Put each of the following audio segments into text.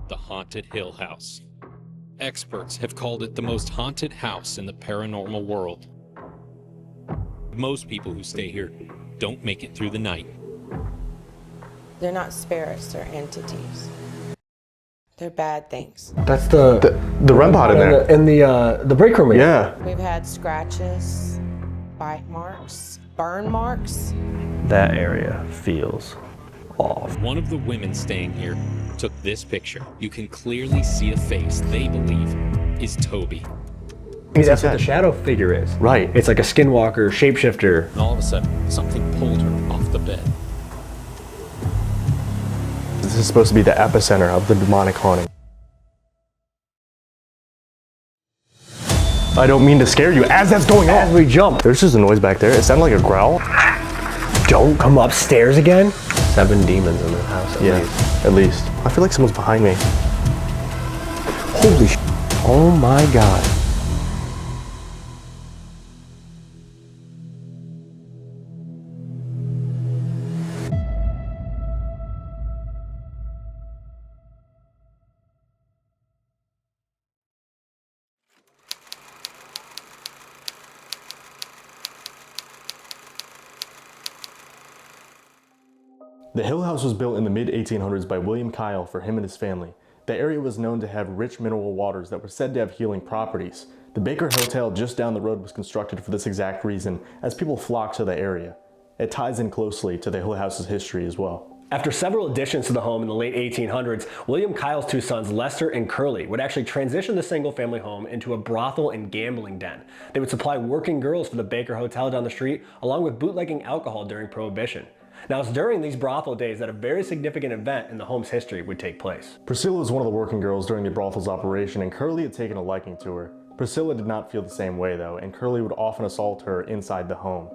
the haunted Hill House. Experts have called it the most haunted house in the paranormal world. Most people who stay here don't make it through the night. They're not spirits, they're entities. They're bad things. That's the REM pod in there. In the break room area. Yeah. We've had scratches, bite marks, burn marks. That area feels off. One of the women staying here took this picture. You can clearly see a face they believe is Toby. That's what the shadow figure is. Right. It's like a skinwalker, shapeshifter. And all of a sudden, something pulled her off the bed. This is supposed to be the epicenter of the demonic haunting. I don't mean to scare you as that's going on. As we jump. There's just a noise back there. It sounded like a growl. Don't come upstairs again. 7 demons in this house at least. At least. I feel like someone's behind me. Holy sh**. Oh my God. The Hill House was built in the mid-1800s by William Kyle for him and his family. The area was known to have rich mineral waters that were said to have healing properties. The Baker Hotel just down the road was constructed for this exact reason, as people flocked to the area. It ties in closely to the Hill House's history as well. After several additions to the home in the late 1800s, William Kyle's 2 sons, Lester and Curly, would actually transition the single-family home into a brothel and gambling den. They would supply working girls for the Baker Hotel down the street, along with bootlegging alcohol during Prohibition. Now, it's during these brothel days that a very significant event in the home's history would take place. Priscilla was one of the working girls during the brothel's operation, and Curly had taken a liking to her. Priscilla did not feel the same way though, and Curly would often assault her inside the home.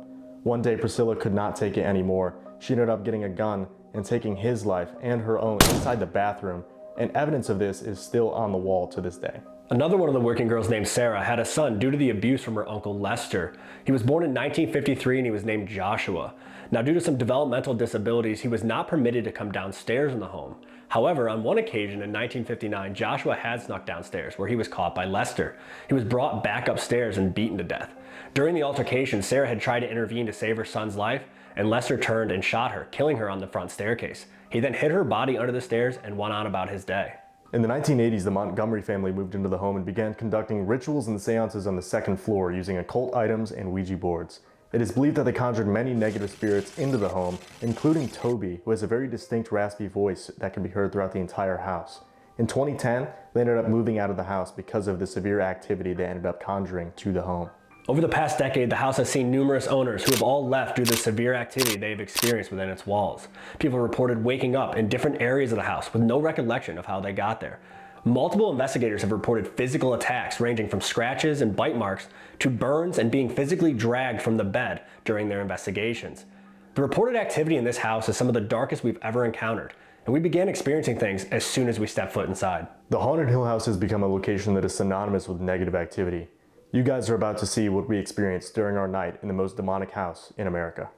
One day, Priscilla could not take it anymore. She ended up getting a gun and taking his life and her own inside the bathroom, and evidence of this is still on the wall to this day. Another one of the working girls named Sarah had a son due to the abuse from her uncle Lester. He was born in 1953 and he was named Joshua. Now, due to some developmental disabilities, he was not permitted to come downstairs in the home. However, on one occasion in 1959, Joshua had snuck downstairs where he was caught by Lester. He was brought back upstairs and beaten to death. During the altercation, Sarah had tried to intervene to save her son's life, and Lester turned and shot her, killing her on the front staircase. He then hid her body under the stairs and went on about his day. In the 1980s, the Montgomery family moved into the home and began conducting rituals and seances on the second floor using occult items and Ouija boards. It is believed that they conjured many negative spirits into the home, including Toby, who has a very distinct raspy voice that can be heard throughout the entire house. In 2010, they ended up moving out of the house because of the severe activity they ended up conjuring to the home. Over the past decade, the house has seen numerous owners who have all left due to the severe activity they've experienced within its walls. People reported waking up in different areas of the house with no recollection of how they got there. Multiple investigators have reported physical attacks ranging from scratches and bite marks to burns and being physically dragged from the bed during their investigations. The reported activity in this house is some of the darkest we've ever encountered, and we began experiencing things as soon as we stepped foot inside. The Haunted Hill House has become a location that is synonymous with negative activity. You guys are about to see what we experienced during our night in the most demonic house in America.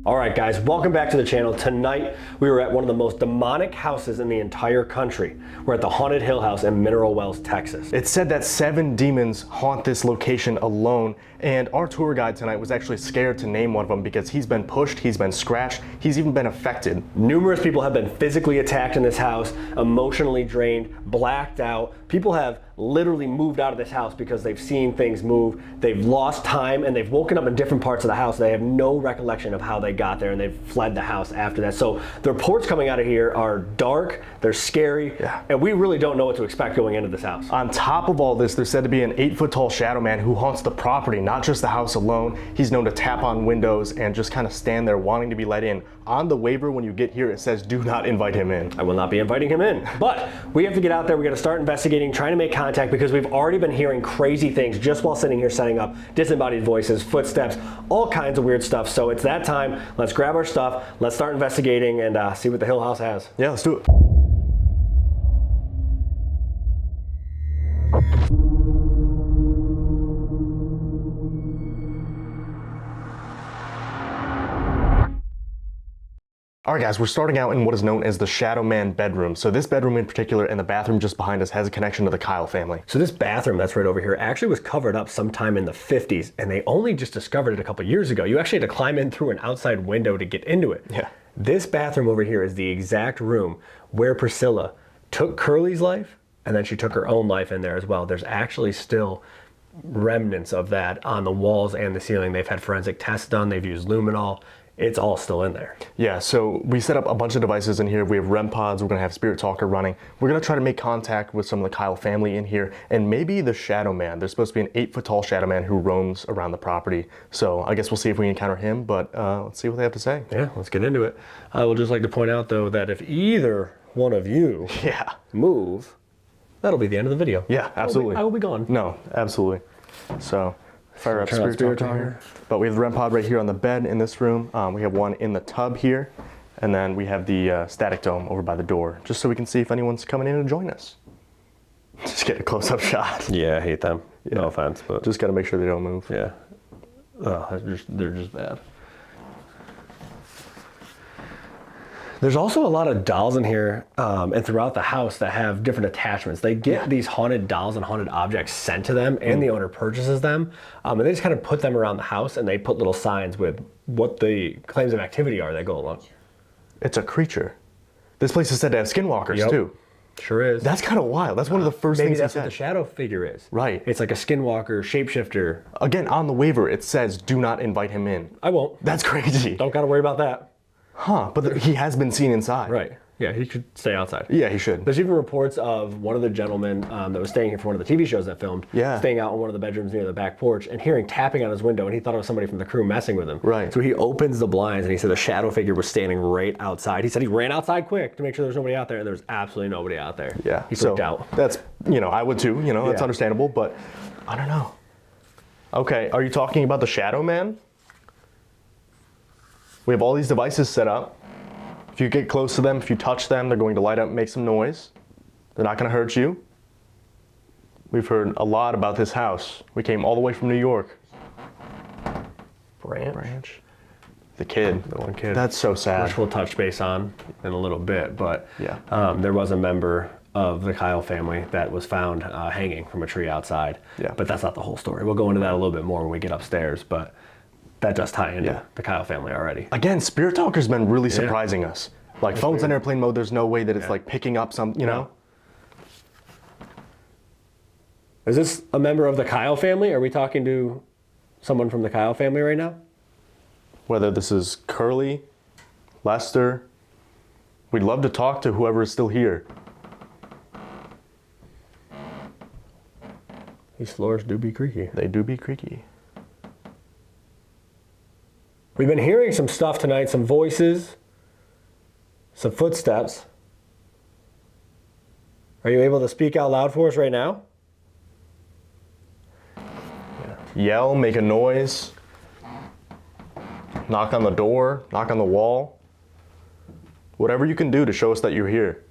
Alright guys, welcome back to the channel. Tonight we were at one of the most demonic houses in the entire country. We're at the Haunted Hill House in Mineral Wells, Texas. It's said that 7 demons haunt this location alone, and our tour guide tonight was actually scared to name one of them because he's been pushed, he's been scratched, he's even been affected. Numerous people have been physically attacked in this house, emotionally drained, blacked out. People have literally moved out of this house because they've seen things move, they've lost time, and they've woken up in different parts of the house. They have no recollection of how they got there, and they've fled the house after that. So the reports coming out of here are dark, they're scary, and we really don't know what to expect going into this house. On top of all this, there's said to be an 8-foot-tall shadow man who haunts the property, not just the house alone. He's known to tap on windows and just kind of stand there wanting to be let in. On the waiver when you get here, it says do not invite him in. I will not be inviting him in. But we have to get out there, we gotta start investigating, trying to make contact, because we've already been hearing crazy things just while sitting here setting up, disembodied voices, footsteps, all kinds of weird stuff. So it's that time, let's grab our stuff, let's start investigating and see what the Hill House has. Yeah, let's do it. All right, guys, we're starting out in what is known as the Shadowman bedroom. So this bedroom in particular and the bathroom just behind us has a connection to the Kyle family. So this bathroom that's right over here actually was covered up sometime in the 50s, and they only just discovered it a couple years ago. You actually had to climb in through an outside window to get into it. Yeah. This bathroom over here is the exact room where Priscilla took Curly's life, and then she took her own life in there as well. There's actually still remnants of that on the walls and the ceiling. They've had forensic tests done, they've used luminol. It's all still in there. Yeah, so we set up a bunch of devices in here. We have REM pods, we're gonna have Spirit Talker running. We're gonna try to make contact with some of the Kyle family in here, and maybe the Shadowman. There's supposed to be an 8-foot tall Shadowman who roams around the property. So I guess we'll see if we encounter him, but let's see what they have to say. Yeah, let's get into it. I would just like to point out though that if either one of you move, that'll be the end of the video. Yeah, absolutely. I will be gone. No, absolutely. So fire up Spirit Spirit Talker Talker. here. But we have the REM pod right here on the bed in this room. We have one in the tub here. And then we have the static dome over by the door, just so we can see if anyone's coming in to join us. Just get a close-up shot. Yeah, I hate them. Yeah. No offense, but Just gotta make sure they don't move. yeah. Oh, they're just bad. There's also a lot of dolls in here and throughout the house that have different attachments. They get these haunted dolls and haunted objects sent to them, and the owner purchases them. And they just kind of put them around the house, and they put little signs with what the claims of activity are that go along. It's a creature. This place is said to have skinwalkers too. Sure is. That's kind of wild. That's one of the first Maybe things that's he what said. the shadow figure is. Right. It's like a skinwalker, shapeshifter. Again, on the waiver, it says, do not invite him in. I won't. That's crazy. Don't gotta worry about that. Huh, but he has been seen inside. Right. Yeah, he should stay outside. Yeah, he should. There's even reports of one of the gentlemen that was staying here for one of the TV shows that filmed, staying out in one of the bedrooms near the back porch and hearing tapping on his window, and he thought it was somebody from the crew messing with him. Right. So he opens the blinds, and he said the shadow figure was standing right outside. He said he ran outside quick to make sure there was nobody out there, and there was absolutely nobody out there. Yeah. He freaked out. That's, I would too, that's understandable, but I don't know. Okay, are you talking about the Shadowman? We have all these devices set up. If you get close to them, if you touch them, they're going to light up and make some noise. They're not going to hurt you. We've heard a lot about this house. We came all the way from New York. Branch. The kid. The one kid. That's so sad. Which we'll touch base on in a little bit, but Yeah. there was a member of the Kyle family that was found hanging from a tree outside. Yeah. But that's not the whole story. We'll go into that a little bit more when we get upstairs, but that does tie into the Kyle family already. Again, Spirit Talker's been really surprising us. Like, phone's in airplane mode, there's no way that it's like picking up some, know? Is this a member of the Kyle family? Are we talking to someone from the Kyle family right now? Whether this is Curly, Lester, we'd love to talk to whoever is still here. These floors do be creaky. They do be creaky. We've been hearing some stuff tonight, some voices, some footsteps. Are you able to speak out loud for us right now? Yell, make a noise, knock on the door, knock on the wall. Whatever you can do to show us that you're here.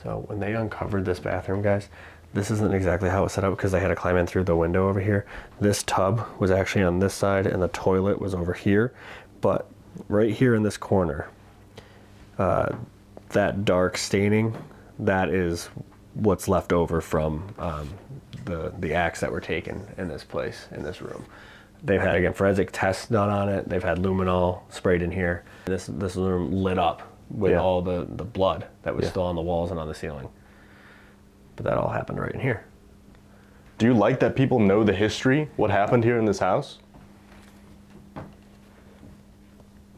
So when they uncovered this bathroom, guys, this isn't exactly how it was set up because they had to climb in through the window over here. This tub was actually on this side and the toilet was over here. But right here in this corner, that dark staining, that is what's left over from the acts that were taken in this place, in this room. They've had, again, forensic tests done on it. They've had luminol sprayed in here. This room lit up with all the blood that was still on the walls and on the ceiling. But that all happened right in here. Do you like that people know the history, what happened here in this house?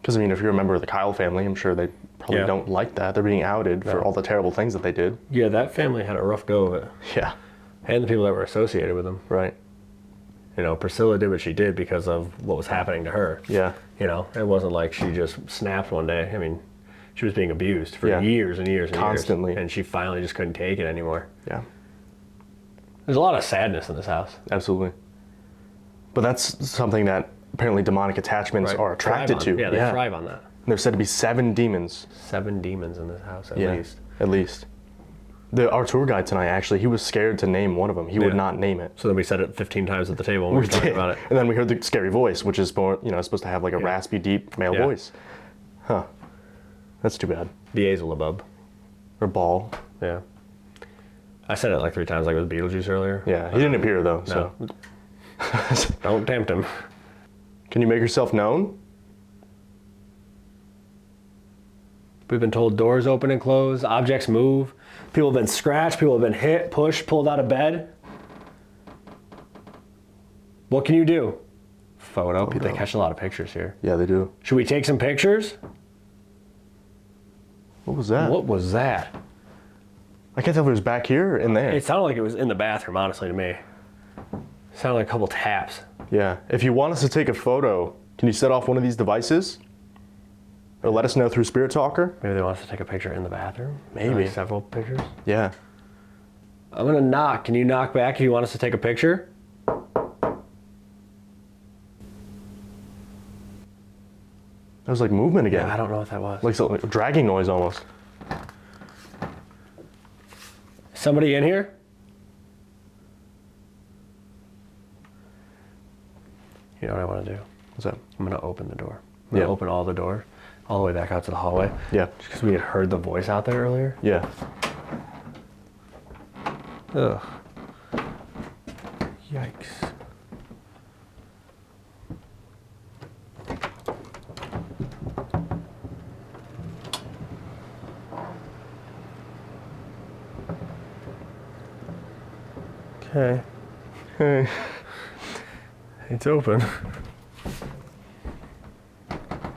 Because, if you're a member of the Kyle family, I'm sure they probably don't like that. They're being outed for all the terrible things that they did. Yeah, that family had a rough go of it. Yeah. And the people that were associated with them. Right. Priscilla did what she did because of what was happening to her. Yeah. It wasn't like she just snapped one day. She was being abused for years and years and Constantly. years. And she finally just couldn't take it anymore. Yeah. There's a lot of sadness in this house. Absolutely. But that's something that apparently demonic attachments are attracted to. Yeah, they thrive on that. And there's said to be 7 demons. 7 demons in this house at least. At least. Our tour guide tonight, actually, he was scared to name one of them. He would not name it. So then we said it 15 times at the table when we were talking about it. And then we heard the scary voice, which is more, supposed to have like a raspy, deep male voice. Huh. That's too bad. Beelzebub. Or ball. Yeah. I said it like 3 times, like with Beetlejuice earlier. Yeah, he didn't appear though, so. Don't tempt him. Can you make yourself known? We've been told doors open and close, objects move, people have been scratched, people have been hit, pushed, pulled out of bed. What can you do? Photo. They catch a lot of pictures here. Yeah, they do. Should we take some pictures? What was that? What was that? I can't tell if it was back here or in there. It sounded like it was in the bathroom, honestly, to me. It sounded like a couple taps. Yeah. If you want us to take a photo, can you set off one of these devices? Or let us know through Spirit Talker? Maybe they want us to take a picture in the bathroom? Maybe. Like several pictures? Yeah. I'm gonna knock. Can you knock back if you want us to take a picture? That was like movement again. Yeah, I don't know what that was. Like a dragging noise almost. Somebody in here? You know what I want to do? What's that? I'm gonna open the door. I'm gonna open all the doors, all the way back out to the hallway. Yeah. Just because we had heard the voice out there earlier. Yeah. Ugh. Yikes. Okay. Hey. It's open.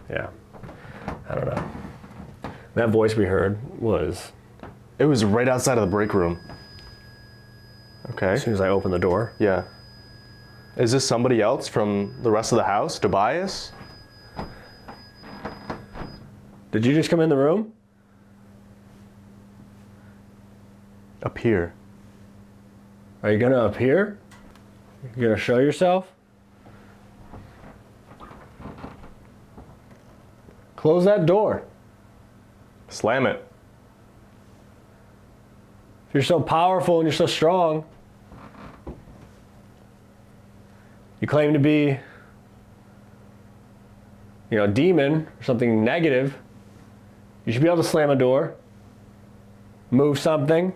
Yeah. I don't know. That voice we heard was It was right outside of the break room. Okay. as soon as I opened the door. Yeah. Is this somebody else from the rest of the house? Tobias? Did you just come in the room? Appear. Are you gonna appear? You gonna show yourself? Close that door. Slam it. If you're so powerful and you're so strong, you claim to be, a demon or something negative, you should be able to slam a door, move something.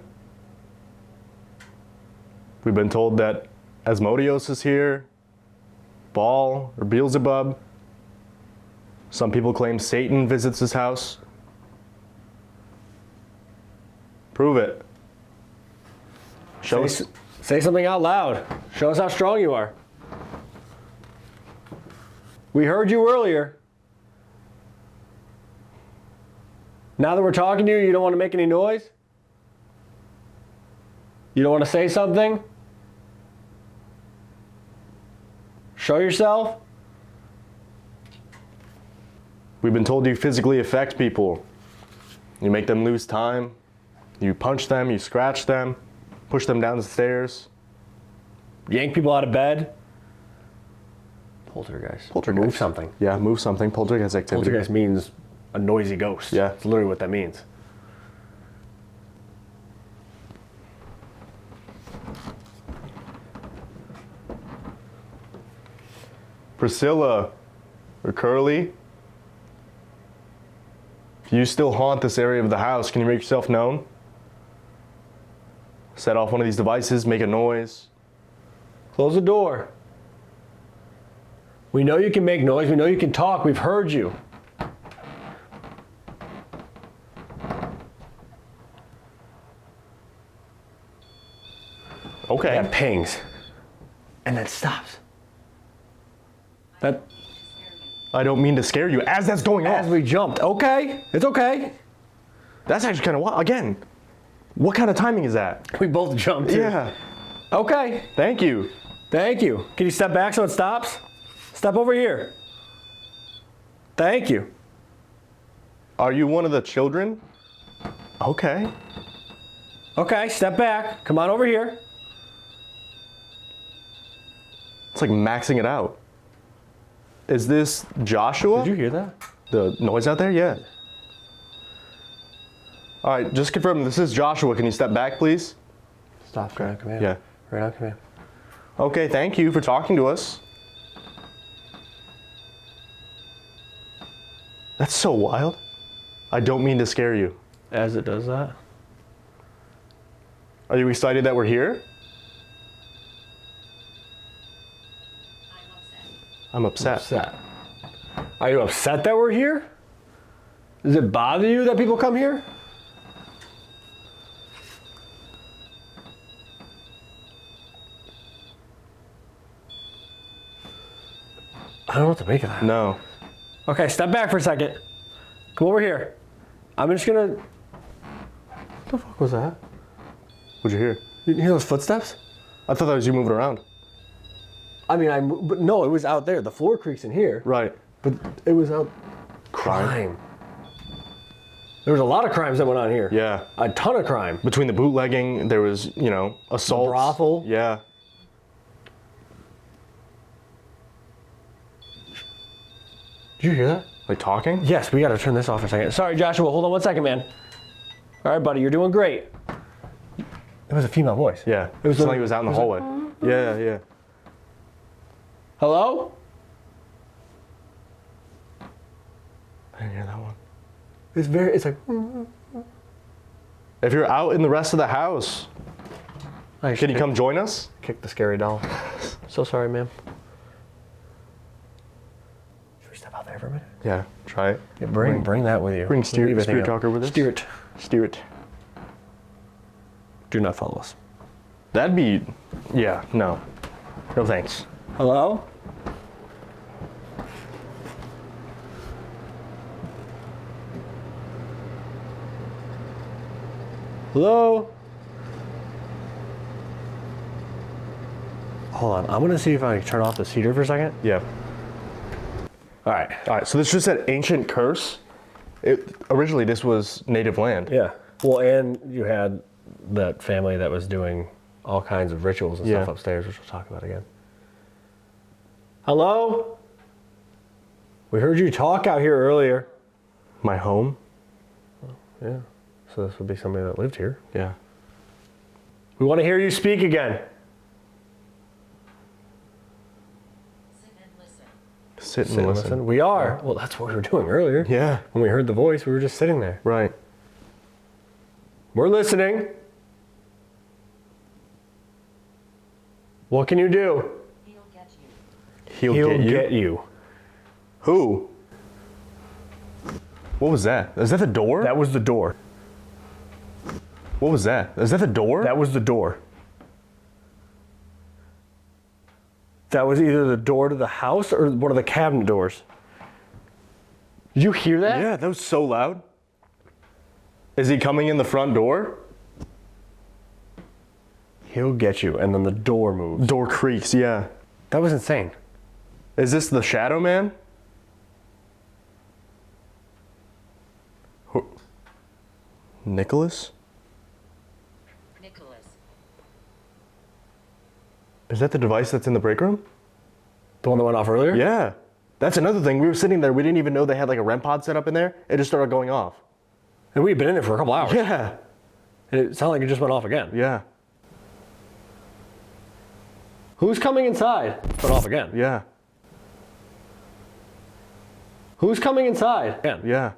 We've been told that Asmodeus is here, Baal or Beelzebub. Some people claim Satan visits his house. Prove it. Show us. Say something out loud. Show us how strong you are. We heard you earlier. Now that we're talking to you, you don't want to make any noise? You don't want to say something? Show yourself? We've been told you physically affect people. You make them lose time. You punch them, you scratch them, push them down the stairs. Yank people out of bed? Poltergeist. Poltergeist. Move something. Yeah, move something. Poltergeist activity. Poltergeist means a noisy ghost. Yeah. That's literally what that means. Priscilla or Curly, if you still haunt this area of the house, can you make yourself known? Set off one of these devices, make a noise. Close the door. We know you can make noise. We know you can talk. We've heard you. Okay. That pings. And then stops. That I don't mean to scare you as that's going as off. we jumped. Okay. It's okay. That's actually kind of wild. Again, what kind of timing is that? We both jumped. Too. Yeah. Okay. Thank you. Thank you. Can you step back so it stops? Step over here. Thank you. Are you one of the children? Okay. Okay, step back. Come on over here. It's like maxing it out. Is this Joshua? Did you hear that? The noise out there? Yeah. All right, just confirm this is Joshua. Can you step back, please? Stop. Right on command. Yeah. Right on command. Okay, thank you for talking to us. That's so wild. I don't mean to scare you. As it does that. Are you excited that we're here? I'm upset. Upset. Are you upset that we're here? Does it bother you that people come here? I don't know what to make of that. No. Okay, step back for a second. Come over here. I'm just gonna... What the fuck was that? What'd you hear? You hear those footsteps? I thought that was you moving around. I mean, but no, it was out there. The floor creaks in here. Right. But it was out... Crime. There was a lot of crimes that went on here. Yeah. A ton of crime. Between the bootlegging, there was, you know, assaults. The brothel. Yeah. Did you hear that? Like talking? Yes, we gotta turn this off for a second. Sorry, Joshua, hold on 1 second, man. All right, buddy, you're doing great. It was a female voice. Yeah. It was like it was out in the hallway. Yeah, yeah. Hello? I didn't hear that one. It's like... If you're out in the rest of the house, can you come join us? Kick the scary doll. So sorry, ma'am. Should we step out there for a minute? Yeah, try it. Yeah, bring that with you. Bring Leave Spirit it Talker with us. Steer it. Steer it. Do not follow us. That'd be, yeah, no. No thanks. Hello? Hello? Hold on, I'm gonna see if I can turn off the heater for a second. Yeah. All right. All right, so this just said ancient curse. Originally, this was native land. Yeah. Well, and you had that family that was doing all kinds of rituals and stuff upstairs, which we'll talk about again. Hello? We heard you talk out here earlier. My home? Yeah. So this would be somebody that lived here. Yeah. We want to hear you speak again. Sit and listen. We are. Well, that's what we were doing earlier. Yeah. When we heard the voice, we were just sitting there. Right. We're listening. What can you do? He'll get you. He'll get you? Get you. Who? What was that? Is that the door? That was the door. What was that? Is that the door? That was the door. That was either the door to the house or one of the cabinet doors. Did you hear that? Yeah, that was so loud. Is he coming in the front door? He'll get you, and then the door moves. Door creaks, yeah. That was insane. Is this the Shadowman? Nicholas? Is that the device that's in the break room? The one that went off earlier? Yeah. That's another thing. We were sitting there. We didn't even know they had like a REM pod set up in there. It just started going off. And we'd been in there for a couple hours. Yeah. And it sounded like it just went off again. Yeah. Who's coming inside? Went off again. Yeah. Who's coming inside? Again. Yeah.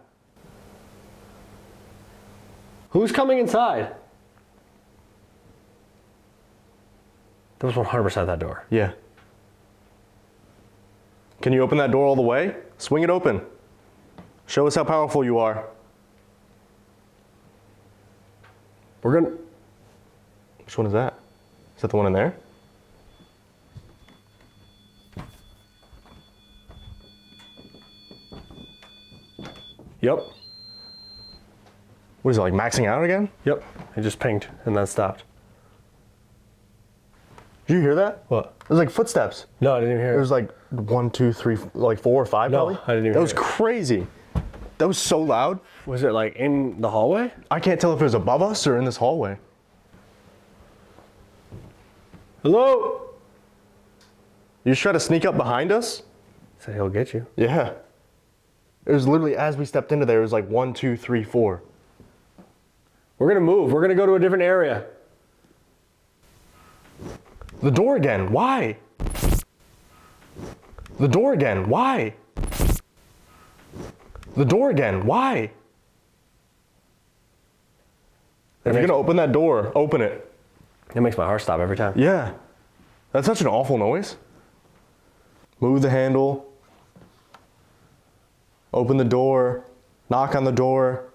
Who's coming inside? That was 100% that door. Yeah. Can you open that door all the way? Swing it open. Show us how powerful you are. We're gonna... Which one is that? Is that the one in there? Yep. What is it, like maxing out again? Yep. It just pinged and then stopped. Did you hear that? What? It was like footsteps. No, I didn't even hear It it. was like 1, 2, 3, like 4 or 5 No, probably. I didn't even That hear was it. crazy. That was so loud. Was it like in the hallway? I can't tell if it was above us or in this hallway. Hello? You just try to sneak up behind us? Said he'll get you. Yeah. It was literally as we stepped into there, it was like 1, 2, 3, 4. We're gonna move. We're gonna go to a different area. The door again. Why? The door again. Why? The door again. Why? If you're gonna open that door, open it. It makes my heart stop every time. Yeah. That's such an awful noise. Move the handle. Open the door. Knock on the door.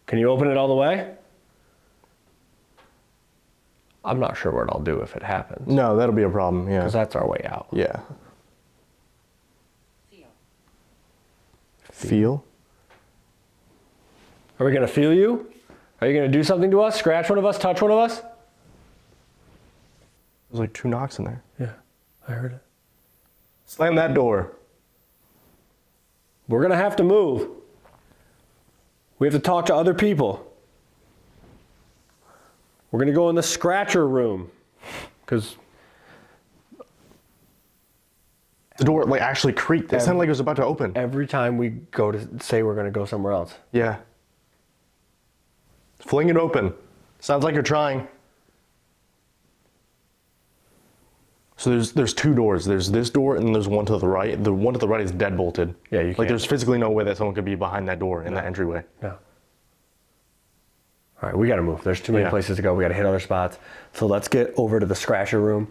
Can you open it all the way? I'm not sure what I'll do if it happens. No, that'll be a problem, yeah. Because that's our way out. Yeah. Feel? Are we gonna feel you? Are you gonna do something to us? Scratch one of us? Touch one of us? There's like 2 knocks in there. Yeah, I heard it. Slam that door. We're gonna have to move. We have to talk to other people. We're gonna go in the scratcher room. Because the door like actually creaked. It sounded like it was about to open. every time we go to say we're gonna go somewhere else. Yeah. Fling it open. Sounds like you're trying. So there's 2 doors. There's this door and there's one to the right. The one to the right is dead bolted. Yeah, you can't. Like there's physically no way that someone could be behind that door in the entryway. No. All right, we gotta move. There's too many places to go. We gotta hit other spots. So let's get over to the scratcher room,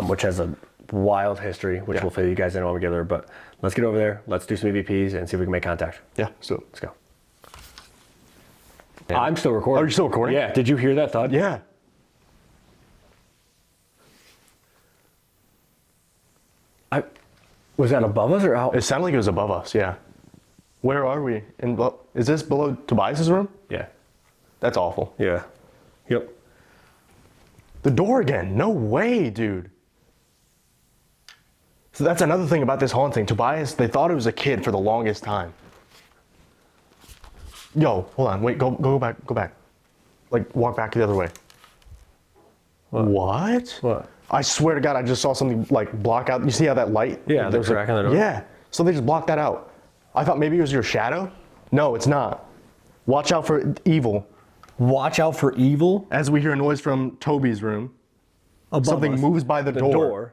which has a wild history, which we'll fill you guys in when we get there. But let's get over there. Let's do some EVPs and see if we can make contact. Yeah, so Let's go. Yeah. I'm still recording. Oh, you're still recording? Yeah. Did you hear that thud? yeah. Was that above us or out? It sounded like it was above us, yeah. Where are we? Is this below Tobias's room? Yeah. That's awful. Yeah. Yep. The door again. No way, dude. So that's another thing about this haunting. Tobias, they thought it was a kid for the longest time. Yo, hold on. Wait, go back. Go back. Like, walk back the other way. What? What? I swear to God, I just saw something like block out. You see how that light? Yeah, the crack in the door. Yeah. So they just blocked that out. I thought maybe it was your shadow. No, it's not. Watch out for evil. Watch out for evil. As we hear a noise from Toby's room, Above something us. moves by the door.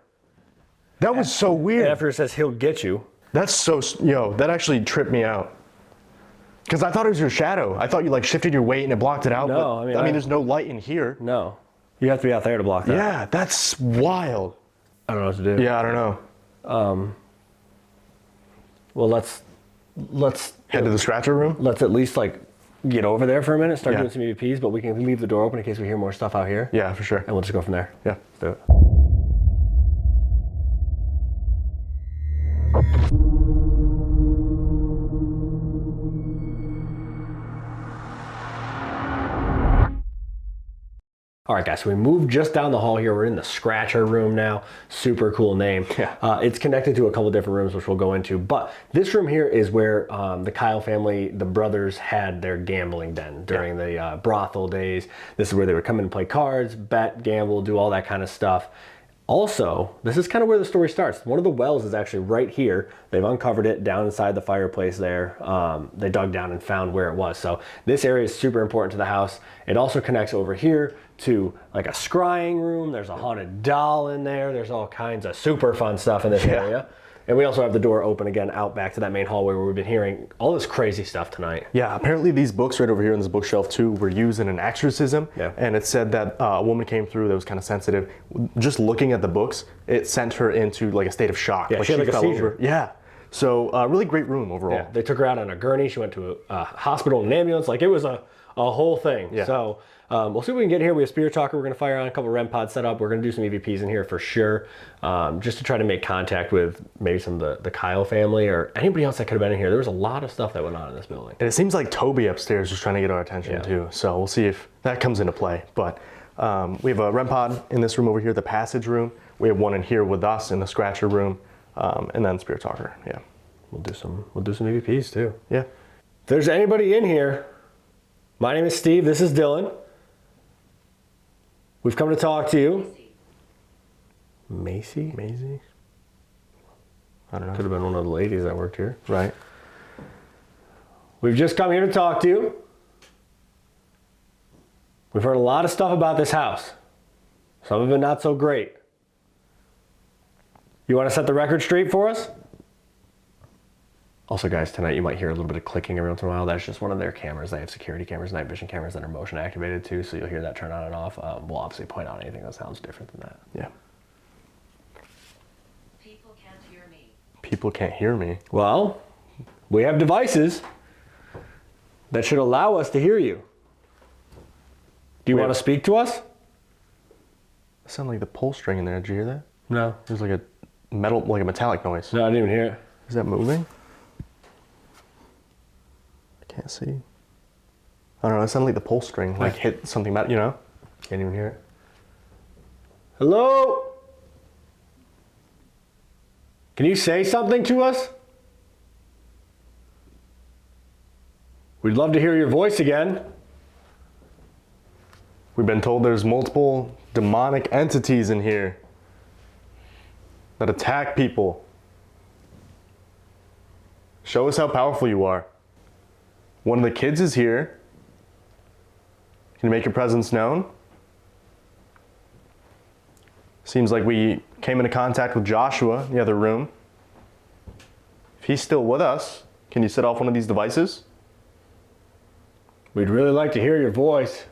That was so weird. And after it says he'll get you. That's so, that actually tripped me out. Because I thought it was your shadow. I thought you like shifted your weight and it blocked it out. No, but, I mean, there's no light in here. No. You have to be out there to block that. Yeah, that's wild. I don't know what to do. Yeah, I don't know. Well, let's Head to the scratcher room? let's at least like get over there for a minute, start Yeah. doing some EVPs, but we can leave the door open in case we hear more stuff out here. Yeah, for sure. And we'll just go from there. Yeah. Let's do it. All right, guys, so we moved just down the hall here. We're in the scratcher room now. Super cool name. Yeah. It's connected to a couple different rooms, which we'll go into. But this room here is where the Kyle family, the brothers, had their gambling den during the brothel days. This is where they would come in and play cards, bet, gamble, do all that kind of stuff. Also, this is kind of where the story starts. One of the wells is actually right here. They've uncovered it down inside the fireplace there. They dug down and found where it was. So this area is super important to the house. It also connects over here to like a scrying room. There's a haunted doll in there. There's all kinds of super fun stuff in this area. And we also have the door open again out back to that main hallway where we've been hearing all this crazy stuff tonight. Yeah, apparently these books right over here in this bookshelf too were used in an exorcism. Yeah. And it said that a woman came through that was kind of sensitive. Just looking at the books, it sent her into like a state of shock. Yeah, like she had like a fell seizure. over. Yeah. So really great room overall. Yeah, they took her out on a gurney. She went to a hospital and an ambulance. Like it was a whole thing. Yeah. So we'll see what we can get in here. We have Spirit Talker. We're going to fire on a couple REM pods set up. We're going to do some EVPs in here for sure. Just to try to make contact with maybe some of the Kyle family or anybody else that could have been in here. There was a lot of stuff that went on in this building. And it seems like Toby upstairs was trying to get our attention too. So we'll see if that comes into play. But we have a REM pod in this room over here, the passage room. We have one in here with us in the scratcher room. And then Spirit Talker. Yeah. We'll do some EVPs too. Yeah. If there's anybody in here, my name is Steve. This is Dylan. We've come to talk to you. Macy? Maisie? I don't know. Could have been one of the ladies that worked here. Right. We've just come here to talk to you. We've heard a lot of stuff about this house. Some of it not so great. You want to set the record straight for us? Also, guys, tonight you might hear a little bit of clicking every once in a while. That's just one of their cameras. They have security cameras, night vision cameras that are motion activated too, so you'll hear that turn on and off. We'll obviously point out anything that sounds different than that. Yeah. People can't hear me. People can't hear me. Well, we have devices that should allow us to hear you. Do you want to speak to us? It sounded like the pull string in there. Did you hear that? No. There's like a metallic noise. No, I didn't even hear it. Is that moving? I can't see. I don't know. It sounded like the pull string, like hit something, you know? Can't even hear it. Hello? Can you say something to us? We'd love to hear your voice again. We've been told there's multiple demonic entities in here that attack people. Show us how powerful you are. One of the kids is here. Can you make your presence known? Seems like we came into contact with Joshua in the other room. If he's still with us, can you set off one of these devices? We'd really like to hear your voice.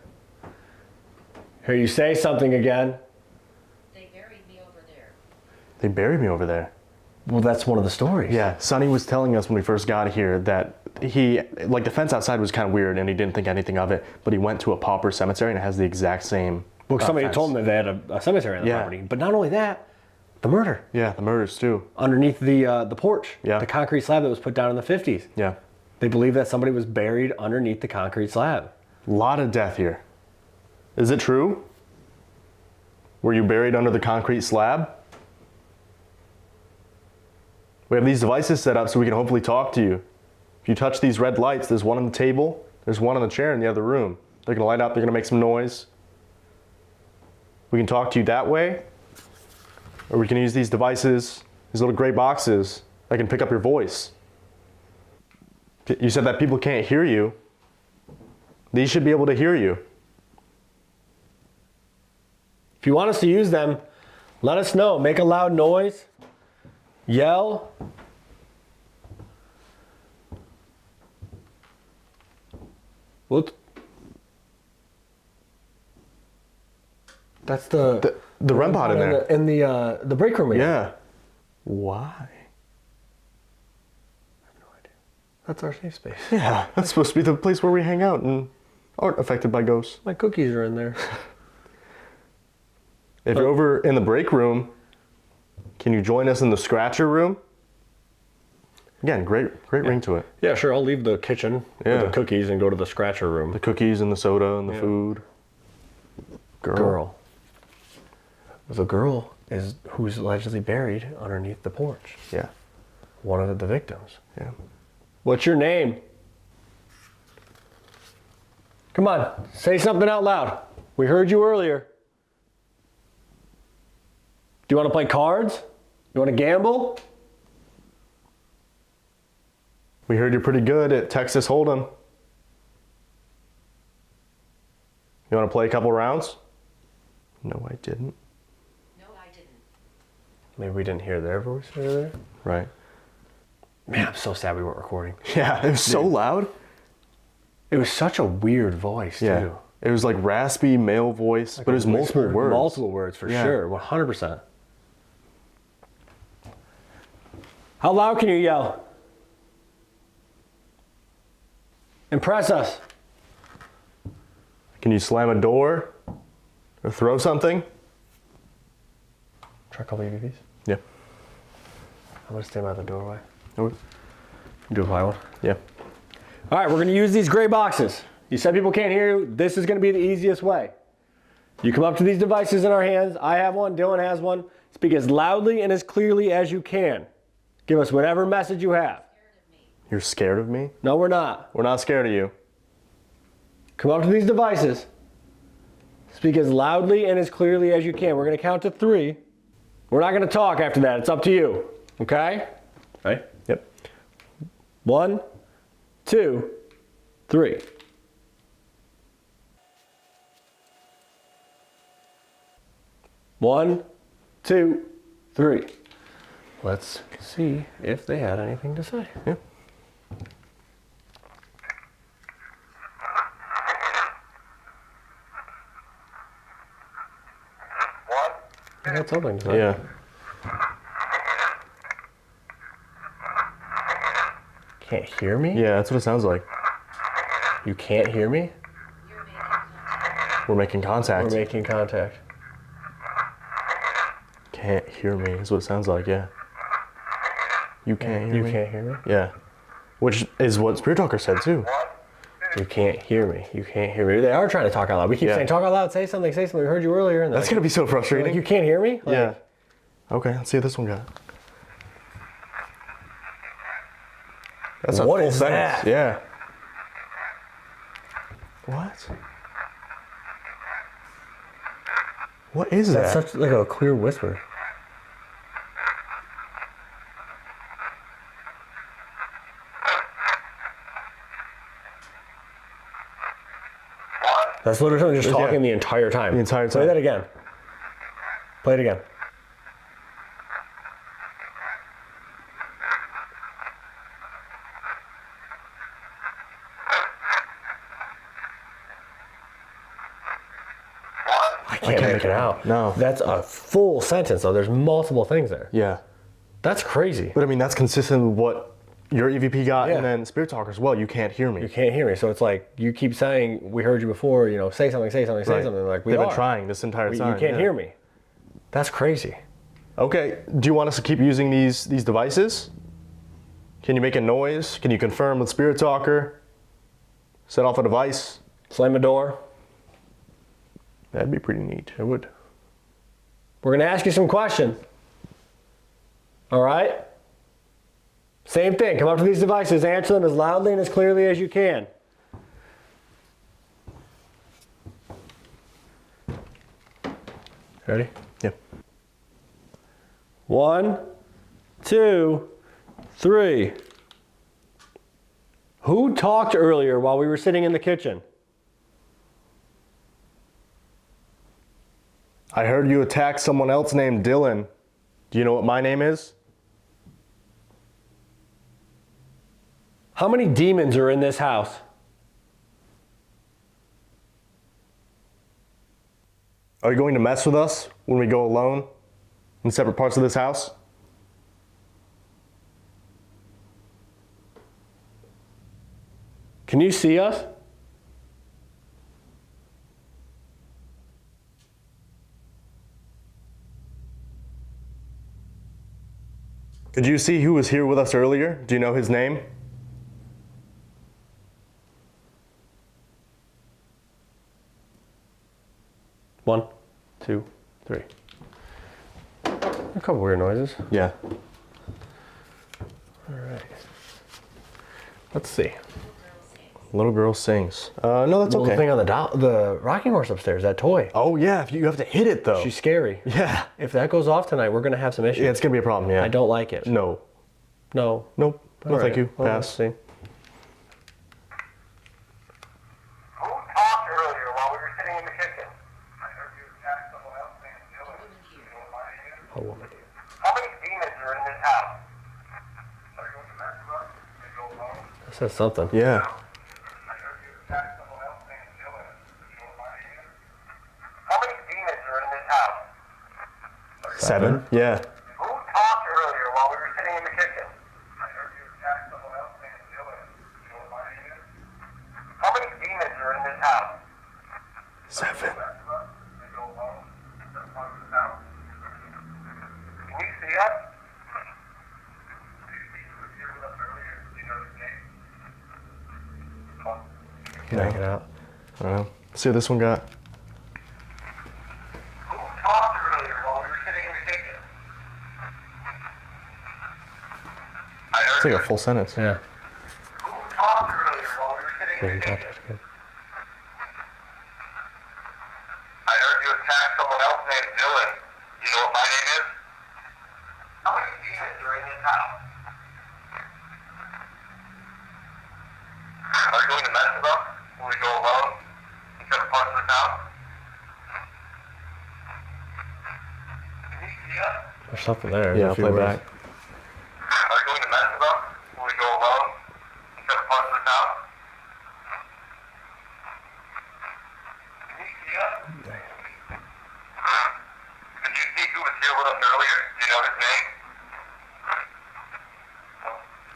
Hear you say something again. They buried me over there. They buried me over there. Well, that's one of the stories. Yeah, Sonny was telling us when we first got here that the fence outside was kind of weird and he didn't think anything of it, but he went to a pauper cemetery and it has the exact same Well, somebody fence. told him that they had a cemetery on the property. But not only that, the murder. Yeah, the murders too. Underneath the porch. Yeah. The concrete slab that was put down in the 50s. Yeah. They believe that somebody was buried underneath the concrete slab. A lot of death here. Is it true? Were you buried under the concrete slab? We have these devices set up so we can hopefully talk to you. If you touch these red lights, there's one on the table, there's one on the chair in the other room. They're gonna light up, they're gonna make some noise. We can talk to you that way, or we can use these devices, these little gray boxes that can pick up your voice. You said that people can't hear you. These should be able to hear you. If you want us to use them, let us know. Make a loud noise. Yell. What? That's the REM pod in there. In the break room. Yeah. Why? I have no idea. That's our safe space. Yeah, that's supposed to be the place where we hang out and aren't affected by ghosts. My cookies are in there. If you're over in the break room, can you join us in the scratcher room? Again, great ring to it. Yeah, sure. I'll leave the kitchen with the cookies and go to the scratcher room. The cookies and the soda and the food. Girl. The girl is who's allegedly buried underneath the porch. Yeah. One of the victims. Yeah. What's your name? Come on, say something out loud. We heard you earlier. Do you want to play cards? You want to gamble? We heard you're pretty good at Texas Hold'em. You want to play a couple rounds? No, I didn't. No, I didn't. Maybe we didn't hear their voice earlier. Right. Man, I'm so sad we weren't recording. Yeah, it was so loud. It was such a weird voice, too. Yeah. It was like raspy male voice, but it was multiple words. Multiple words, for sure. 100%. How loud can you yell? Impress us. Can you slam a door or throw something? Try a couple of these. Yeah. I'm going to stand by the doorway. Okay. Do a high one. Yeah. All right, we're going to use these gray boxes. You said people can't hear you. This is going to be the easiest way. You come up to these devices in our hands. I have one. Dylan has one. Speak as loudly and as clearly as you can. Give us whatever message you have. You're scared of me? No, we're not. We're not scared of you. Come up to these devices. Speak as loudly and as clearly as you can. We're going to count to 3. We're not going to talk after that. It's up to you. Okay? Right? Yep. 1, 2, 3. One, 2, 3. Let's see if they had anything to say. Yeah. something to say. Yeah. Can't hear me? Yeah, that's what it sounds like. You can't hear me? You're making contact. We're making contact. We're making contact. Can't hear me is what it sounds like, yeah. You can't hear You me? can't hear me? Yeah. Which is what Spirit Talker said too. You can't hear me. You can't hear me. They are trying to talk out loud. We keep Yeah. saying, talk out loud, say something, say something. We heard you earlier. And That's like, gonna be so like, frustrating. you can't hear me? Like, Yeah. Okay, let's see what this one got. That's a What full is sentence. that? Yeah. What? What is That's that? such like a clear whisper. That's literally someone just Yeah. talking the entire time. The entire Play time. that again. Play it again. I can't make it out. No. That's a full sentence, though. There's multiple things there. Yeah. That's crazy. But I mean, that's consistent with what your EVP got, Yeah. and then Spirit Talker as well. You can't hear me. You can't hear me. So it's like you keep saying, we heard you before, say something, say something, say Right. something. Like, we They've are. been trying this entire You time. can't yeah. hear me. That's crazy. Okay, do you want us to keep using these devices? Can you make a noise? Can you confirm with Spirit Talker? Set off a device? Slam a door. That'd be pretty neat. It would. We're going to ask you some questions. All right? Same thing. Come up to these devices, answer them as loudly and as clearly as you can. Ready? Yep. 1, 2, 3. Who talked earlier while we were sitting in the kitchen? I heard you attack someone else named Dylan. Do you know what my name is? How many demons are in this house? Are you going to mess with us when we go alone in separate parts of this house? Can you see us? Could you see who was here with us earlier? Do you know his name? One, two, three. A couple weird noises. Yeah. All right. Let's see. Little girl sings. No, that's The okay. thing on the rocking horse upstairs, that toy. Oh yeah, if you have to hit it though. She's scary. Yeah. If that goes off tonight, we're gonna have some issues. Yeah, it's gonna be a problem. Yeah. I don't like it. No. No. Nope. No, All thank right. you. Well, Pass. let's see. Who talked earlier while we were sitting in the kitchen? I heard you attack someone else named Dylan. You know what my name is? A woman. How many demons are in this house? Are you going to mess with us? You go alone? That says something. Yeah. I heard you attack someone else named Dylan. You know what my name is? How many demons are in this house? 7. Yeah. Who talked earlier while we were sitting in the kitchen? I heard you attack someone else named Dylan. You know what my name is? How many demons are in this house? 7. Mess with us? You go alone? That's part of this house. Can you see us? Do you see who was here with us earlier? Do you know his name? Come on. Check it out. I don't know. See what this one got. Who talked earlier while we were sitting in the kitchen? I It's heard like a full sentence. Yeah. who talked earlier while we were sitting in Making the kitchen? contact again. I heard you attack someone else named Dylan. You know what my name is? How many demons are in this house? Are you going to mess with us when we go alone in separate parts of this house? Can you see us? There's something there. Yeah, There's a I'll few play words. back. Are you going to mess with us when we go alone in separate parts of this house? Can you see us? Did you see who was here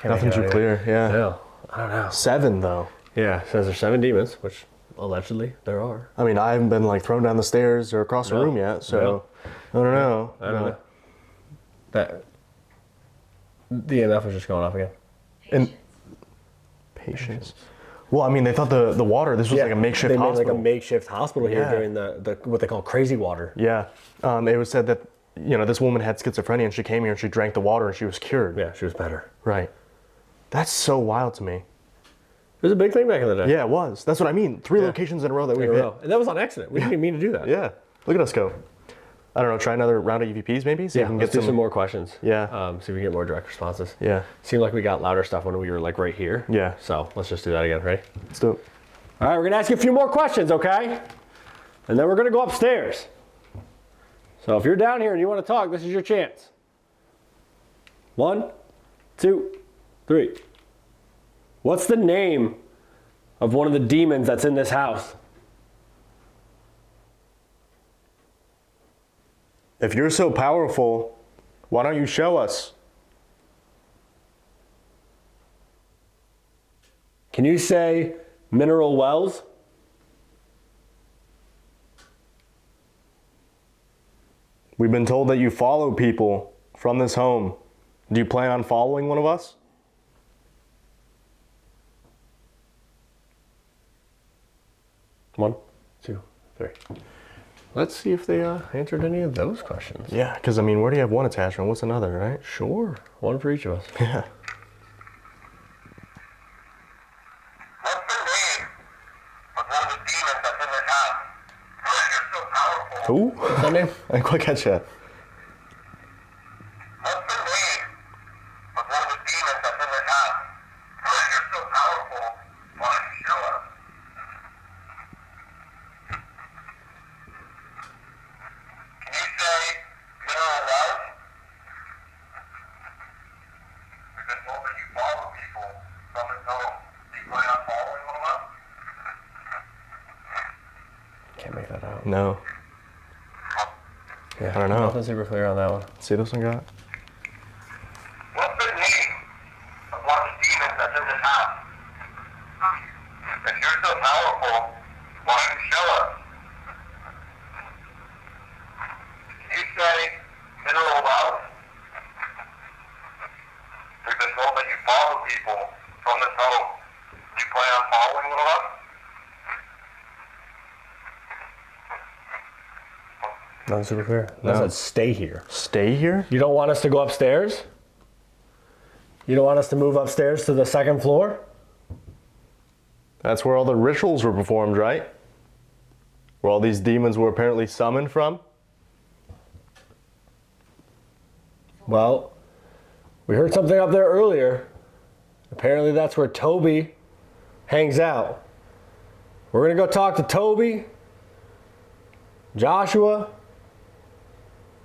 Nothing too clear, yeah. No, I don't know. 7 though. Yeah, it says there's 7 demons, which allegedly there are. I mean, I haven't been like thrown down the stairs or across the room yet, so I don't know. I don't know. That the EMF was just going off again. And patience. Well, I mean, they thought the water. This was like a makeshift hospital. They made like a makeshift hospital here during the what they call crazy water. Yeah, it was said that this woman had schizophrenia and she came here and she drank the water and she was cured. Yeah, she was better. Right. That's so wild to me. It was a big thing back in the day. Yeah, it was. That's what I mean. 3 locations in a row that we hit. And that was on accident. We didn't even mean to do that. Yeah. Look at us go. I don't know. Try another round of EVPs maybe. See if we can let's get do some more questions. Yeah. See if we can get more direct responses. Yeah. Seemed like we got louder stuff when we were like right here. Yeah. So let's just do that again. Ready? Let's do it. All right, we're gonna ask you a few more questions, okay? And then we're gonna go upstairs. So if you're down here and you want to talk, this is your chance. 1, 2, 3. What's the name of one of the demons that's in this house? If you're so powerful, why don't you show us? Can you say mineral wells? We've been told that you follow people from this home. Do you plan on following one of us? One, two, three. Let's see if they answered any of those questions. Yeah, because I mean, where do you have one attachment? What's another, right? Sure. One for each of us. Yeah. What's the name of one of the demons that's in this house? You're so powerful. Who? What's that name? I didn't quite catch that. What's the name of one of the demons that's in this house? You're so powerful. Why don't you show us? Can you say mineral wells? We've been told that you follow people from this home. Do you plan on following one of us? Can't make that out. No. Yeah, I don't know. Nothing super clear on that one. See this one got? What's the name of one of the demons that's in this house? If you're so powerful, why don't you show us? Can you say mineral wells? We've been told that you follow people from this home. Do you plan on following one of us? Nothing super clear. That said stay here. Stay here? You don't want us to go upstairs? You don't want us to move upstairs to the 2nd floor? That's where all the rituals were performed, right? Where all these demons were apparently summoned from? Well, we heard something up there earlier. Apparently that's where Toby hangs out. We're gonna go talk to Toby, Joshua.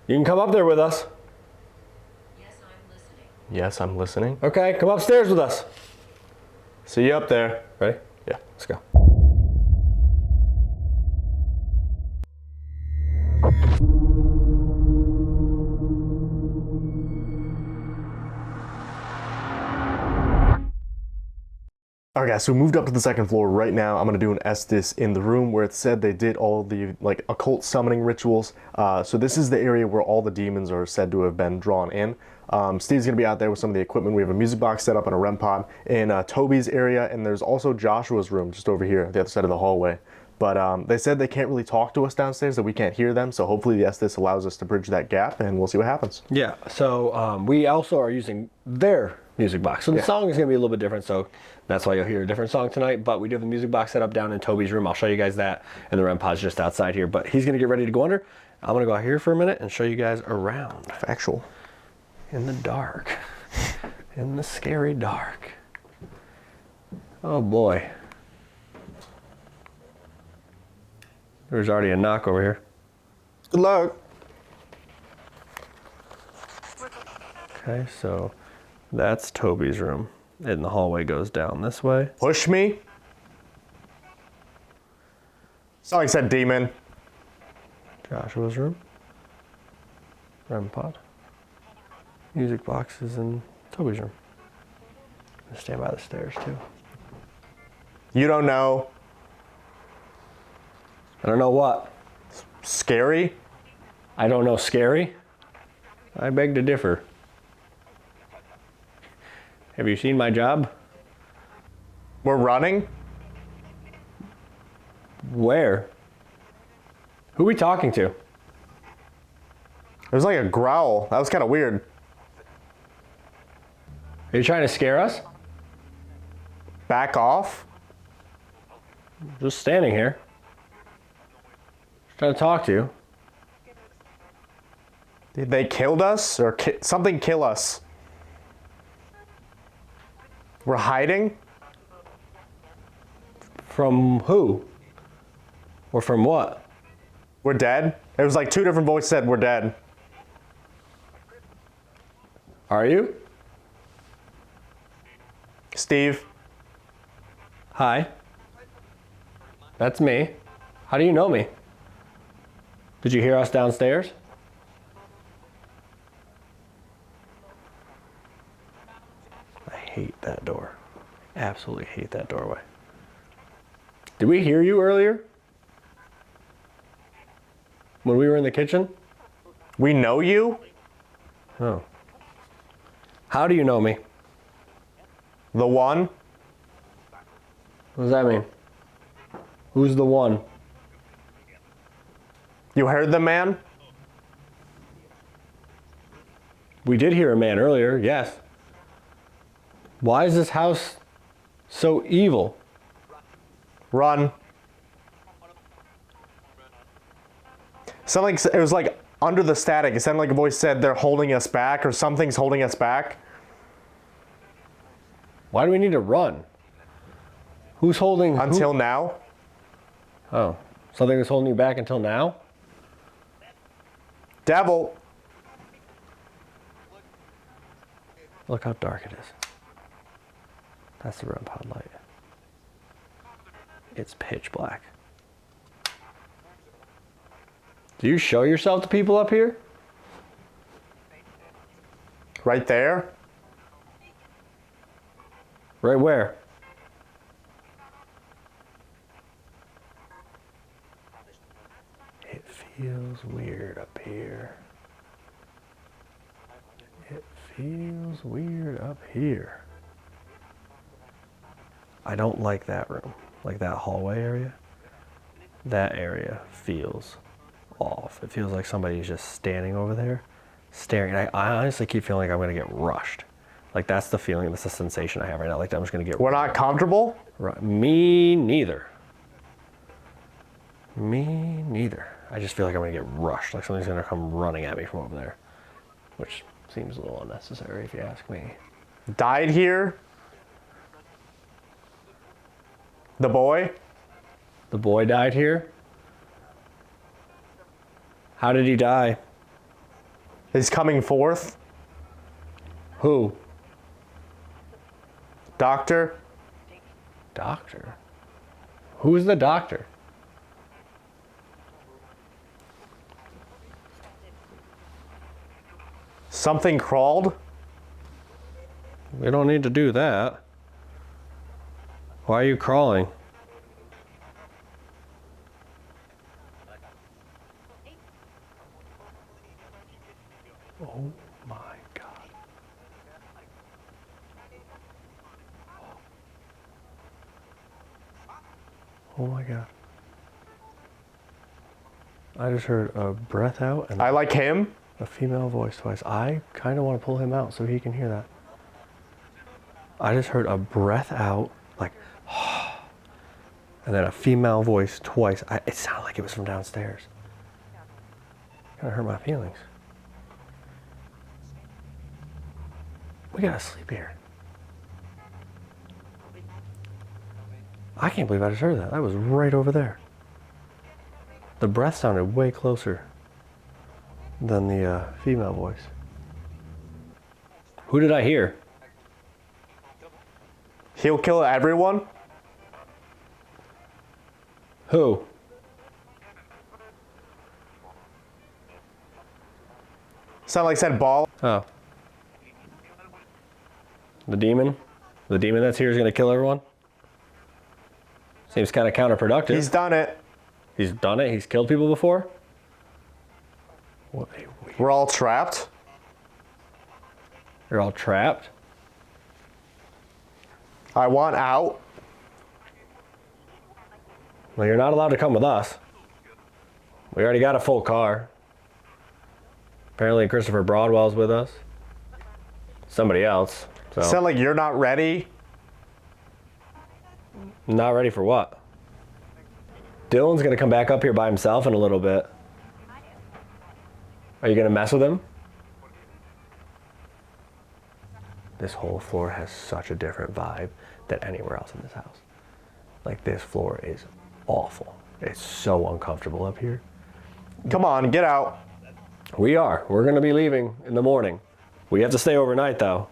You can come up there with us. Yes, I'm listening. Yes, I'm listening. Okay, come upstairs with us. See you up there. Ready? Yeah. Let's go. Alright guys, so we moved up to the 2nd floor. Right now I'm going to do an Estes in the room where it said they did all the like occult summoning rituals. So this is the area where all the demons are said to have been drawn in. Steve's going to be out there with some of the equipment. We have a music box set up on a REM pod in Toby's area, and there's also Joshua's room just over here at the other side of the hallway. But they said they can't really talk to us downstairs, that we can't hear them, so hopefully the Estes allows us to bridge that gap, and we'll see what happens. Yeah, so we also are using their music box. So the song is going to be a little bit different, so that's why you'll hear a different song tonight. But we do have the music box set up down in Toby's room. I'll show you guys that, and the REM pod's just outside here. But he's going to get ready to go under. I'm going to go out here for a minute and show you guys around. Factual. In the dark. In the scary dark. Oh boy. There's already a knock over here. Good luck. Okay, so that's Toby's room. And the hallway goes down this way. Push me? Sorry, said demon. Joshua's room. REM pod. Music box is in Toby's room. Stand by the stairs too. You don't know. I don't know what. Scary? I don't know scary. I beg to differ. Have you seen my job? We're running? Where? Who are we talking to? It was like a growl. That was kind of weird. Are you trying to scare us? Back off? Just standing here. Just trying to talk to you. Did they killed us or something kill us? We're hiding? From who? Or from what? We're dead? It was like two different voices said we're dead. Are you? Steve? Hi. That's me. How do you know me? Did you hear us downstairs? I hate that door. Absolutely hate that doorway. Did we hear you earlier? When we were in the kitchen? We know you? Oh. How do you know me? The one? What does that mean? Who's the one? You heard the man? We did hear a man earlier, yes. Why is this house so evil? Run. Something, it was like under the static. It sounded like a voice said they're holding us back or something's holding us back. Why do we need to run? Who's holding? Until now? Oh, something was holding you back until now? Devil. Look how dark it is. That's the REM pod light. It's pitch black. Do you show yourself to people up here? Right there? Right where? It feels weird up here. It feels weird up here. I don't like that room, like that hallway area. That area feels off. It feels like somebody's just standing over there, staring. I honestly keep feeling like I'm gonna get rushed. Like that's the feeling, that's the sensation I have right now. Like I'm just gonna get. We're not comfortable? Me neither. Me neither. I just feel like I'm gonna get rushed. Like something's gonna come running at me from over there, which seems a little unnecessary if you ask me. Died here? The boy? The boy died here? How did he die? Is coming forth? Who? Doctor? Doctor? Who is the doctor? Something crawled? We don't need to do that. Why are you crawling? Oh my God. Oh my God. I just heard a breath out and I like him. a female voice twice. I kind of want to pull him out so he can hear that. I just heard a breath out, like, and then a female voice twice. It sounded like it was from downstairs. Kind of hurt my feelings. We gotta sleep here. I can't believe I just heard that. That was right over there. The breath sounded way closer than the female voice. Who did I hear? He'll kill everyone? Who? Sound like said ball. Oh. The demon? The demon that's here is going to kill everyone? Seems kind of counterproductive. He's done it. He's done it? He's killed people before? What a weird... We're all trapped. You're all trapped? I want out. Well, you're not allowed to come with us. We already got a full car. Apparently Christopher Broadwell's with us. Somebody else. So. Sound like you're not ready? Not ready for what? Dylan's gonna come back up here by himself in a little bit. Are you gonna mess with him? This whole floor has such a different vibe than anywhere else in this house. Like, this floor is awful. It's so uncomfortable up here. Come on, get out. We are. We're gonna be leaving in the morning. We have to stay overnight though.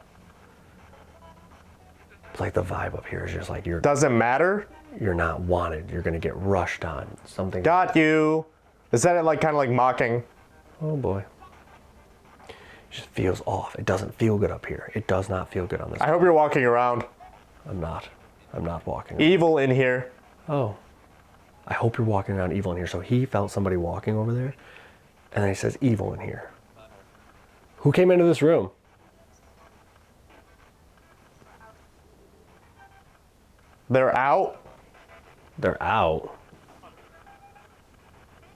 It's like the vibe up here is just like Doesn't matter. You're not wanted. You're gonna get rushed on. Something. Got you. Is that like kind of like mocking? Oh boy. It just feels off. It doesn't feel good up here. It does not feel good on this. I hope you're walking around. I'm not. I'm not walking. Evil in here. Oh. I hope you're walking around evil in here. So he felt somebody walking over there, and then he says evil in here. Who came into this room? They're out. They're out.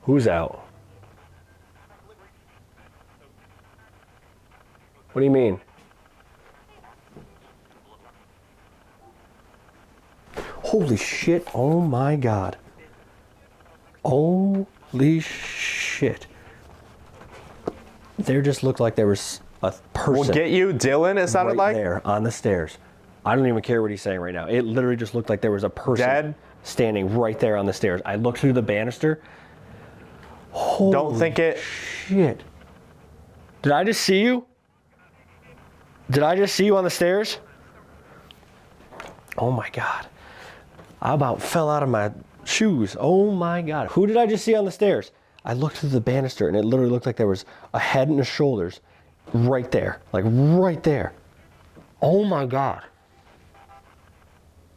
Who's out? What do you mean? Holy shit. Oh my God. Holy shit. There just looked like there was a person. We'll get you, Dylan, it sounded right like? there on the stairs. I don't even care what he's saying right now. It literally just looked like there was a person Dead? standing right there on the stairs. I looked through the banister. Holy Don't think it. shit. Did I just see you? Did I just see you on the stairs? Oh my God. I about fell out of my shoes. Oh my God. Who did I just see on the stairs? I looked through the banister and it literally looked like there was a head and a shoulders right there. Like right there. Oh my God.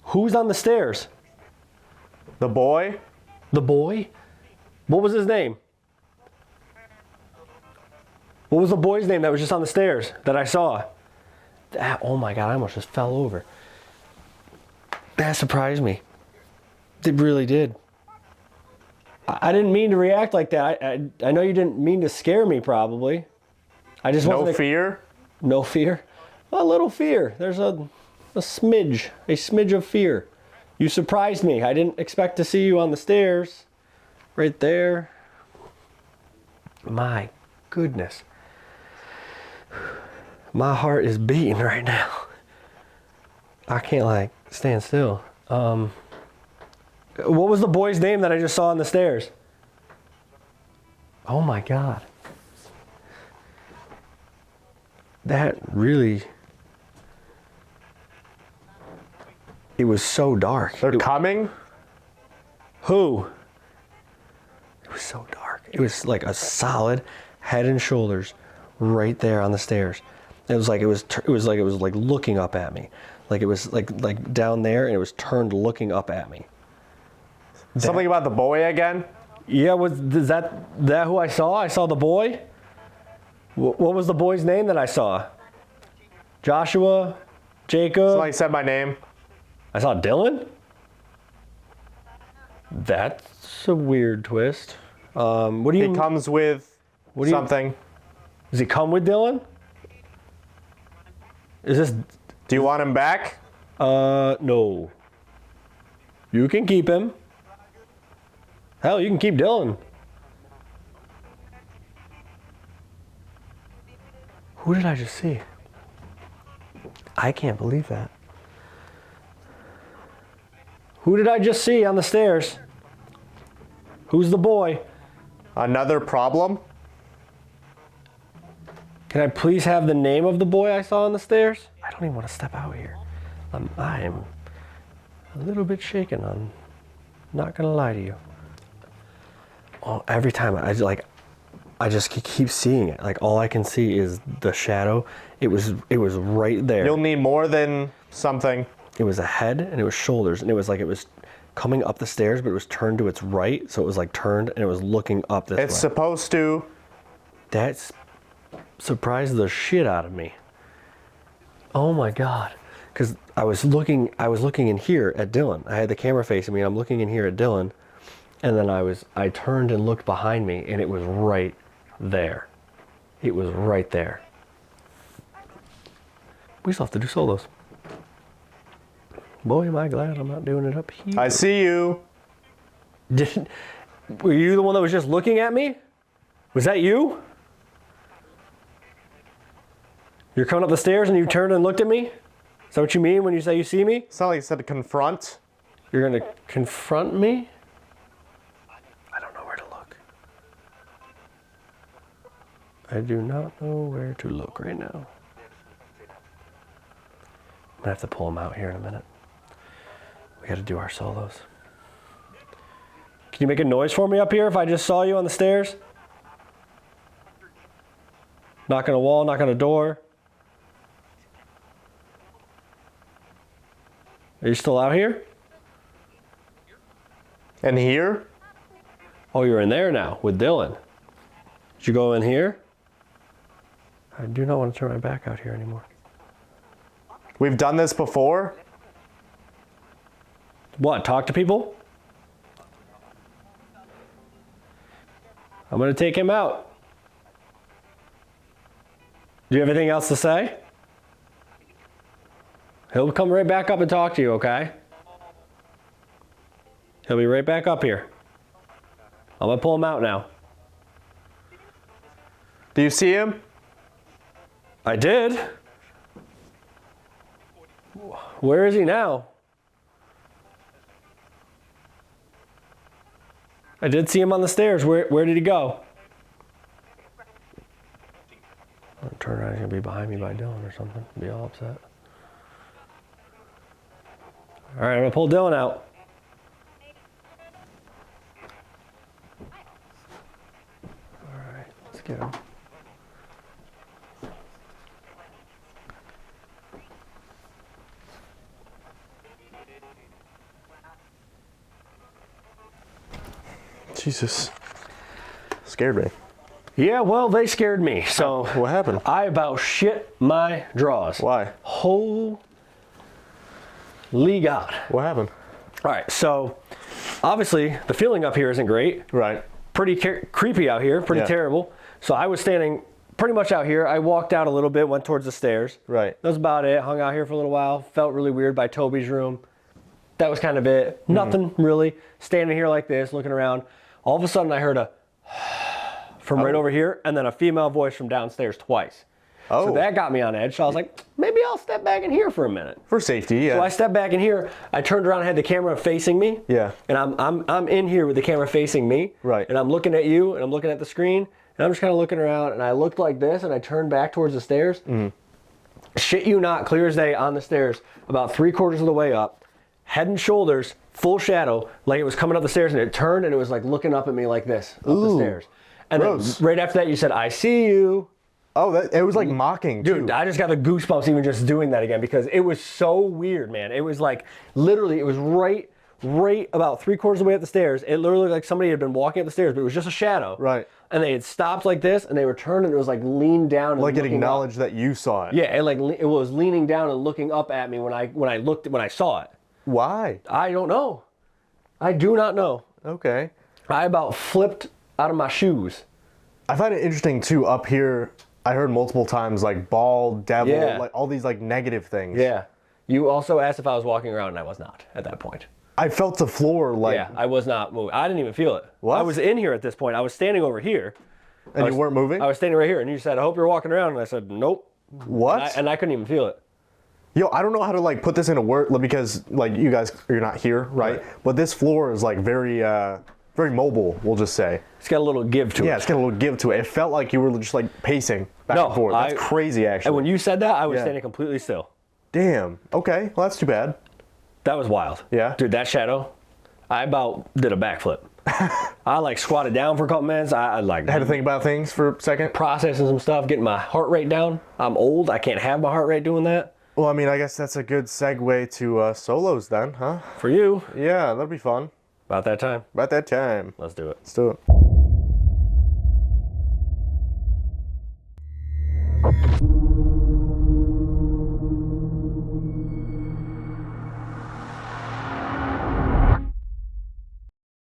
Who's on the stairs? The boy? The boy? What was his name? What was the boy's name that was just on the stairs that I saw? That, oh my God, I almost just fell over. That surprised me. It really did. I didn't mean to react like that. I know you didn't mean to scare me, probably. I just wasn't. No fear? No fear? A little fear. There's a smidge of fear. You surprised me. I didn't expect to see you on the stairs. Right there. My goodness. My heart is beating right now. I can't like stand still. What was the boy's name that I just saw on the stairs? Oh my God. That really... It was so dark. They're coming? Who? It was so dark. It was like a solid head and shoulders right there on the stairs. It was like it was looking up at me. Like it was like down there and it was turned looking up at me. Something about the boy again? Yeah, is that who I saw? I saw the boy. What was the boy's name that I saw? Joshua? Jacob? Somebody said my name. I saw Dylan? That's a weird twist. What do you? He comes with something. Does he come with Dylan? Is this? Do you want him back? No. You can keep him. Hell, you can keep Dylan. Who did I just see? I can't believe that. Who did I just see on the stairs? Who's the boy? Another problem? Can I please have the name of the boy I saw on the stairs? I don't even want to step out here. I am a little bit shaken. I'm not gonna lie to you. Oh, every time I I just keep seeing it. Like all I can see is the shadow. It was right there. You'll need more than something. It was a head and it was shoulders, and it was like it was coming up the stairs, but it was turned to its right, so it was like turned and it was looking up this way. It's supposed to. That surprised the shit out of me. Oh my God. Because I was looking in here at Dylan. I had the camera facing me, and I'm looking in here at Dylan, and then I turned and looked behind me, and it was right there. It was right there. We still have to do solos. Boy, am I glad I'm not doing it up here. I see you. Were you the one that was just looking at me? Was that you? You're coming up the stairs and you turned and looked at me? Is that what you mean when you say you see me? Sallie said to confront. You're gonna confront me? I don't know where to look. I do not know where to look right now. I'm gonna have to pull them out here in a minute. We gotta do our solos. Can you make a noise for me up here if I just saw you on the stairs? Knock on a wall, knock on a door. Are you still out here? And here? Oh, you're in there now with Dylan. Did you go in here? I do not want to turn my back out here anymore. We've done this before. What, talk to people? I'm going to take him out. Do you have anything else to say? He'll come right back up and talk to you, okay? He'll be right back up here. I'm going to pull him out now. Do you see him? I did. Where is he now? I did see him on the stairs. Where did he go? I'll turn around, he's gonna be behind me by Dylan or something. Be all upset. All right, I'm gonna pull Dylan out. All right, let's get him. Jesus. Scared me. Yeah, well, they scared me. So What happened? I about shit my drawers. Why? Holy God. What happened? All right, so obviously the feeling up here isn't great. Right. Pretty creepy out here, pretty Yeah. terrible. So I was standing pretty much out here. I walked out a little bit, went towards the stairs. Right. That was about it. Hung out here for a little while. Felt really weird by Toby's room. That was kind of it. Nothing really. Standing here like this, looking around. All of a sudden I heard a from right over here, and then a female voice from downstairs twice. Oh. So that got me on edge. So I was like, maybe I'll step back in here for a minute. For safety, yeah. So I stepped back in here. I turned around and had the camera facing me. Yeah. And I'm in here with the camera facing me. Right. And I'm looking at you, and I'm looking at the screen, and I'm just kind of looking around, and I looked like this, and I turned back towards the stairs. Shit you not, clear as day on the stairs, about 3/4 of the way up, head and shoulders, full shadow, like it was coming up the stairs, and it turned, and it was like looking up at me like this, up the stairs. And gross. then right after that, you said, "I see you." Oh, it was like mocking, Dude, too. I just got the goosebumps even just doing that again because it was so weird, man. It was like, literally, it was right about 3/4 of the way up the stairs. It literally looked like somebody had been walking up the stairs, but it was just a shadow. Right. And they had stopped like this, and they were turned, and it was like leaned down. And Like it looking acknowledged up. that you saw it. Yeah, it was leaning down and looking up at me when I saw it. Why? I don't know. I do not know. Okay. I about flipped out of my shoes. I find it interesting, too, up here. I heard multiple times, like, ball, devil, Yeah. like all these, like, negative things. Yeah. You also asked if I was walking around, and I was not at that point. I felt the floor, like... Yeah, I was not moving. I didn't even feel it. What? I was in here at this point. I was standing over here. And you weren't moving? I was standing right here, and you said, "I hope you're walking around," and I said, "Nope." What? And I couldn't even feel it. Yo, I don't know how to, like, put this into word, because, like, you guys, you're not here, right? But this floor is, like, very mobile, we'll just say. It's got a little give to it. Yeah, it's got a little give to it. It felt like you were just, like, pacing back No, and forth. That's crazy, actually. And when you said that, I was Yeah. standing completely still. Damn. Okay. Well, that's too bad. That was wild. Yeah? Dude, that shadow, I about did a backflip. I like squatted down for a couple minutes. I like Had to think about things for a second. processing some stuff, getting my heart rate down. I'm old. I can't have my heart rate doing that. Well, I mean, I guess that's a good segue to solos then, huh? For you, Yeah, that'll be fun. about that time. About that time. Let's do it. Let's do it.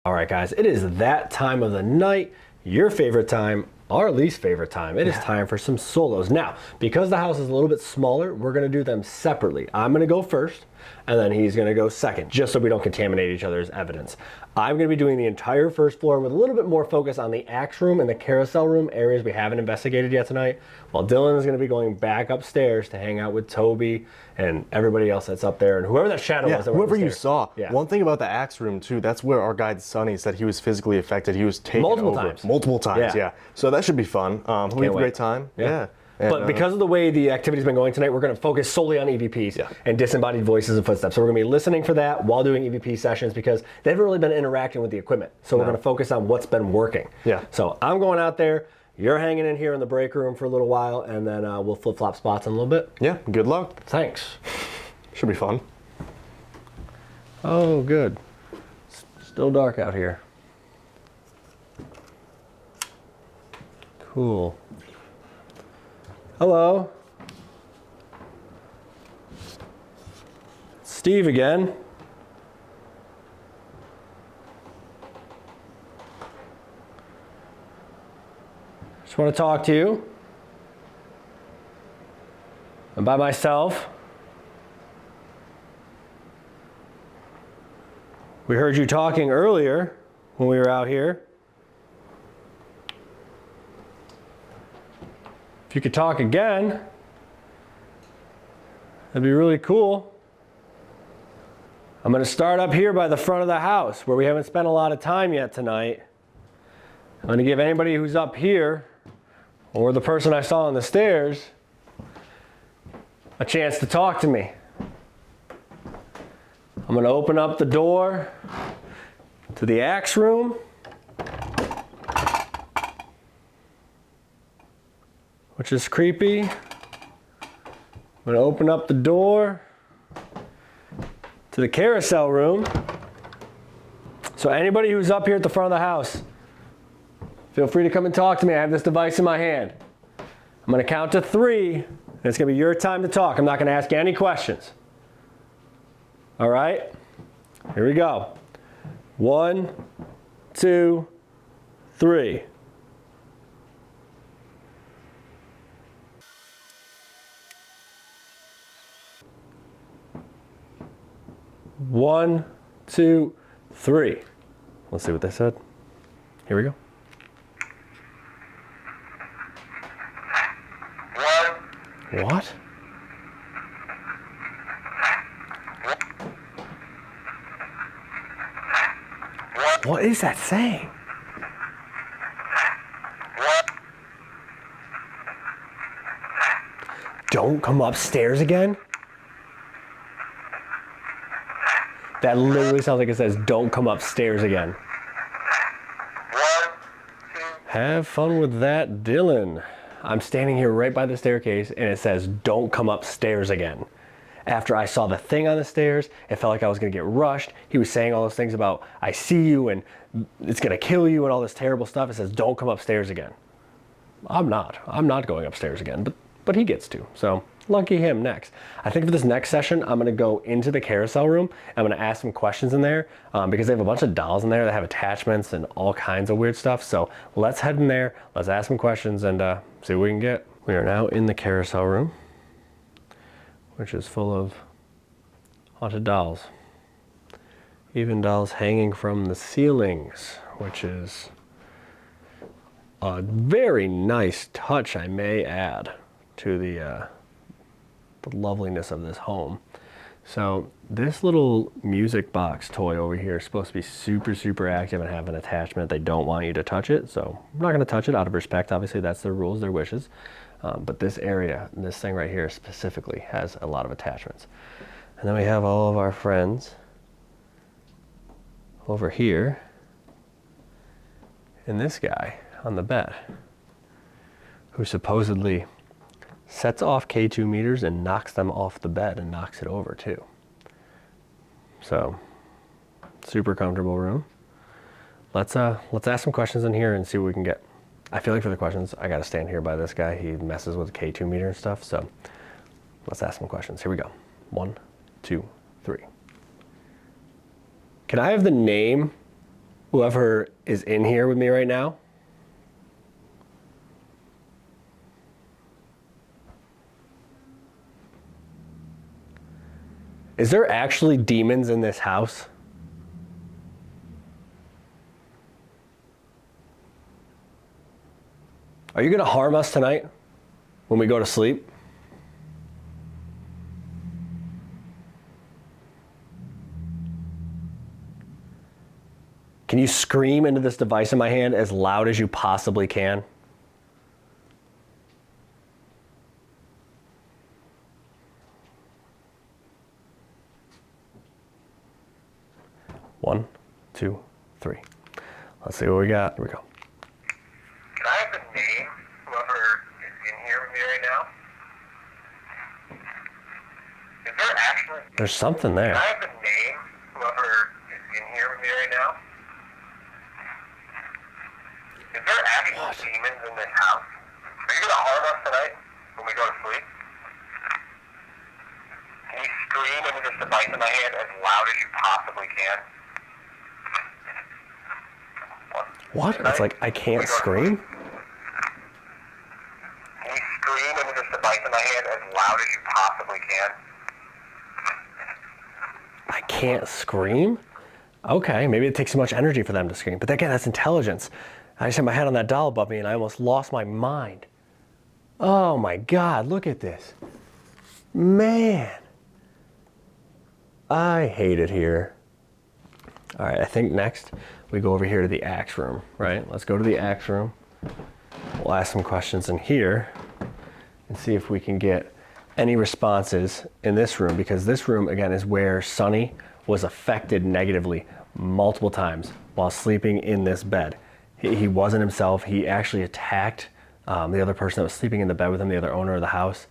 All right, guys, it is that time of the night, your favorite time, our least favorite time. It is time for some solos. Now, because the house is a little bit smaller, we're gonna do them separately. I'm gonna go first, and then he's gonna go second, just so we don't contaminate each other's evidence. I'm gonna be doing the entire first floor with a little bit more focus on the axe room and the carousel room, areas we haven't investigated yet tonight, while Dylan is gonna be going back upstairs to hang out with Toby and everybody else that's up there, and whoever that shadow Yeah, was that went whoever you upstairs. saw. Yeah. One thing about the axe room too, that's where our guide Sonny said he was physically affected. He was taken Multiple over. times. Multiple times, Yeah. yeah. So that should be fun. We have a wait. great time. Yeah. And, But because of the way the activity's been going tonight, we're going to focus solely on EVPs and disembodied voices and footsteps. So we're going to be listening for that while doing EVP sessions because they haven't really been interacting with the equipment. So we're going to focus on what's been working. Yeah. So I'm going out there. You're hanging in here in the break room for a little while, and then we'll flip-flop spots in a little bit. yeah, good luck. Thanks. Should be fun. Oh, good. Still dark out here. Cool. Hello. Steve again. Just want to talk to you. I'm by myself. We heard you talking earlier when we were out here. If you could talk again, that'd be really cool. I'm going to start up here by the front of the house where we haven't spent a lot of time yet tonight. I'm going to give anybody who's up here or the person I saw on the stairs a chance to talk to me. I'm going to open up the door to the axe room, which is creepy. I'm going to open up the door to the carousel room. So anybody who's up here at the front of the house, feel free to come and talk to me. I have this device in my hand. I'm going to count to 3, and it's going to be your time to talk. I'm not going to ask you any questions. All right? Here we go. 1, 2, 3. One, 2, 3. Let's see what they said. Here we go. What? What is that saying? Don't come upstairs again? That literally sounds like it says, don't come upstairs again. Have fun with that, Dylan. I'm standing here right by the staircase and it says, don't come upstairs again. After I saw the thing on the stairs, it felt like I was gonna get rushed. He was saying all those things about, I see you and it's gonna kill you and all this terrible stuff. It says, don't come upstairs again. I'm not going upstairs again, but he gets to, so lucky him. Next. I think for this next session, I'm gonna go into the carousel room. I'm gonna ask some questions in there because they have a bunch of dolls in there that have attachments and all kinds of weird stuff. So let's head in there, let's ask some questions and see what we can get. We are now in the carousel room, which is full of haunted dolls. Even dolls hanging from the ceilings, which is a very nice touch, I may add, to the loveliness of this home. So this little music box toy over here is supposed to be super, super active and have an attachment. They don't want you to touch it, so I'm not gonna touch it out of respect. Obviously, that's their rules, their wishes. But this area, this thing right here specifically has a lot of attachments. And then we have all of our friends over here. in this guy on the bed, who supposedly sets off K2 meters and knocks them off the bed and knocks it over too. So, super comfortable room. Let's ask some questions in here and see what we can get. I feel like for the questions, I gotta stand here by this guy. He messes with the K2 meter and stuff, so let's ask some questions. Here we go. 1, 2, 3. Can I have the name, whoever is in here with me right now? Is there actually demons in this house? Are you gonna harm us tonight when we go to sleep? Can you scream into this device in my hand as loud as you possibly can? One, 2, 3. Let's see what we got. Here we go. Can I have the name, whoever is in here with me right now? Is there actually... There's something there. Can I have the name, whoever is in here with me right now? Is there actual demons in this house? Are you going to harm us tonight when we go to sleep? Can you scream into this device in my hand as loud as you possibly can? What? It's like I can't scream? Can you scream into this device in my hand as loud as you possibly can? I can't scream? Okay, maybe it takes too much energy for them to scream. But again, that's intelligence. I just had my head on that doll above me and I almost lost my mind. Oh my God, look at this. Man. I hate it here. All right, I think next we go over here to the axe room, right? Let's go to the axe room. We'll ask some questions in here and see if we can get any responses in this room, because this room, again, is where Sonny was affected negatively multiple times while sleeping in this bed. He wasn't himself. He actually attacked the other person that was sleeping in the bed with him, the other owner of the house.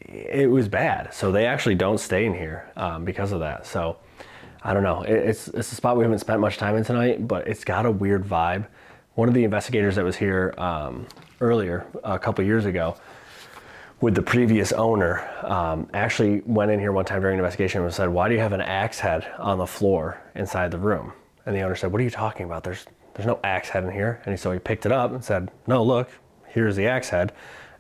It was bad. So they actually don't stay in here because of that. So I don't know. It's a spot we haven't spent much time in tonight, but it's got a weird vibe. One of the investigators that was here earlier, a couple years ago, with the previous owner, actually went in here one time during an investigation and said, "Why do you have an axe head on the floor inside the room?" And the owner said, "What are you talking about? There's no axe head in here." And so he picked it up and said, "No, look, here's the axe head."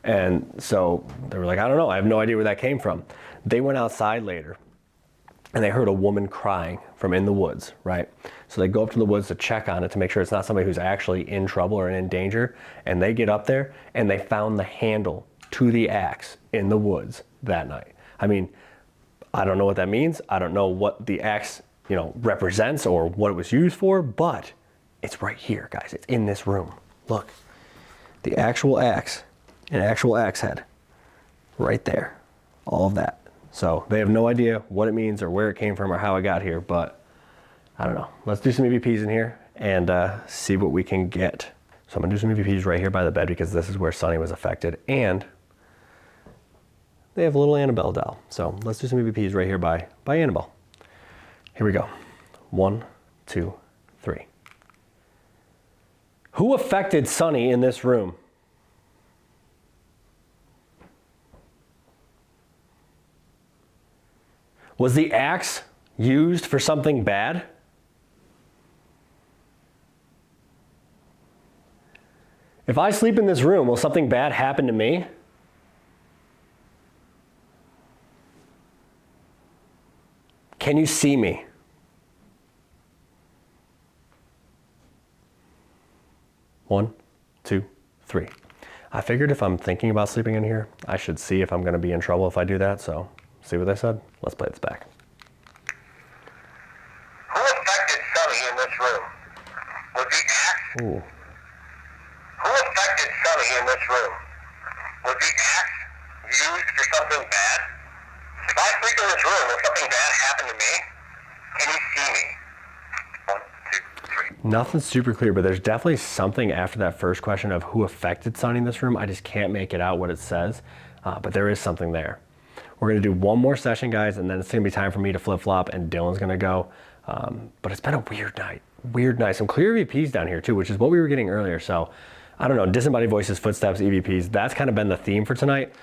And so they were like, "I don't know. I have no idea where that came from." They went outside later and they heard a woman crying from in the woods, right? So they go up to the woods to check on it to make sure it's not somebody who's actually in trouble or in danger. And they get up there and they found the handle to the axe in the woods that night. I mean, I don't know what that means. I don't know what the axe, represents or what it was used for, but it's right here, guys. It's in this room. Look, the actual axe, an actual axe head, right there, all of that. So they have no idea what it means or where it came from or how it got here, but I don't know. Let's do some EVPs in here and see what we can get. So I'm gonna do some EVPs right here by the bed because this is where Sonny was affected, and they have a little Annabelle doll. So let's do some EVPs right here by Annabelle. Here we go. 1, 2, 3. Who affected Sonny in this room? Was the axe used for something bad? If I sleep in this room, will something bad happen to me? Can you see me? One, 2, 3. I figured if I'm thinking about sleeping in here, I should see if I'm going to be in trouble if I do that. So, see what they said? Let's play this back. Who affected Sonny in this room? Was the axe? Ooh. Who affected Sonny in this room? Was the axe used for something bad? If I sleep in this room, will something bad happen to me? Can you see me? 1, 2, 3. Nothing super clear, but there's definitely something after that first question of who affected signing this room. I just can't make it out what it says, but there is something there. We're gonna do one more session, guys, and then it's gonna be time for me to flip-flop and Dylan's gonna go. But it's been a weird night. Some clear EVPs down here too, which is what we were getting earlier. So I don't know, disembodied voices, footsteps, EVPs, that's kind of been the theme for tonight.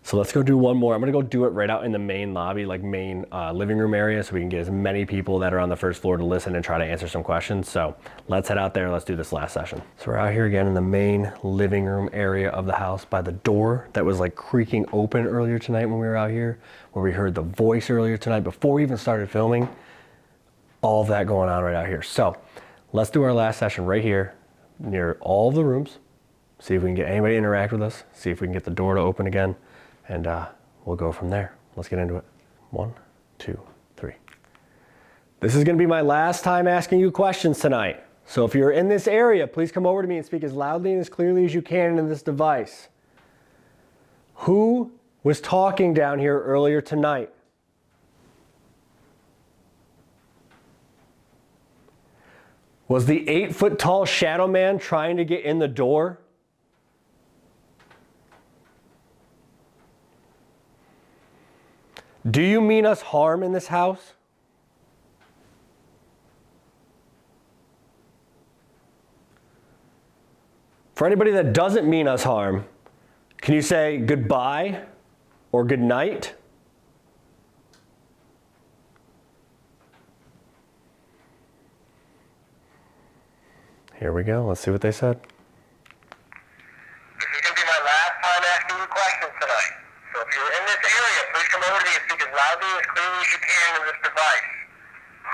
So let's go do one more. I'm gonna go do it right out in the main lobby, like main living room area, so we can get as many people that are on the first floor to listen and try to answer some questions. So let's head out there, let's do this last session. So we're out here again in the main living room area of the house by the door that was like creaking open earlier tonight when we were out here, where we heard the voice earlier tonight before we even started filming. All of that going on right out here. So let's do our last session right here near all of the rooms, see if we can get anybody to interact with us, see if we can get the door to open again, and we'll go from there. Let's get into it. 1, 2, 3. This is gonna be my last time asking you questions tonight. So if you're in this area, please come over to me and speak as loudly and as clearly as you can into this device. Who was talking down here earlier tonight? Was the 8-foot tall shadow man trying to get in the door? Do you mean us harm in this house? For anybody that doesn't mean us harm, can you say goodbye or good night? Here we go. Let's see what they said. This is going to be my last time asking you questions tonight. So if you're in this area, please come over to me and speak as loudly and as clearly as you can in this device.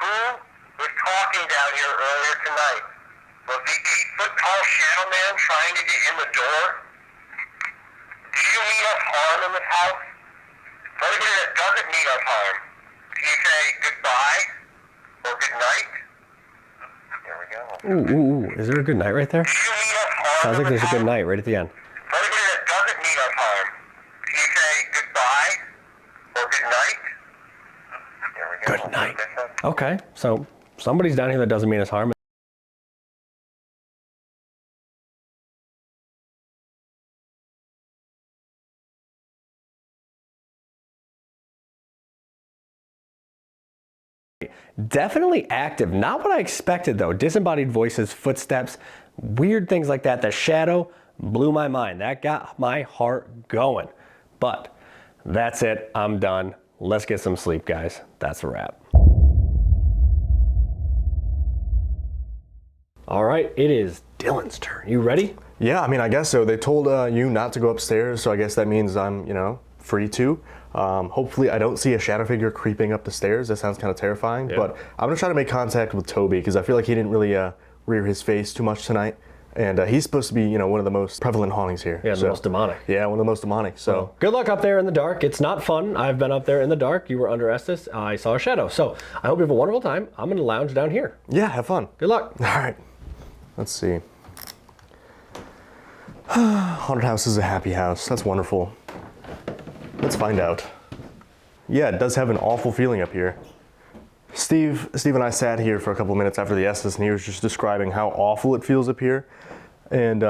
Who was talking down here earlier tonight? Was the 8-foot tall shadow man trying to get in the door? Do you mean us harm in this house? For anybody that doesn't mean us harm, can you say goodbye or good night? There we go. Ooh, is there a good night right there? Sounds like there's a good night right at the end. For anybody that doesn't mean us harm, can you say goodbye or good night? There we go. Good night. Okay, so somebody's down here that doesn't mean us harm. Definitely active. Not what I expected though. Disembodied voices, footsteps, weird things like that. The shadow blew my mind. That got my heart going. But that's it. I'm done. Let's get some sleep, guys. That's a wrap. All right, it is Dylan's turn. You ready? Yeah, I mean, I guess so. They told you not to go upstairs, so I guess that means I'm, free to. Hopefully I don't see a shadow figure creeping up the stairs. That sounds kind of terrifying, Yeah. but I'm gonna try to make contact with Toby because I feel like he didn't really rear his face too much tonight. And he's supposed to be, one of the most prevalent hauntings here. Yeah, the most demonic. Yeah, one of the most demonic, so. Well, good luck up there in the dark. It's not fun. I've been up there in the dark. You were under Estes. I saw a shadow. So I hope you have a wonderful time. I'm gonna lounge down here. Yeah, have fun. Good luck. All right, let's see. Haunted house is a happy house. That's wonderful. Let's find out. Yeah, it does have an awful feeling up here. Steve and I sat here for a couple minutes after the Estes, and he was just describing how awful it feels up here. And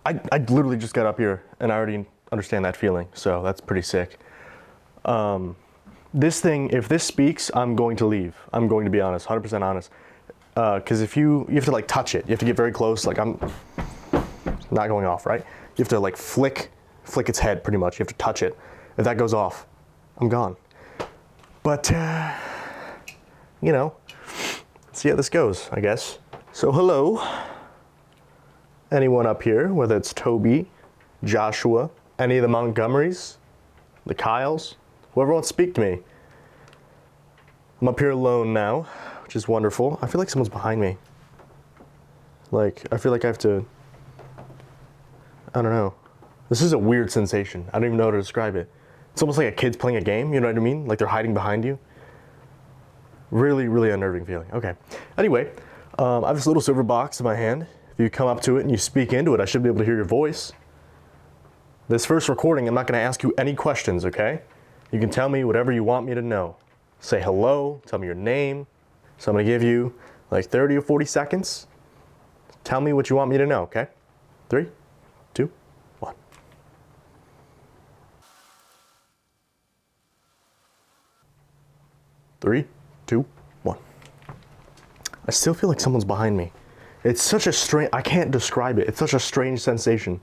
I literally just got up here, and I already understand that feeling, so that's pretty sick. This thing, if this speaks, I'm going to leave. I'm going to be honest, 100% honest. Because if you have to like touch it, you have to get very close. Like I'm not going off, right? You have to like flick its head pretty much. You have to touch it. If that goes off, I'm gone. But, let's see how this goes, I guess. So hello, anyone up here, whether it's Toby, Joshua, any of the Montgomerys, the Kyles, whoever wants to speak to me. I'm up here alone now, which is wonderful. I feel like someone's behind me. Like, I feel like I have to, I don't know. This is a weird sensation. I don't even know how to describe it. It's almost like a kid's playing a game, you know what I mean? Like they're hiding behind you. Really, really unnerving feeling. Okay. Anyway, I have this little silver box in my hand. If you come up to it and you speak into it, I should be able to hear your voice. This first recording, I'm not going to ask you any questions, okay? You can tell me whatever you want me to know. Say hello, tell me your name. So I'm going to give you like 30 or 40 seconds. Tell me what you want me to know, okay? 3, 2, 1. Three, two, one. I still feel like someone's behind me. It's such a strange, I can't describe it. It's such a strange sensation.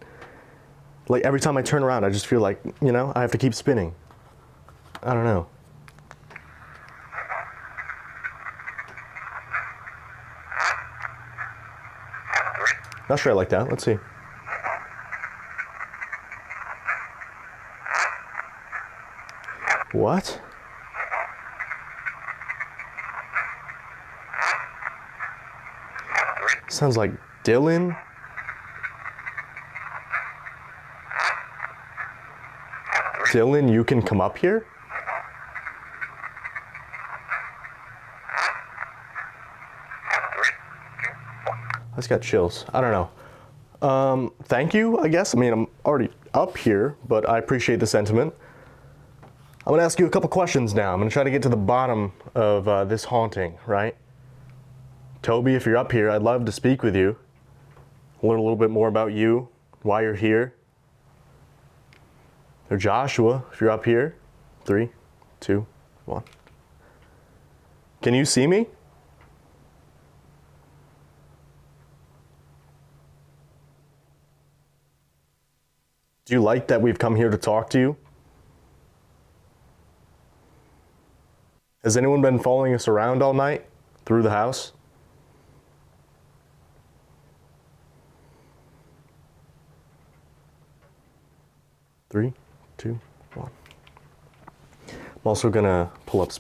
Like every time I turn around, I just feel like, you know, I have to keep spinning. I don't know. Not sure I like that. Let's see. What? Sounds like Dylan. Dylan, you can come up here? I just got chills. I don't know. Thank you, I guess. I mean, I'm already up here, but I appreciate the sentiment. I'm gonna ask you a couple questions now. I'm gonna try to get to the bottom of this haunting, right? Toby, if you're up here, I'd love to speak with you. Learn a little bit more about you, why you're here. Or Joshua, if you're up here. 3, 2, 1. Can you see me? Do you like that we've come here to talk to you? Has anyone been following us around all night through the house? Three, 2, 1. I'm also gonna pull up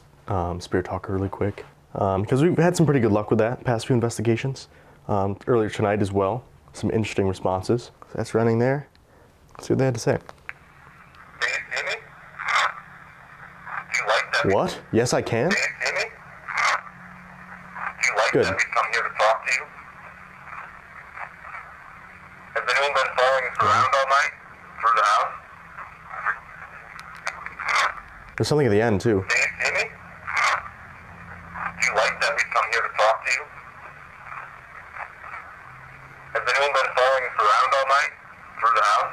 Spirit Talker really quick because we've had some pretty good luck with that past few investigations. Earlier tonight as well, some interesting responses. So that's running there. Let's see what they had to say. Can you see me? Do you like that? What? Yes, I can. Can you see me? Do you like Good. that we come here to talk to you? Has anyone been following us around all night through the house? There's something at the end too. Can you see me? Do you like that we come here to talk to you? Has anyone been following us around all night through the house?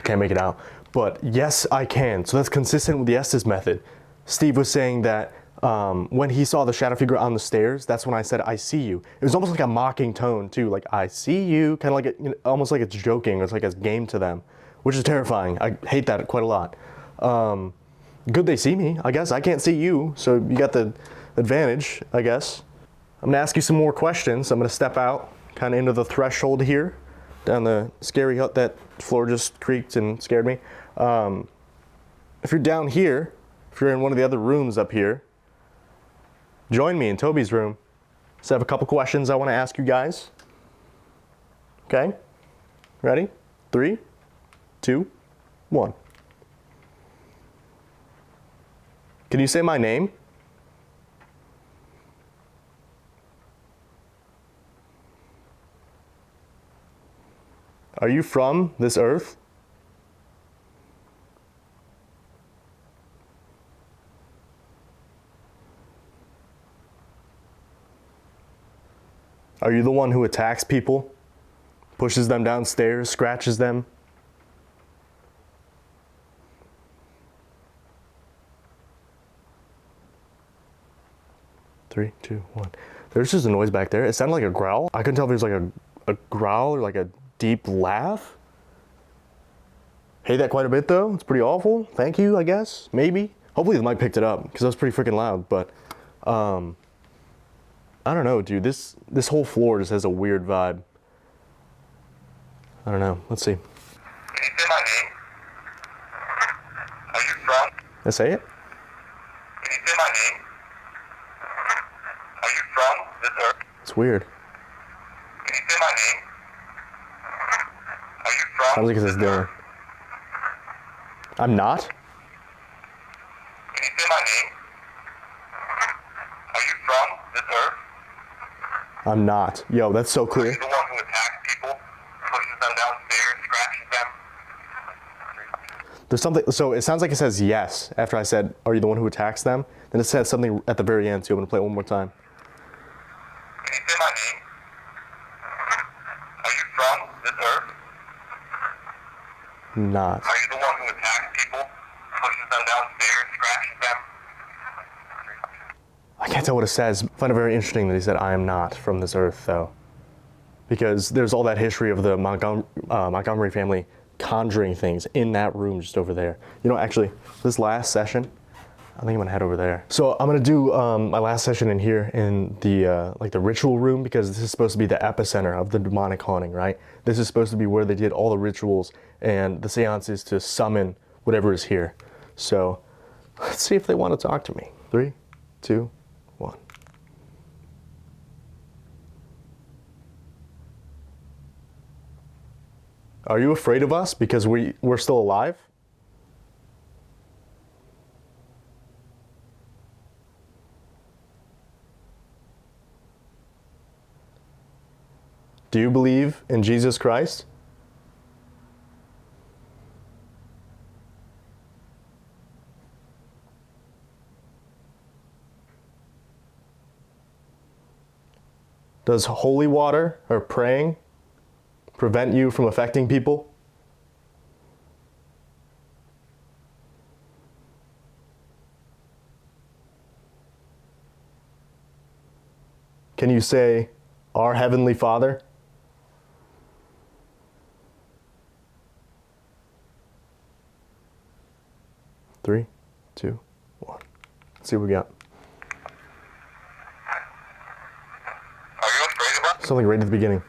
Can't make it out. But yes, I can. So that's consistent with the Estes method. Steve was saying that when he saw the shadow figure on the stairs, that's when I said, I see you. It was almost like a mocking tone too, like, I see you, kind of like, almost like it's joking, or it's like a game to them, which is terrifying. I hate that quite a lot. Good they see me, I guess. I can't see you, so you got the advantage, I guess. I'm gonna ask you some more questions. I'm gonna step out, kind of into the threshold here, down the scary hut. That floor just creaked and scared me. If you're down here, if you're in one of the other rooms up here, join me in Toby's room. So I have a couple questions I want to ask you guys. Okay? Ready? 3, 2, 1. Can you say my name? Are you from this earth? Are you the one who attacks people, pushes them downstairs, scratches them? Three, two, one. There's just a noise back there. It sounded like a growl. I couldn't tell if it was like a growl or like a deep laugh. Hate that quite a bit though. It's pretty awful. Thank you, I guess. Maybe. Hopefully the mic picked it up because that was pretty freaking loud. But I don't know, dude. This whole floor just has a weird vibe. I don't know. Let's see. Can you say my name? Are you from? I say it? Can you say my name? Are you from this earth? It's weird. Can you say my name? Are you from? Sounds like it says Dylan. I'm not? Can you say my name? Are you from this earth? I'm not. Yo, that's so Are clear. you the one who attacks people, pushes them downstairs, scratches them? There's something, so it sounds like it says yes after I said, are you the one who attacks them? Then it says something at the very end too. I'm gonna play it one more time. you say my name? Are you from this earth? Not. Are you the one who attacks people, pushes them downstairs, scratches them? I can't tell what it says. I find it very interesting that he said, I am not from this earth, though. Because there's all that history of the Montgomery family conjuring things in that room just over there. You know, actually, this last session, I think I'm gonna head over there. So I'm gonna do my last session in here in the like the ritual room, because this is supposed to be the epicenter of the demonic haunting, right? This is supposed to be where they did all the rituals and the seances to summon whatever is here. So let's see if they want to talk to me. 3, 2, 1. Are you afraid of us because we're still alive? Do you believe in Jesus Christ? Does holy water or praying prevent you from affecting people? Can you say, Our Heavenly Father? Three, 2, 1. Let's see what we got. Are you afraid of us? Something right at the beginning.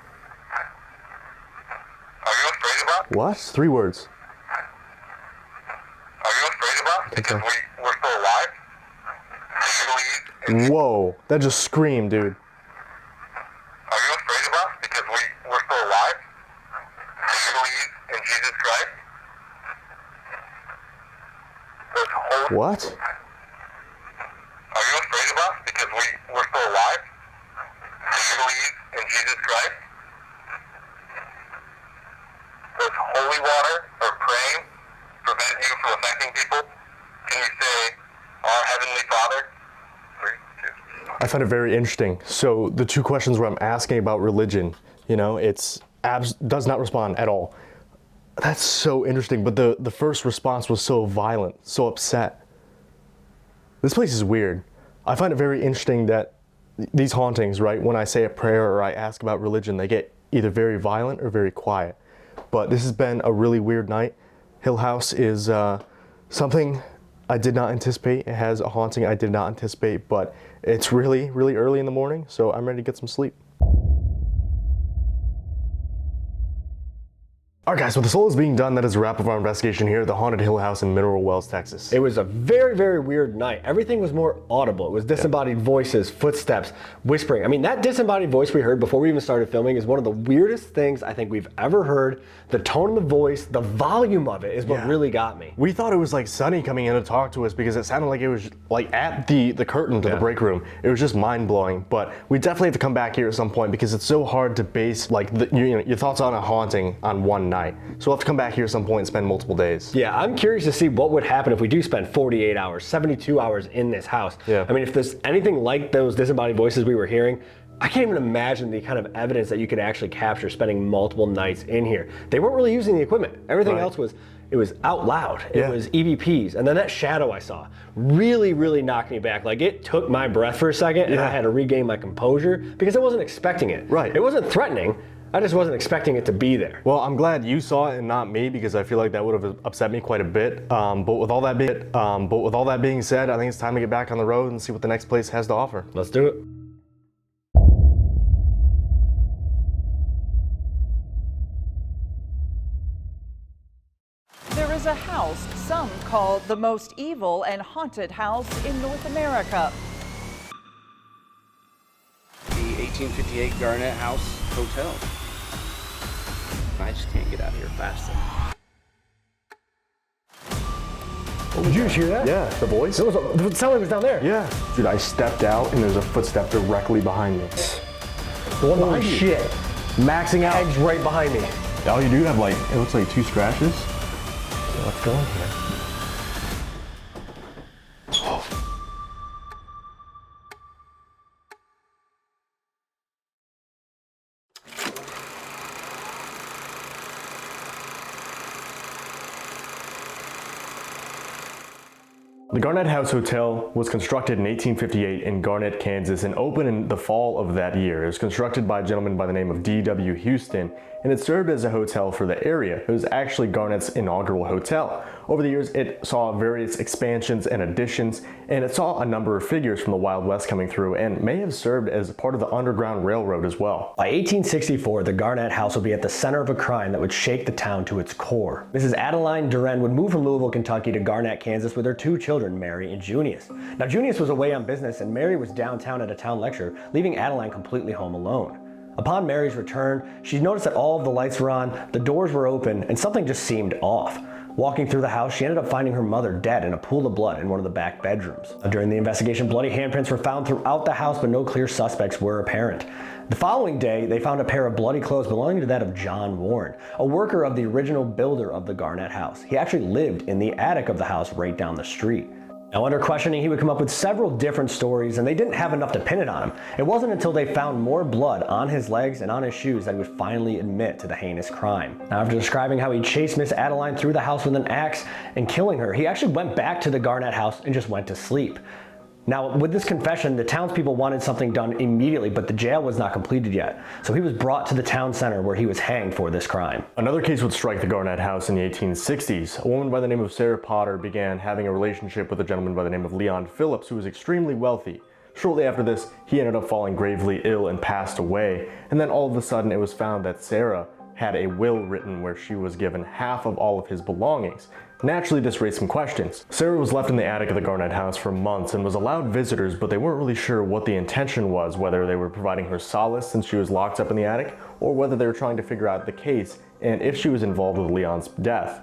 Are you afraid of us? What? 3 words. Are you afraid of us because we're still alive? Do you believe in Whoa, that just screamed, dude. Are you afraid of us because we're still alive? Do you believe in Jesus Christ? There's holy. What? Are you afraid of us because we're still alive? Do you believe in Jesus Christ? Does holy water or praying prevent you from affecting people? Can you say, Our Heavenly Father? 3, 2. I find it very interesting. So the 2 questions where I'm asking about religion, you know, does not respond at all. That's so interesting. But the first response was so violent, so upset. This place is weird. I find it very interesting that these hauntings, right, when I say a prayer or I ask about religion, they get either very violent or very quiet. But this has been a really weird night. Hill House is something I did not anticipate. It has a haunting I did not anticipate, but it's really, really early in the morning, so I'm ready to get some sleep. Alright guys, with this all is being done, that is a wrap of our investigation here at the Haunted Hill House in Mineral Wells, Texas. It was a very, very weird night. Everything was more audible. It was disembodied voices, footsteps, whispering. I mean, that disembodied voice we heard before we even started filming is one of the weirdest things I think we've ever heard. The tone of the voice, the volume of it is what really got me. We thought it was like Sunny coming in to talk to us because it sounded like it was like at the curtain to the break room. It was just mind-blowing, but we definitely have to come back here at some point because it's so hard to base like your thoughts on a haunting on one night. So we'll have to come back here at some point and spend multiple days. Yeah, I'm curious to see what would happen if we do spend 48 hours, 72 hours in this house. Yeah. I mean, if there's anything like those disembodied voices we were hearing, I can't even imagine the kind of evidence that you could actually capture spending multiple nights in here. They weren't really using the equipment. Everything else was, it was out loud. It was EVPs. And then that shadow I saw really, really knocked me back. Like it took my breath for a second and I had to regain my composure because I wasn't expecting it. Right. It wasn't threatening. I just wasn't expecting it to be there. Well, I'm glad you saw it and not me because I feel like that would have upset me quite a bit. But with all that being said, I think it's time to get back on the road and see what the next place has to offer. Let's do it. There is a house some call the most evil and haunted house in North America. The 1858 Garnett House Hotel. I just can't get out of here fast enough. Did you just hear that? Yeah, the voice? The sound was down there. Yeah. Dude, I stepped out and there's a footstep directly behind me. The one behind you. Shit. Maxing out. Eggs right behind me. Oh, you do have like, it looks like 2 scratches. Let's go in here. Garnett House Hotel was constructed in 1858 in Garnett, Kansas, and opened in the fall of that year. It was constructed by a gentleman by the name of D.W. Houston, and it served as a hotel for the area. It was actually Garnett's inaugural hotel. Over the years, it saw various expansions and additions, and it saw a number of figures from the Wild West coming through, and may have served as part of the Underground Railroad as well. By 1864, the Garnett House would be at the center of a crime that would shake the town to its core. Mrs. Adeline Duren would move from Louisville, Kentucky to Garnett, Kansas with her two children, Mary and Junius. Now, Junius was away on business, and Mary was downtown at a town lecture, leaving Adeline completely home alone. Upon Mary's return, she noticed that all of the lights were on, the doors were open, and something just seemed off. Walking through the house, she ended up finding her mother dead in a pool of blood in one of the back bedrooms. During the investigation, bloody handprints were found throughout the house, but no clear suspects were apparent. The following day, they found a pair of bloody clothes belonging to that of John Warren, a worker of the original builder of the Garnett House. He actually lived in the attic of the house right down the street. Now, under questioning, he would come up with several different stories, and they didn't have enough to pin it on him. It wasn't until they found more blood on his legs and on his shoes that he would finally admit to the heinous crime. Now, after describing how he chased Miss Adeline through the house with an axe and killing her, he actually went back to the Garnett House and just went to sleep. Now, with this confession, the townspeople wanted something done immediately, but the jail was not completed yet. So he was brought to the town center where he was hanged for this crime. Another case would strike the Garnett House in the 1860s. A woman by the name of Sarah Potter began having a relationship with a gentleman by the name of Leon Phillips, who was extremely wealthy. Shortly after this, he ended up falling gravely ill and passed away. And then all of a sudden, it was found that Sarah had a will written where she was given half of all of his belongings. Naturally, this raised some questions. Sarah was left in the attic of the Garnett House for months and was allowed visitors, but they weren't really sure what the intention was, whether they were providing her solace since she was locked up in the attic, or whether they were trying to figure out the case and if she was involved with Leon's death.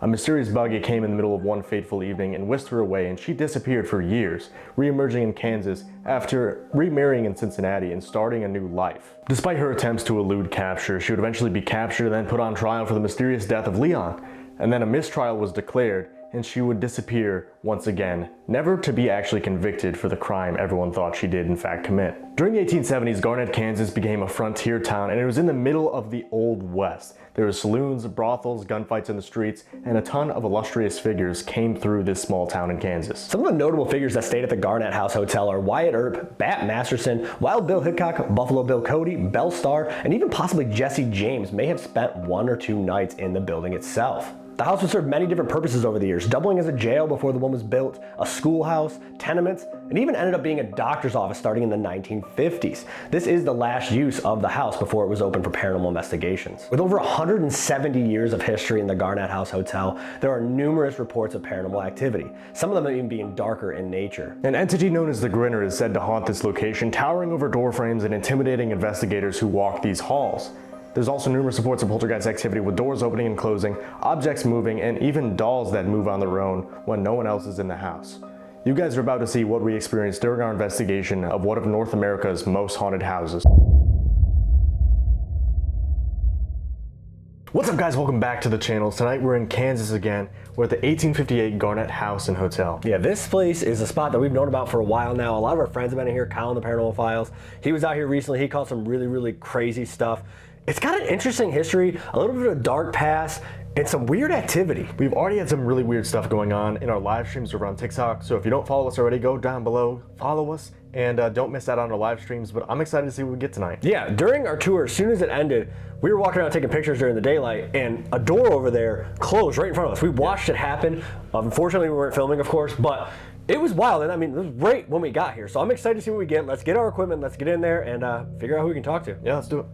A mysterious buggy came in the middle of one fateful evening and whisked her away, and she disappeared for years, re-emerging in Kansas after remarrying in Cincinnati and starting a new life. Despite her attempts to elude capture, she would eventually be captured and then put on trial for the mysterious death of Leon. And then a mistrial was declared, and she would disappear once again, never to be actually convicted for the crime everyone thought she did in fact commit. During the 1870s, Garnett, Kansas became a frontier town, and it was in the middle of the Old West. There were saloons, brothels, gunfights in the streets, and a ton of illustrious figures came through this small town in Kansas. Some of the notable figures that stayed at the Garnett House Hotel are Wyatt Earp, Bat Masterson, Wild Bill Hickok, Buffalo Bill Cody, Belle Starr, and even possibly Jesse James may have spent 1 or 2 nights in the building itself. The house would serve many different purposes over the years, doubling as a jail before the one was built, a schoolhouse, tenements, and even ended up being a doctor's office starting in the 1950s. This is the last use of the house before it was open for paranormal investigations. With over 170 years of history in the Garnett House Hotel, there are numerous reports of paranormal activity, some of them even being darker in nature. An entity known as the Grinner is said to haunt this location, towering over door frames and intimidating investigators who walk these halls. There's also numerous reports of poltergeist activity with doors opening and closing, objects moving, and even dolls that move on their own when no one else is in the house. You guys are about to see what we experienced during our investigation of one of North America's most haunted houses. What's up, guys? Welcome back to the channel. Tonight we're in Kansas again. We're at the 1858 Garnett House and Hotel. Yeah, this place is a spot that we've known about for a while now. A lot of our friends have been in here, Kyle in the Paranormal Files. He was out here recently. He caught some really crazy stuff. It's got an interesting history, a little bit of a dark past, and some weird activity. We've already had some really weird stuff going on in our live streams over on TikTok, so if you don't follow us already, go down below, follow us, and don't miss out on our live streams, but I'm excited to see what we get tonight. Yeah, during our tour, as soon as it ended, we were walking around taking pictures during the daylight, and a door over there closed right in front of us. We watched it happen. Unfortunately, we weren't filming, of course, but it was wild, and I mean, it was right when we got here, so I'm excited to see what we get. Let's get our equipment, let's get in there, and figure out who we can talk to. Yeah, let's do it.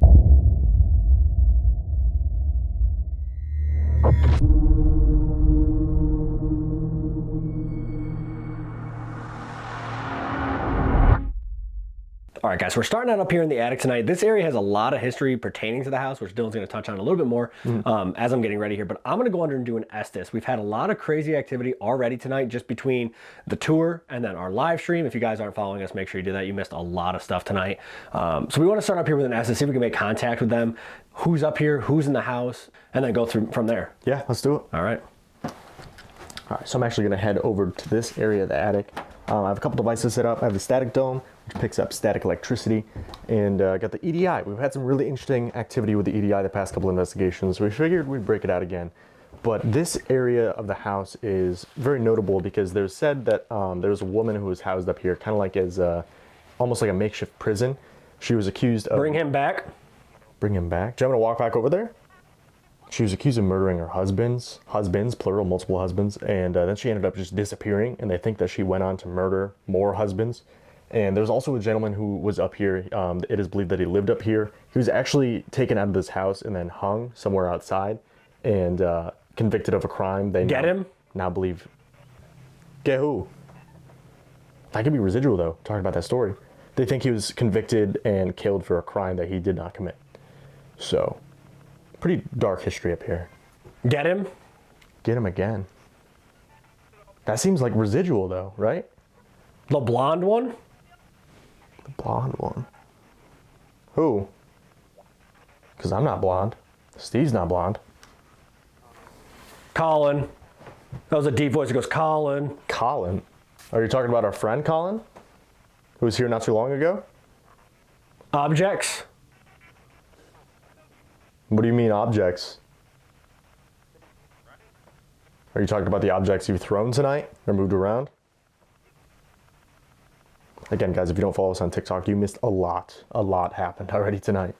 All right, guys, we're starting out up here in the attic tonight. This area has a lot of history pertaining to the house, which Dylan's gonna touch on a little bit more as I'm getting ready here, but I'm gonna go under and do an Estes. We've had a lot of crazy activity already tonight, just between the tour and then our live stream. If you guys aren't following us, make sure you do that. You missed a lot of stuff tonight. So we wanna start up here with an Estes, see if we can make contact with them, who's up here, who's in the house, and then go through from there. Yeah, let's do it. All right. All right, so I'm actually gonna head over to this area of the attic. I have a couple devices set up. I have the static dome, which picks up static electricity, and got the EDI. We've had some really interesting activity with the EDI the past couple investigations, so we figured we'd break it out again. But this area of the house is very notable because there's said that there was a woman who was housed up here, kind of like as almost like a makeshift prison. She was accused of... Bring him back. Bring him back? Do you want me to walk back over there? She was accused of murdering her husbands, plural, multiple husbands, and then she ended up just disappearing, and they think that she went on to murder more husbands. And there's also a gentleman who was up here. It is believed that he lived up here. He was actually taken out of this house and then hung somewhere outside and convicted of a crime. They now believe. Get who? That could be residual, though, talking about that story. They think he was convicted and killed for a crime that he did not commit. So, pretty dark history up here. Get him? Get him again. That seems like residual, though, right? The blonde one? The blonde one. Who? Because I'm not blonde. Steve's not blonde. Colin. That was a deep voice that goes, Colin. Colin? Are you talking about our friend Colin? Who was here not too long ago? Objects? What do you mean objects? Are you talking about the objects you've thrown tonight or moved around? Again, guys, if you don't follow us on TikTok, you missed a lot. A lot happened already tonight.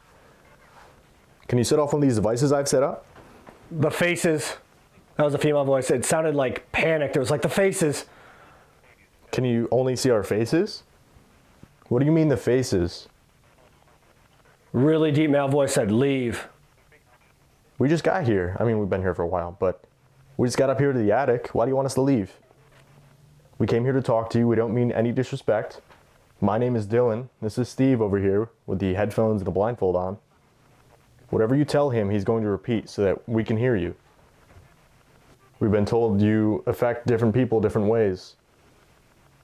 Can you set off one of these devices I've set up? The faces. That was a female voice. It sounded like panicked. It was like the faces. Can you only see our faces? What do you mean the faces? Really deep male voice said, leave. We just got here. I mean, we've been here for a while, but we just got up here to the attic. Why do you want us to leave? We came here to talk to you. We don't mean any disrespect. My name is Dylan. This is Steve over here with the headphones and the blindfold on. Whatever you tell him, he's going to repeat so that we can hear you. We've been told you affect different people different ways.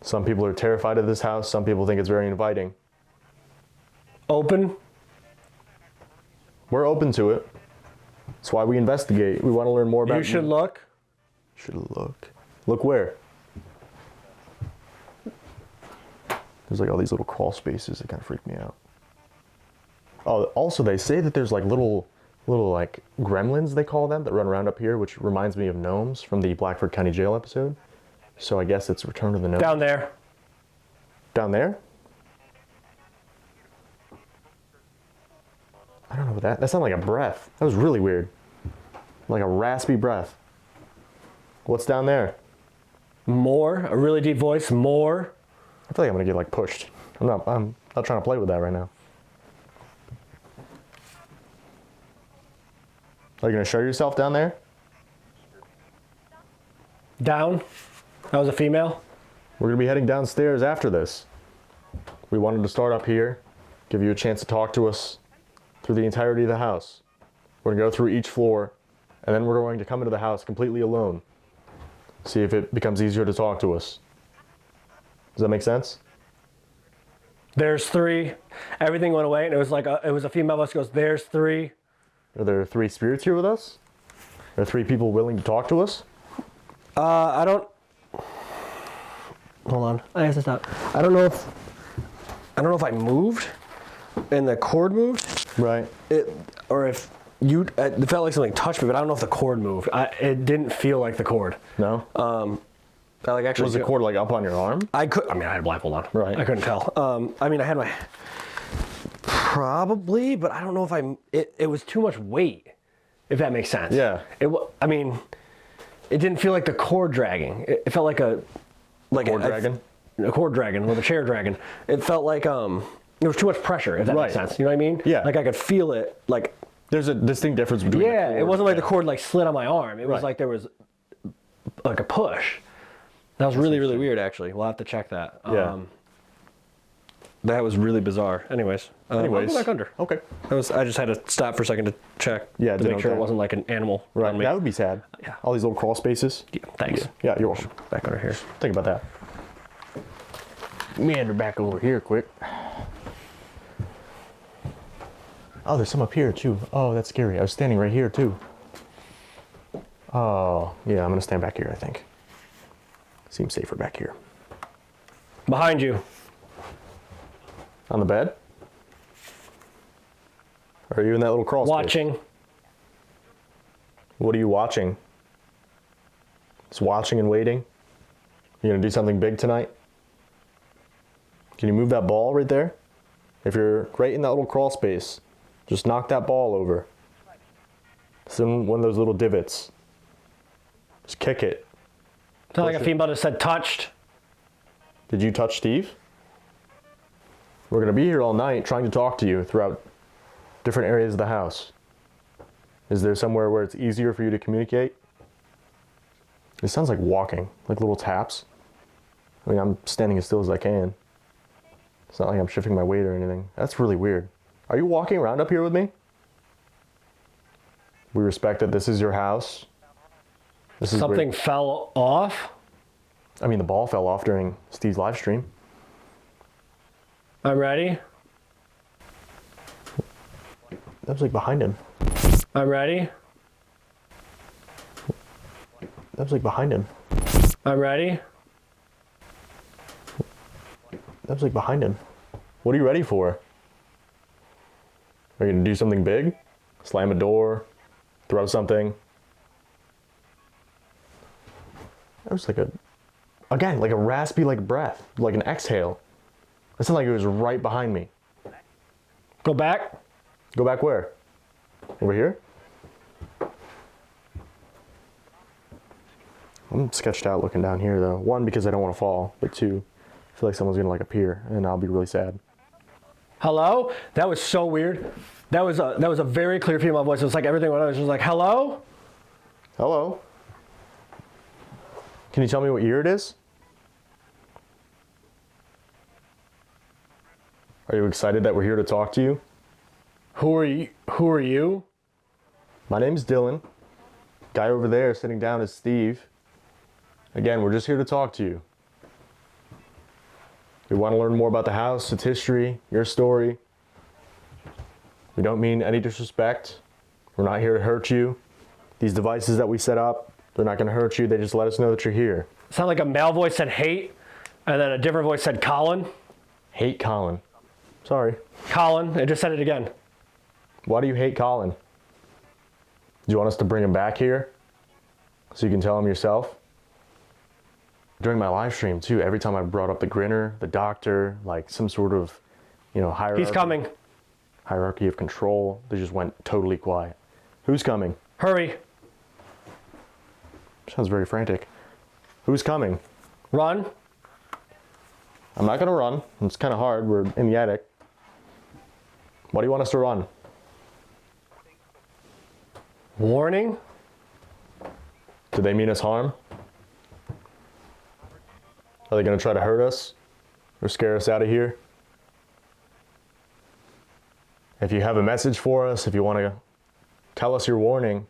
Some people are terrified of this house. Some people think it's very inviting. Open? We're open to it. That's why we investigate. We want to learn more about you. You should look. Should look. Look where? There's like all these little crawl spaces that kind of freak me out. Oh, also they say that there's like little like gremlins, they call them, that run around up here, which reminds me of gnomes from the Blackford County Jail episode. So I guess it's Return of the Gnome. Down there. Down there? I don't know what that sounded like a breath. That was really weird. Like a raspy breath. What's down there? More. A really deep voice. More. I feel like I'm gonna get like pushed. I'm not trying to play with that right now. Are you gonna show yourself down there? Down. That was a female. We're gonna be heading downstairs after this. We wanted to start up here, give you a chance to talk to us through the entirety of the house. We're gonna go through each floor, and then we're going to come into the house completely alone. See if it becomes easier to talk to us. Does that make sense? There's 3. Everything went away, and it was like it was a female voice goes, there's 3. Are there 3 spirits here with us? Are there 3 people willing to talk to us? I don't. Hold on. I have to stop. I don't know if I moved, and the cord moved. Right. Or if you. It felt like something touched me, but I don't know if the cord moved. It didn't feel like the cord. No. I like actually. Was the cord like up on your arm? I had a blindfold on. Right. I couldn't tell. I had my. Probably, but I don't know if it was too much weight, if that makes sense. Yeah. It didn't feel like the cord dragging. It felt like a cord dragon? A cord dragon with a chair dragon. It felt like there was too much pressure, if that makes sense. You know what I mean? Yeah. Like I could feel it. Like there's a distinct difference between. Yeah, it wasn't like the cord like slid on my arm. It was like there was like a push. That was really, really weird. Actually, we'll have to check that. Yeah. That was really bizarre. Anyways, I'll go back under. Okay. I just had to stop for a second to check. Yeah, to make sure it wasn't like an animal. Right. That would be sad. Yeah. All these little crawl spaces. Yeah. Thanks. Yeah, you're welcome. Back under here. Think about that. Meander back over here quick. Oh, there's some up here too. Oh, that's scary. I was standing right here too. Oh, yeah, I'm gonna stand back here, I think. Seems safer back here. Behind you. On the bed? Or are you in that little crawl space? Watching. What are you watching? Just watching and waiting? You gonna do something big tonight? Can you move that ball right there? If you're right in that little crawl space, just knock that ball over. It's in one of those little divots. Just kick it. Sound like a female just said touched. Did you touch Steve? We're gonna be here all night trying to talk to you throughout different areas of the house. Is there somewhere where it's easier for you to communicate? It sounds like walking, like little taps. I mean, I'm standing as still as I can. It's not like I'm shifting my weight or anything. That's really weird. Are you walking around up here with me? We respect that this is your house. This is Something weird. fell off? I mean, the ball fell off during Steve's live stream. I'm ready. That was like behind him. I'm ready. That was like behind him. I'm ready. That was like behind him. What are you ready for? Are you gonna do something big? Slam a door? Throw something? That was like again, like a raspy like breath, like an exhale. It sounded like it was right behind me. Go back. Go back where? Over here? I'm sketched out looking down here though. One, because I don't want to fall, but two, I feel like someone's gonna like appear and I'll be really sad. Hello? That was so weird. That was a very clear female voice. It was like everything when I was just like, hello? Hello? Can you tell me what year it is? Are you excited that we're here to talk to you? Who are you? Who are you? My name's Dylan. Guy over there sitting down is Steve. Again, we're just here to talk to you. We want to learn more about the house, its history, your story. We don't mean any disrespect. We're not here to hurt you. These devices that we set up, they're not going to hurt you. They just let us know that you're here. Sound like a male voice said hate, and then a different voice said Colin. Hate Colin. Sorry. Colin. It just said it again. Why do you hate Colin? Do you want us to bring him back here so you can tell him yourself? During my live stream too, every time I brought up the grinner, the doctor, like some sort of, hierarchy. He's coming. Hierarchy of control, they just went totally quiet. Who's coming? Hurry. Sounds very frantic. Who's coming? Run. I'm not gonna run. It's kind of hard. We're in the attic. Why do you want us to run? Warning. Do they mean us harm? Are they gonna try to hurt us or scare us out of here? If you have a message for us, if you want to tell us your warning,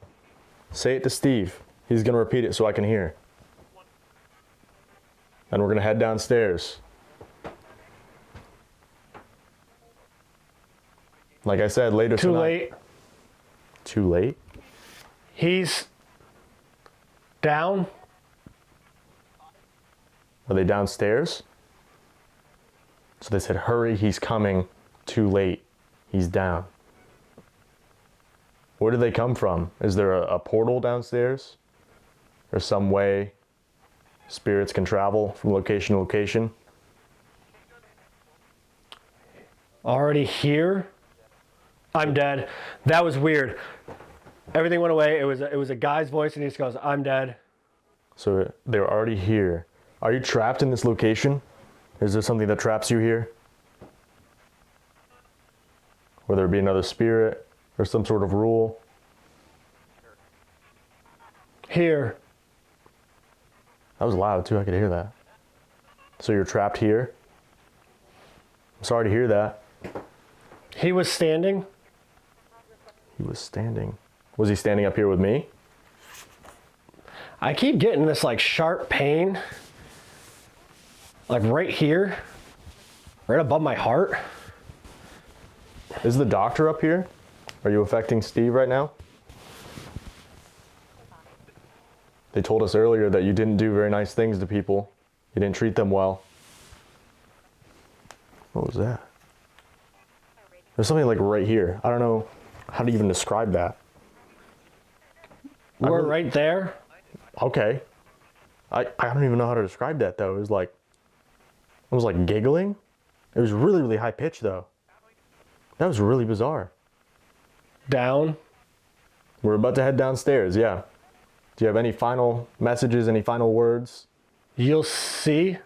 say it to Steve. He's gonna repeat it so I can hear. And we're gonna head downstairs. Like I said, later tonight. Too late. Too late? He's down. Are they downstairs? So they said, hurry, he's coming. Too late, he's down. Where do they come from? Is there a portal downstairs? Or some way spirits can travel from location to location? Already here? I'm dead. That was weird. Everything went away. It was a guy's voice and he just goes, I'm dead. So they're already here. Are you trapped in this location? Is there something that traps you here? Whether it be another spirit or some sort of rule? Here. That was loud too, I could hear that. So you're trapped here? I'm sorry to hear that. He was standing. He was standing. Was he standing up here with me? I keep getting this like sharp pain. Like right here. Right above my heart. Is the doctor up here? Are you affecting Steve right now? They told us earlier that you didn't do very nice things to people. You didn't treat them well. What was that? There's something like right here. I don't know how to even describe that. We're right there. Okay. I don't even know how to describe that though. It was like giggling. It was really, really high pitched though. That was really bizarre. Down. We're about to head downstairs, yeah. Do you have any final messages, any final words? You'll see.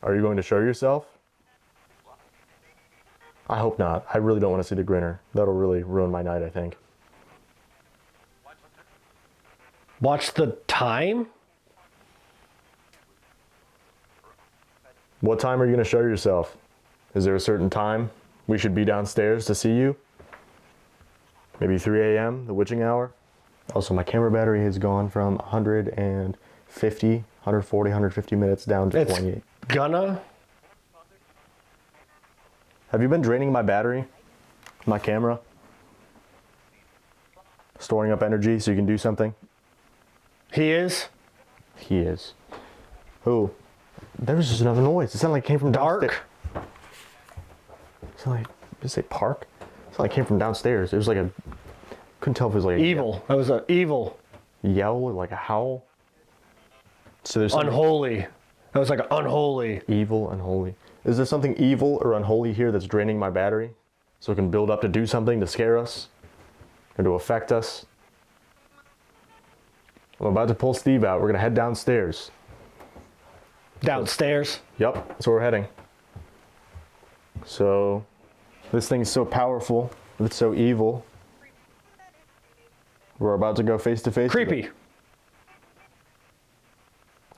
Are you going to show yourself? I hope not. I really don't want to see the grinner. That'll really ruin my night, I think. Watch the time? What time are you going to show yourself? Is there a certain time we should be downstairs to see you? Maybe 3 a.m., the witching hour? Also, my camera battery has gone from 150, 140, 150 minutes down to 28. Gonna? Have you been draining my battery? My camera? Storing up energy so you can do something? He is? He is. Who? There was just another noise. It sounded like it came from downstairs. Dark? It sounded like, did it say park? It sounded like it came from downstairs. It was like a, couldn't tell if it was like evil. That was an evil. Yell, or like a howl. So there's unholy. That was like unholy. Evil, unholy. Is there something evil or unholy here that's draining my battery? So it can build up to do something to scare us? Or to affect us? I'm about to pull Steve out. We're gonna head downstairs. Downstairs? Yep, that's where we're heading. So, this thing's so powerful, it's so evil. We're about to go face to face. Creepy.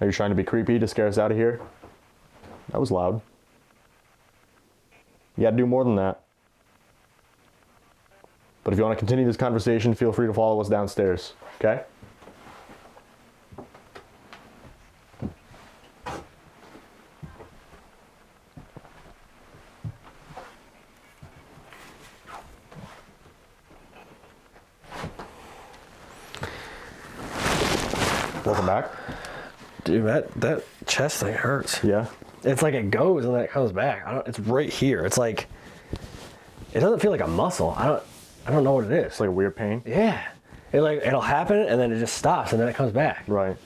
Are you trying to be creepy to scare us out of here? That was loud. You gotta do more than that. But if you want to continue this conversation, feel free to follow us downstairs, okay? Welcome back. Dude, that chest thing hurts. Yeah. It's like it goes and then it comes back. It's right here. It's like, it doesn't feel like a muscle. I don't know what it is. It's like a weird pain. Yeah. It'll happen and then it just stops and then it comes back. Right.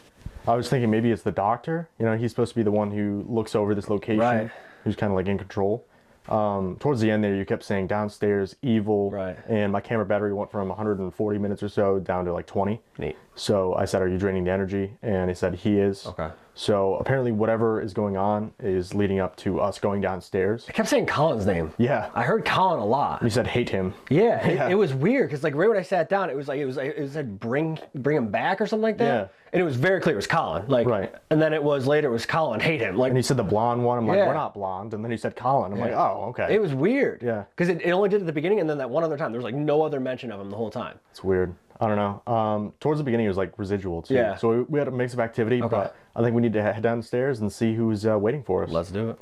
I was thinking maybe it's the doctor. You know, he's supposed to be the one who looks over this location. Right. Who's kind of like in control. Towards the end there, you kept saying downstairs, evil. Right. And my camera battery went from 140 minutes or so down to like 20. Neat. So I said, are you draining the energy? And he said, he is. Okay. So apparently whatever is going on is leading up to us going downstairs. I kept saying Colin's name. Yeah. I heard Colin a lot. You said hate him. Yeah. It was weird because like right when I sat down, it said bring him back or something like that. Yeah. And it was very clear it was Colin. Like, right. And then it was Colin, hate him. Like, and he said the blonde one. I'm like, yeah. we're not blonde. And then he said Colin. I'm like, oh, okay. It was weird. Yeah. Because it only did at the beginning and then that one other time. There was like no other mention of him the whole time. It's weird. I don't know. Towards the beginning, it was like residual too. Yeah. So we had a mix of activity, Okay. but I think we need to head downstairs and see who's waiting for us. Let's do it.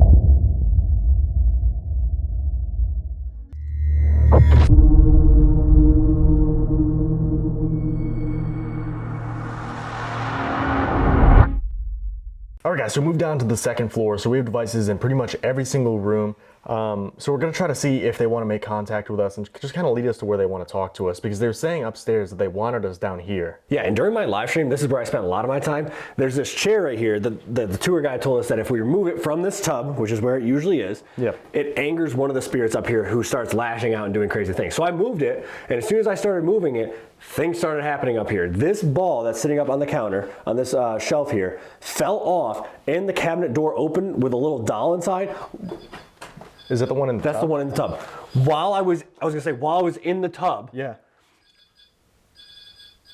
Alright guys, so we moved down to the second floor, so we have devices in pretty much every single room. So we're going to try to see if they want to make contact with us and just kind of lead us to where they want to talk to us, because they're saying upstairs that they wanted us down here. Yeah, and during my live stream, this is where I spent a lot of my time. There's this chair right here that the tour guide told us that if we remove it from this tub, which is where it usually is, yep. It angers one of the spirits up here who starts lashing out and doing crazy things. So I moved it, and as soon as I started moving it, things started happening up here. This ball that's sitting up on the counter, on this shelf here, fell off, and the cabinet door opened with a little doll inside. Is that the one in the tub? That's the one in the tub. While I was in the tub. Yeah.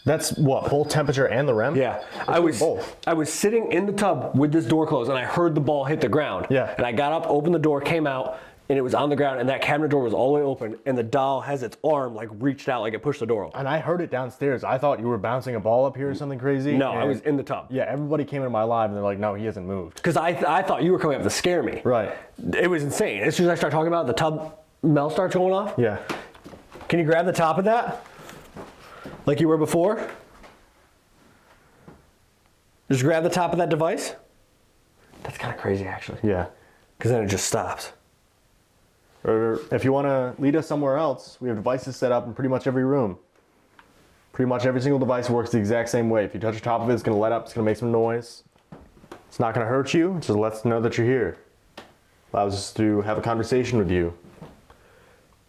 That's what, both temperature and the REM? Yeah. I was sitting in the tub with this door closed and I heard the ball hit the ground. Yeah. And I got up, opened the door, came out, and it was on the ground and that cabinet door was all the way open and the doll has its arm like reached out like it pushed the door open. And I heard it downstairs. I thought you were bouncing a ball up here or something crazy. No, I was in the tub. Yeah, everybody came into my live and they're like, no, he hasn't moved. Because I thought you were coming up to scare me. Right. It was insane. As soon as I start talking about it, the tub smell starts going off. Yeah. Can you grab the top of that? Like you were before? Just grab the top of that device? That's kind of crazy actually. Yeah. Because then it just stops. Or if you want to lead us somewhere else, we have devices set up in pretty much every room. Pretty much every single device works the exact same way. If you touch the top of it, it's going to light up, it's going to make some noise. It's not going to hurt you. It just lets us know that you're here. Allows us to have a conversation with you.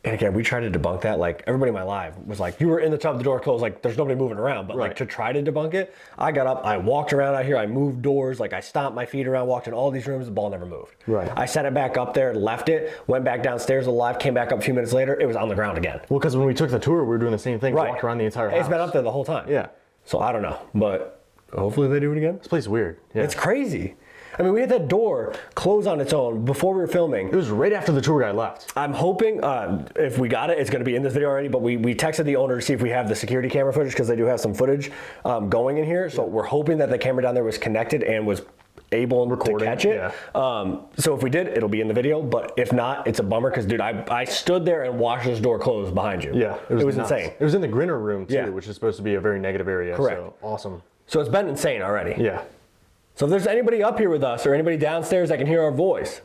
And again, we tried to debunk that. Like, everybody in my live was like, you were in the tub, the door closed, like, there's nobody moving around. But, like, to try to debunk it, I got up, I walked around out here, I moved doors, like, I stomped my feet around, walked in all these rooms, the ball never moved. Right. I set it back up there, left it, went back downstairs alive, came back up a few minutes later, it was on the ground again. Well, because when we took the tour, we were doing the same thing, walked around the entire house. It's been up there the whole time. Yeah. So, I don't know, but hopefully they do it again. This place is weird. Yeah. It's crazy. I mean, we had that door close on its own before we were filming. It was right after the tour guide left. I'm hoping, if we got it, it's going to be in this video already, but we texted the owner to see if we have the security camera footage, because they do have some footage going in here. So we're hoping that the camera down there was connected and was able to catch it. Yeah. So if we did, it'll be in the video, but if not, it's a bummer, because, dude, I stood there and watched this door close behind you. Yeah. It was insane. It was in the Grinner room, too, which is supposed to be a very negative area. Correct. So awesome. So it's been insane already. Yeah. So if there's anybody up here with us or anybody downstairs that can hear our voice,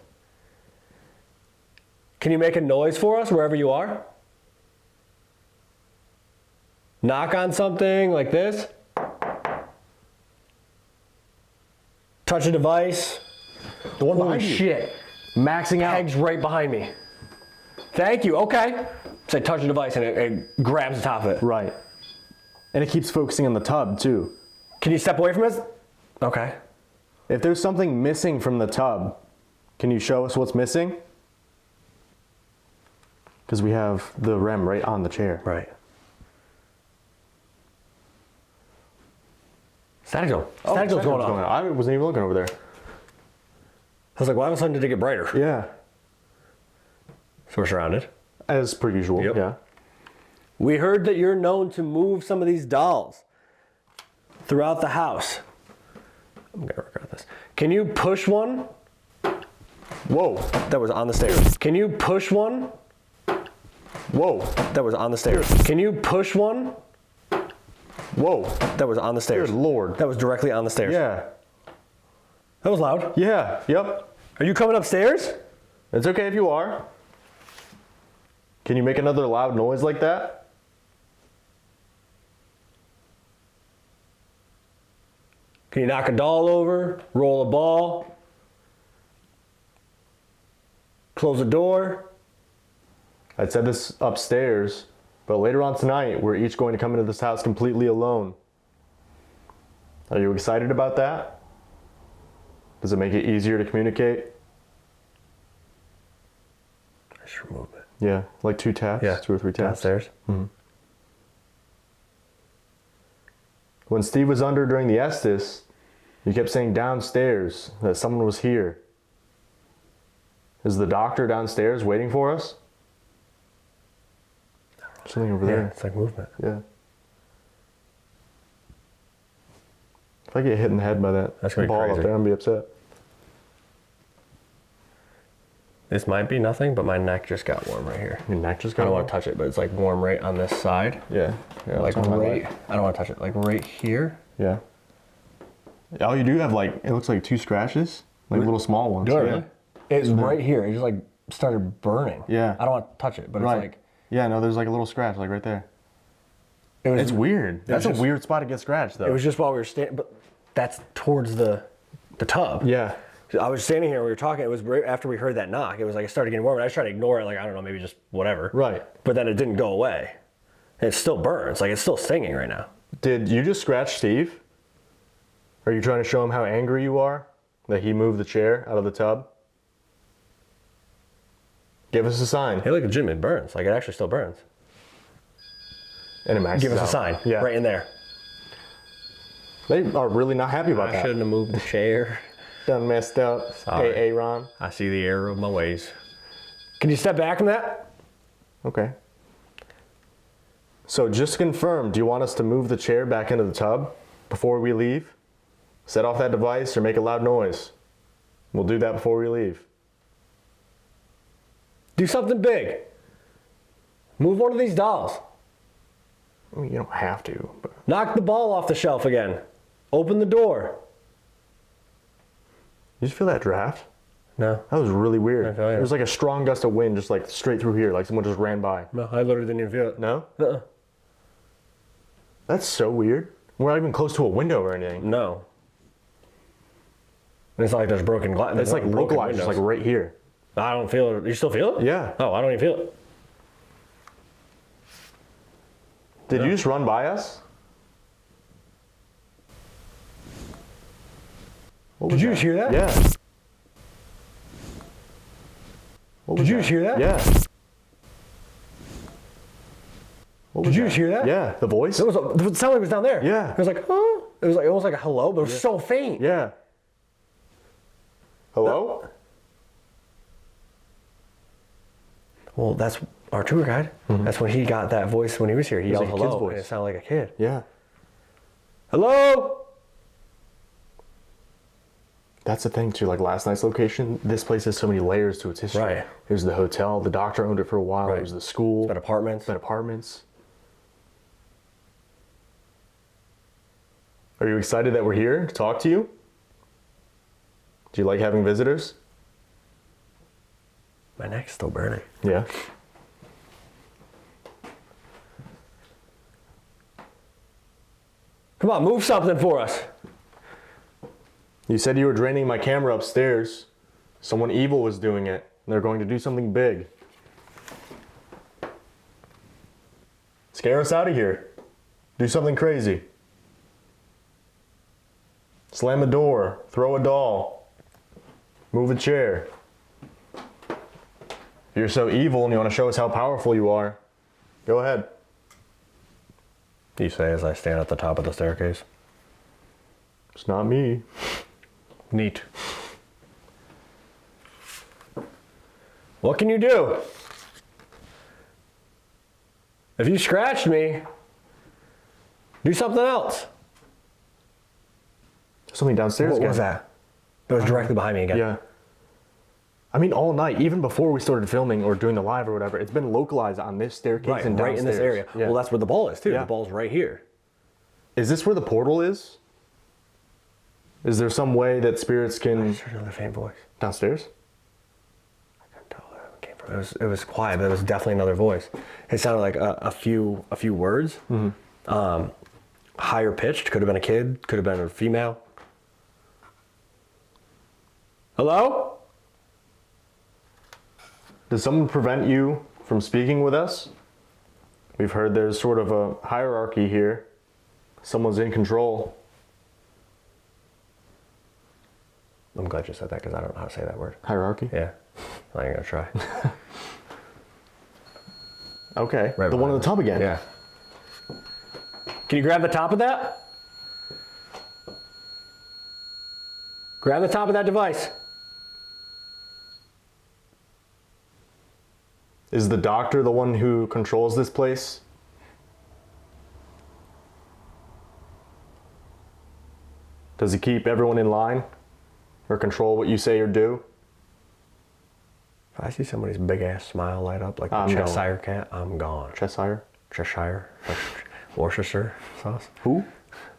can you make a noise for us wherever you are? Knock on something like this. Touch a device. The one Holy behind you. shit. Maxing out. Peg's right behind me. Thank you. Okay. Say touch a device and it grabs the top of it. Right. And it keeps focusing on the tub, too. Can you step away from us? Okay. If there's something missing from the tub, can you show us what's missing? Because we have the REM right on the chair. Right. Static zone. Static zone's going on. I wasn't even looking over there. I was like, why all of a sudden did it get brighter? Yeah. So we're surrounded. As per usual, yeah. We heard that you're known to move some of these dolls throughout the house. I'm gonna record this. Can you push one? Whoa. That was on the stairs. Can you push one? Whoa. That was on the stairs. Can you push one? Whoa. That was on the stairs. Good Lord. That was directly on the stairs. Yeah. That was loud. Yeah. Yep. Are you coming upstairs? It's okay if you are. Can you make another loud noise like that? Can you knock a doll over? Roll a ball? Close a door? I'd said this upstairs, but later on tonight, we're each going to come into this house completely alone. Are you excited about that? Does it make it easier to communicate? I should remove it. Yeah, like 2 taps? Yeah. 2 or 3 taps. Downstairs. Mm-hmm. When Steve was under during the Estes, you kept saying downstairs, that someone was here. Is the doctor downstairs waiting for us? Something over there. It's like movement. Yeah. If I get hit in the head by that That's gonna be ball crazy. up there, I'm gonna be upset. This might be nothing, but my neck just got warm right here. Your neck just I got don't warm? want to touch it, but it's like warm right on this side. Yeah. Like right, I don't want to touch it. Like right here. Yeah. Oh, you do have like, it looks like 2 scratches? Like little small ones. Do I yeah. really? It's right here. It just like started burning. Yeah. I don't want to touch it, but Right. it's like. Yeah, no, there's like a little scratch like right there. It's weird. That's a weird spot to get scratched though. It was just while we were standing, but that's towards the tub. Yeah. I was standing here, we were talking, it was right after we heard that knock. It was like it started getting warm, and I was trying to ignore it, like, I don't know, maybe just whatever. Right. But then it didn't go away. And it still burns, like it's still stinging right now. Did you just scratch Steve? Are you trying to show him how angry you are that he moved the chair out of the tub? Give us a sign. Hey, look, legitimate burns. Like it actually still burns. And it maxes Give us out. a sign. Yeah. Right in there. They are really not happy about I that. shouldn't have moved the chair. Done messed up. Sorry. Hey, Aaron. I see the error of my ways. Can you step back from that? Okay. So just to confirm, do you want us to move the chair back into the tub before we leave? Set off that device or make a loud noise. We'll do that before we leave. Do something big. Move one of these dolls. I mean, you don't have to, but... Knock the ball off the shelf again. Open the door. You just feel that draft? No. That was really weird. I feel it. There was like a strong gust of wind just like straight through here, like someone just ran by. No, I literally didn't even feel it. No? Uh-uh. That's so weird. We're not even close to a window or anything. No. And it's not like there's broken glass. It's like localized, just like right here. I don't feel it. You still feel it? Yeah. Oh, I don't even feel it. Did you just run by us? Did you just hear that? Yeah. Did you just hear that? Yeah. Did you just hear that? Yeah. The voice? It sounded like it was down there. Yeah. It was like, huh? It was like almost like a hello, but it was so faint. Yeah. Hello? Well, that's our tour guide. That's when he got that voice when he was here. He was yelled like a kid's hello, voice. and it sounded like a kid. Yeah. Hello? That's the thing too, like last night's location, this place has so many layers to its history. Right. It was the hotel, the doctor owned it for a while, Right. it was the school. Been apartments. Been apartments. Are you excited that we're here to talk to you? Do you like having visitors? My neck's still burning. Yeah. Come on, move something for us. You said you were draining my camera upstairs. Someone evil was doing it. They're going to do something big. Scare us out of here. Do something crazy. Slam a door. Throw a doll. Move a chair. If you're so evil and you want to show us how powerful you are, go ahead. You say as I stand at the top of the staircase. It's not me. Neat. What can you do? If you scratched me, do something else. Something downstairs What again. was that? It was directly behind me again. Yeah. I mean, all night, even before we started filming or doing the live or whatever, it's been localized on this staircase Right, and downstairs. right in this area. Yeah. Well, that's where the ball is too. Yeah. The ball's right here. Is this where the portal is? Is there some way that spirits I can... just heard another faint voice. Downstairs? I couldn't tell where it came from. It was quiet, but it was definitely another voice. It sounded like a few words. Higher pitched. Could have been a kid. Could have been a female. Hello? Does someone prevent you from speaking with us? We've heard there's sort of a hierarchy here. Someone's in control. I'm glad you said that because I don't know how to say that word. Hierarchy? Yeah. I ain't gonna try. Okay. Right the one on the top again. Yeah. Can you grab the top of that? Grab the top of that device. Is the doctor the one who controls this place? Does he keep everyone in line? Or control what you say or do? If I see somebody's big ass smile light up like I'm a gone. Cheshire cat, I'm gone. Cheshire? Cheshire? Like Worcestershire sauce? Who?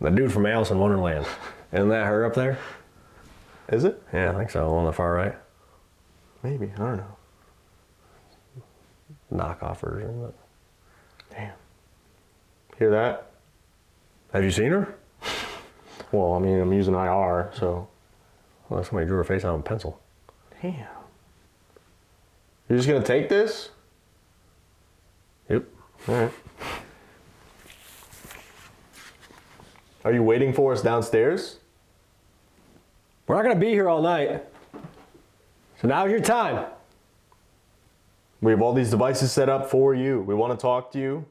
The dude from Alice in Wonderland. Isn't that her up there? Is it? Yeah, I think so. On the far right. Maybe. I don't know. Knockoff version. But... Damn. Hear that? Have you seen her? Well, I mean, I'm using IR, so. Well, somebody drew her face on a pencil. Damn. You're just gonna take this? Yep. Alright. Are you waiting for us downstairs? We're not gonna be here all night. So now's your time. We have all these devices set up for you. We want to talk to you,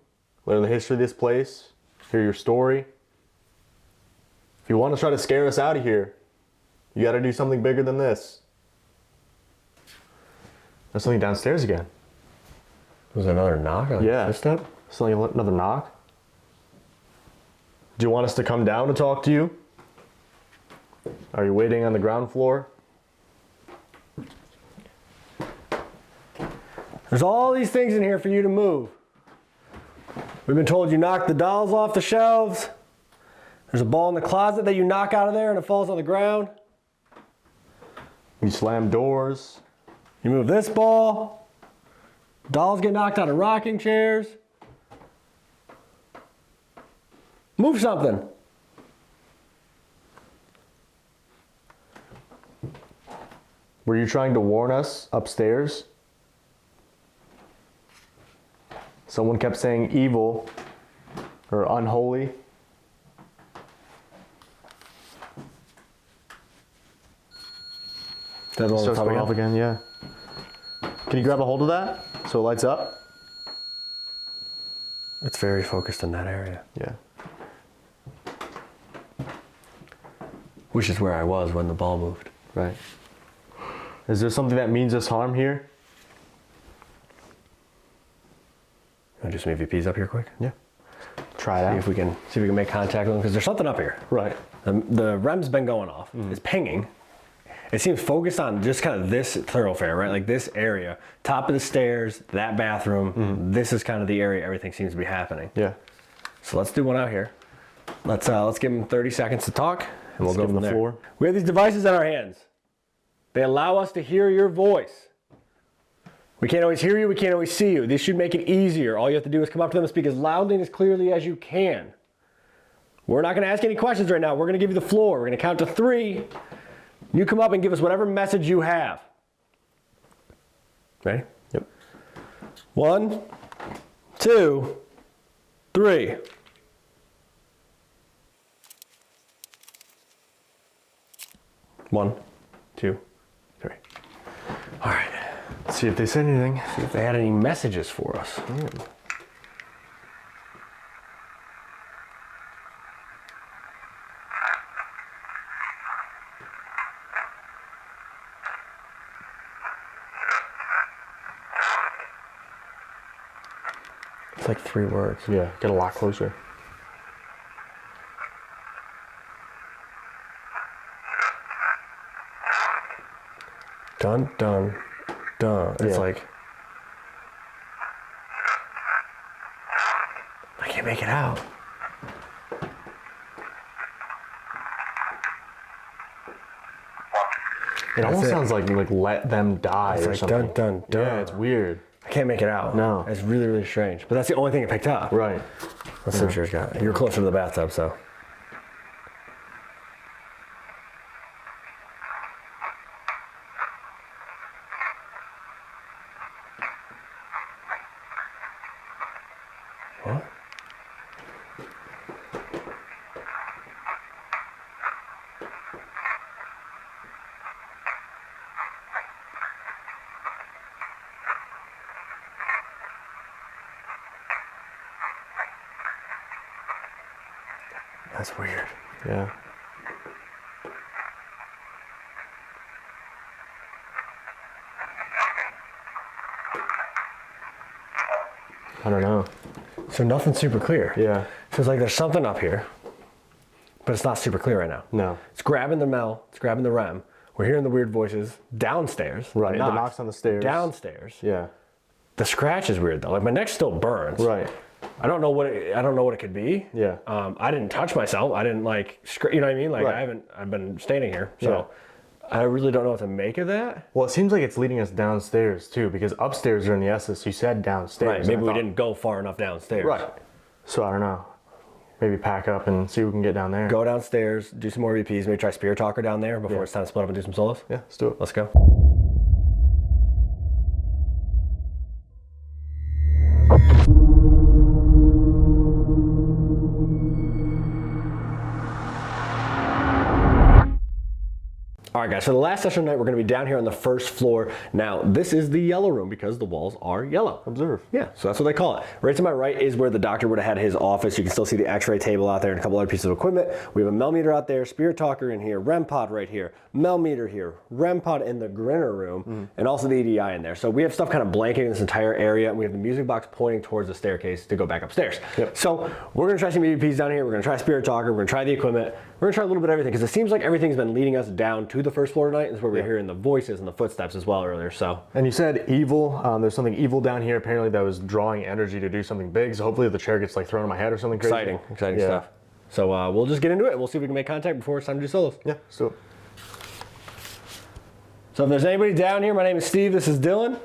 learn the history of this place, hear your story. If you want to try to scare us out of here, you got to do something bigger than this. There's something downstairs again. Was there another knock? Like Yeah. Footstep? Something, another knock. Do you want us to come down to talk to you? Are you waiting on the ground floor? There's all these things in here for you to move. We've been told you knock the dolls off the shelves. There's a ball in the closet that you knock out of there and it falls on the ground. You slam doors. You move this ball. Dolls get knocked out of rocking chairs. Move something. Were you trying to warn us upstairs? Someone kept saying evil or unholy. That one Starts going off again, yeah. Can you grab a hold of that so it lights up? It's very focused in that area. Yeah. Which is where I was when the ball moved. Right. Is there something that means us harm here? I'll do some EVPs up here quick. Yeah. Try it See out. if we can make contact with them, because there's something up here. Right. The REM's been going off. It's pinging. It seems focused on just kind of this thoroughfare, right? Like this area, top of the stairs, that bathroom. This is kind of the area everything seems to be happening. Yeah. So let's do one out here. Let's give them 30 seconds to talk, and we'll Let's go give from them the there. floor. We have these devices in our hands. They allow us to hear your voice. We can't always hear you, we can't always see you. This should make it easier. All you have to do is come up to them and speak as loudly and as clearly as you can. We're not gonna ask any questions right now. We're gonna give you the floor. We're gonna count to 3. You come up and give us whatever message you have. Ready? Yep. 1, 2, 3. One, 2, 3. All right. Let's see if they said anything. See if they had any messages for us. It's like 3 words. Yeah, get a lot closer. Dun, dun, dun. It's Yeah. like, I can't make it out. It almost it. sounds like let them die It's or like something. dun, dun, dun. Yeah, it's weird. I can't make it out. No. It's really, really strange. But that's the only thing it picked up. Right. Let's see what yours got. You're closer to the bathtub, so. What? That's weird. Yeah. I don't know. So nothing's super clear. Yeah. So it's like there's something up here, but it's not super clear right now. No. It's grabbing the Mel, it's grabbing the REM. We're hearing the weird voices downstairs. Right, the knocks on the stairs. Downstairs. Yeah. The scratch is weird though. Like my neck still burns. Right. I don't know what it could be. Yeah. I didn't touch myself. I didn't like, you know what I mean? Like Right. I've been standing here. So I really don't know what to make of that. Well, it seems like it's leading us downstairs too, because upstairs are in the SS. You said downstairs. Right. Maybe and I we thought- didn't go far enough downstairs. Right. So I don't know. Maybe pack up and see if we can get down there. Go downstairs, do some more EVPs, maybe try Spirit Talker down there before it's time to split up and do some solos. Yeah, let's do it. Let's go. All right, guys, so the last session tonight, we're gonna be down here on the first floor. Now, this is the yellow room because the walls are yellow. Observe. Yeah, so that's what they call it. Right to my right is where the doctor would have had his office. You can still see the x-ray table out there and a couple other pieces of equipment. We have a Mel meter out there, Spirit Talker in here, REM pod right here, Mel meter here, REM pod in the Grinner room, and also the EDI in there. So we have stuff kind of blanketing this entire area, and we have the music box pointing towards the staircase to go back upstairs. Yep. So we're gonna try some EVPs down here. We're gonna try Spirit Talker. We're gonna try the equipment. We're gonna try a little bit of everything because it seems like everything's been leading us down to the first floor tonight. That's where we're hearing the voices and the footsteps as well earlier. So. And you said evil. There's something evil down here apparently that was drawing energy to do something big. So hopefully the chair gets like thrown in my head or something crazy. Exciting Yeah. stuff. So we'll just get into it. We'll see if we can make contact before it's time to do solos. Yeah, let's do it. So if there's anybody down here, my name is Steve. This is Dylan. I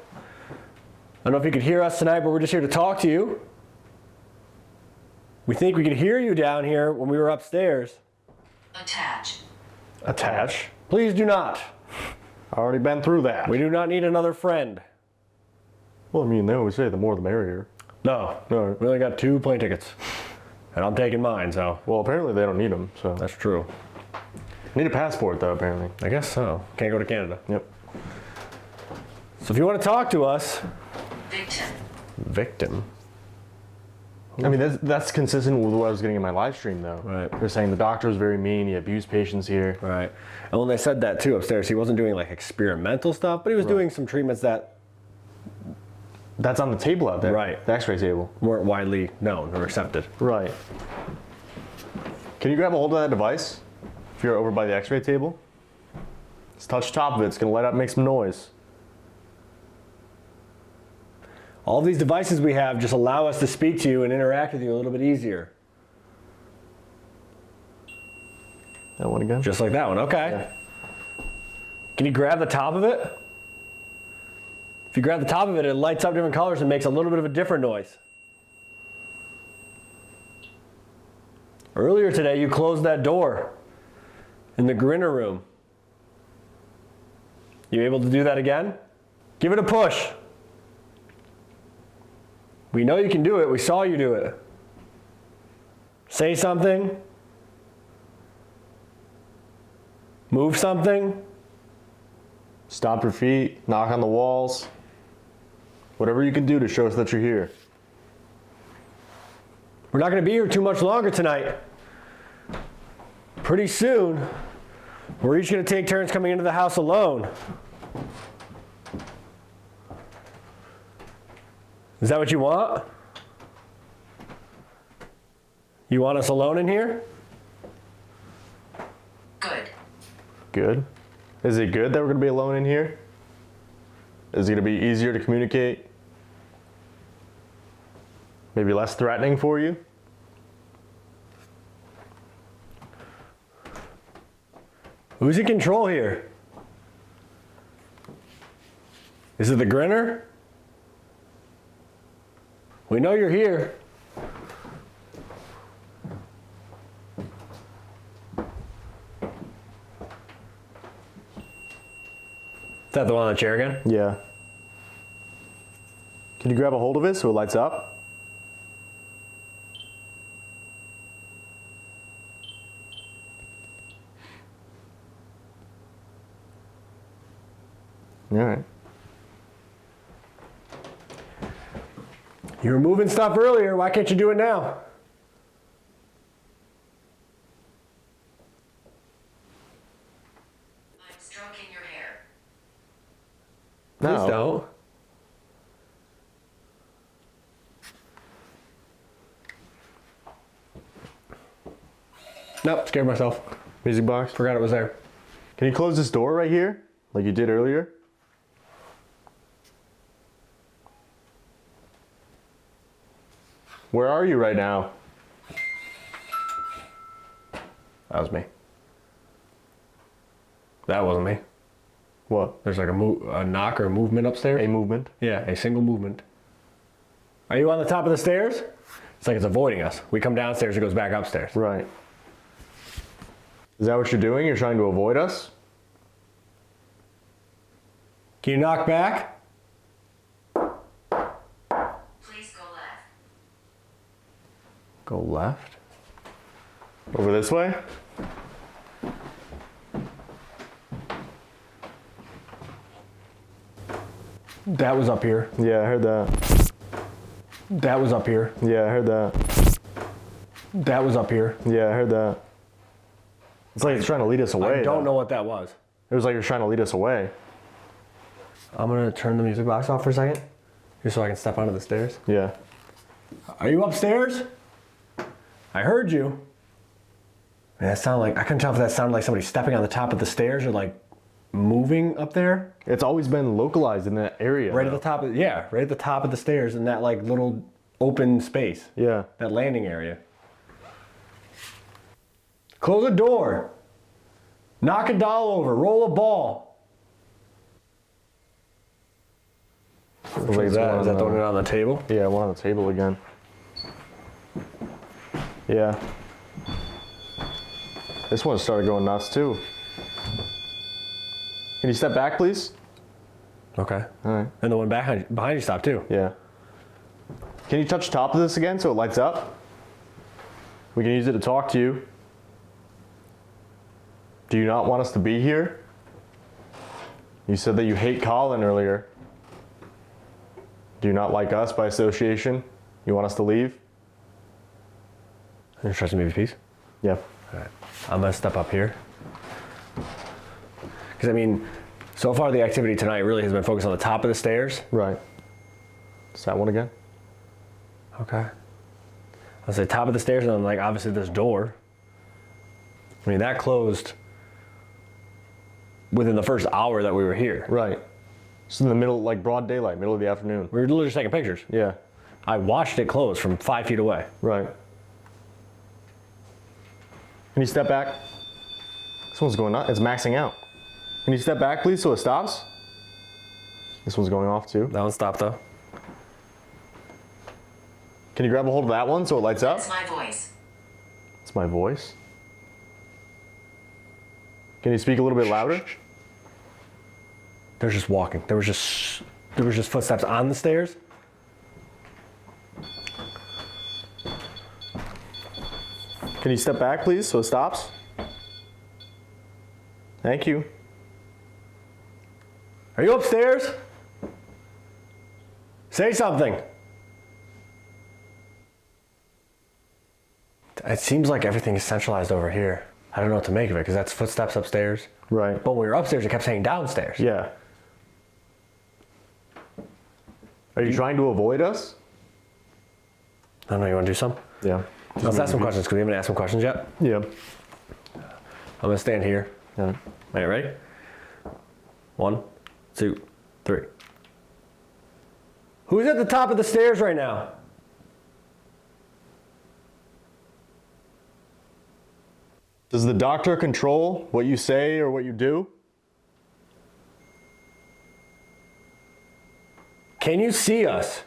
don't know if you could hear us tonight, but we're just here to talk to you. We think we could hear you down here when we were upstairs. Attach. Attach. Please do not. Already been through that. We do not need another friend. Well, I mean, they always say the more the merrier. No, we only got 2 plane tickets. And I'm taking mine, so. Well, apparently they don't need them, so. That's true. Need a passport, though, apparently. I guess so. Can't go to Canada. Yep. So if you want to talk to us. Victim. Victim? I mean, that's consistent with what I was getting in my live stream, though. Right. They're saying the doctor was very mean, he abused patients here. Right. And when they said that, too, upstairs, he wasn't doing, like, experimental stuff, but he was doing some treatments that That's on the table out there. Right. The x-ray table. weren't widely known or accepted. Right. Can you grab a hold of that device? If you're over by the x-ray table? Just touch the top of it. It's going to light up and make some noise. All these devices we have just allow us to speak to you and interact with you a little bit easier. That one again? Just like that one. Okay. Yeah. Can you grab the top of it? If you grab the top of it, it lights up different colors and makes a little bit of a different noise. Earlier today, you closed that door in the Grinner room. You able to do that again? Give it a push. We know you can do it. We saw you do it. Say something. Move something. Stomp your feet, knock on the walls. Whatever you can do to show us that you're here. We're not going to be here too much longer tonight. Pretty soon, we're each going to take turns coming into the house alone. Is that what you want? You want us alone in here? Good. Good. Is it good that we're going to be alone in here? Is it going to be easier to communicate? Maybe less threatening for you? Who's in control here? Is it the Grinner? We know you're here. Is that the one on the chair again? Yeah. Can you grab a hold of it so it lights up? All right. You were moving stuff earlier. Why can't you do it now? I'm stroking your hair. Please don't. Nope, scared myself. Music box? Forgot it was there. Can you close this door right here, like you did earlier? Where are you right now? That was me. That wasn't me. What? There's like a knock or a movement upstairs. A movement? Yeah, a single movement. Are you on the top of the stairs? It's like it's avoiding us. We come downstairs, it goes back upstairs. Right. Is that what you're doing? You're trying to avoid us? Can you knock back? Please go left. Go left. Over this way? That was up here. Yeah, I heard that. That was up here. Yeah, I heard that. That was up here. Yeah, I heard that. It's like it's trying to lead us away. I don't know what that was. It was like you're trying to lead us away. I'm gonna turn the music box off for a second, just so I can step onto the stairs. Yeah. Are you upstairs? I heard you. Man, that sounded like, I couldn't tell if that sounded like somebody stepping on the top of the stairs or like moving up there. It's always been localized in that area. Right at the top of, yeah, right at the top of the stairs in that like little open space. Yeah. That landing area. Close a door. Knock a doll over. Roll a ball. What is that? Is that the one on the table? Yeah, one on the table again. Yeah. This one started going nuts too. Can you step back, please? Okay. All right. And the one behind you stopped too. Yeah. Can you touch the top of this again so it lights up? We can use it to talk to you. Do you not want us to be here? You said that you hate Colin earlier. Do you not like us by association? You want us to leave? You're trusting me with peace? Yeah. All right. I'm gonna step up here. Because I mean, so far the activity tonight really has been focused on the top of the stairs. Right. Is that one again? Okay. I'll say top of the stairs, and then like obviously this door. I mean, that closed within the first hour that we were here. Right. It's in the middle, like broad daylight, middle of the afternoon. We were literally just taking pictures. Yeah. I watched it close from 5 feet away. Right. Can you step back? This one's going on. It's maxing out. Can you step back, please, so it stops? This one's going off too. That one stopped though. Can you grab a hold of that one so it lights up? That's my voice. It's my voice. Can you speak a little bit louder? They're just walking. There was just footsteps on the stairs. Can you step back, please, so it stops? Thank you. Are you upstairs? Say something. It seems like everything is centralized over here. I don't know what to make of it because that's footsteps upstairs. Right. But when we were upstairs, it kept saying downstairs. Yeah. Are you trying to avoid us? I don't know. You want to do some? Yeah. Let's ask some questions because we haven't asked some questions yet. Yeah. I'm going to stand here. Yeah. Are you ready? 1, 2, 3. Who's at the top of the stairs right now? Does the doctor control what you say or what you do? Can you see us?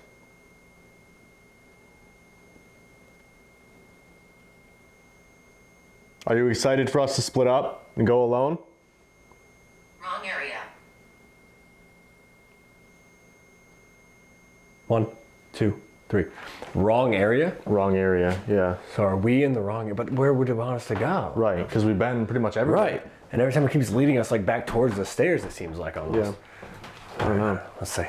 Are you excited for us to split up and go alone? Wrong area. 1, 2, 3. Wrong area? Wrong area, yeah. So are we in the wrong area? But where would it want us to go? Right, because we've been pretty much everywhere. Right. And every time it keeps leading us like back towards the stairs, it seems like almost. Yeah. I don't know. Let's see. We're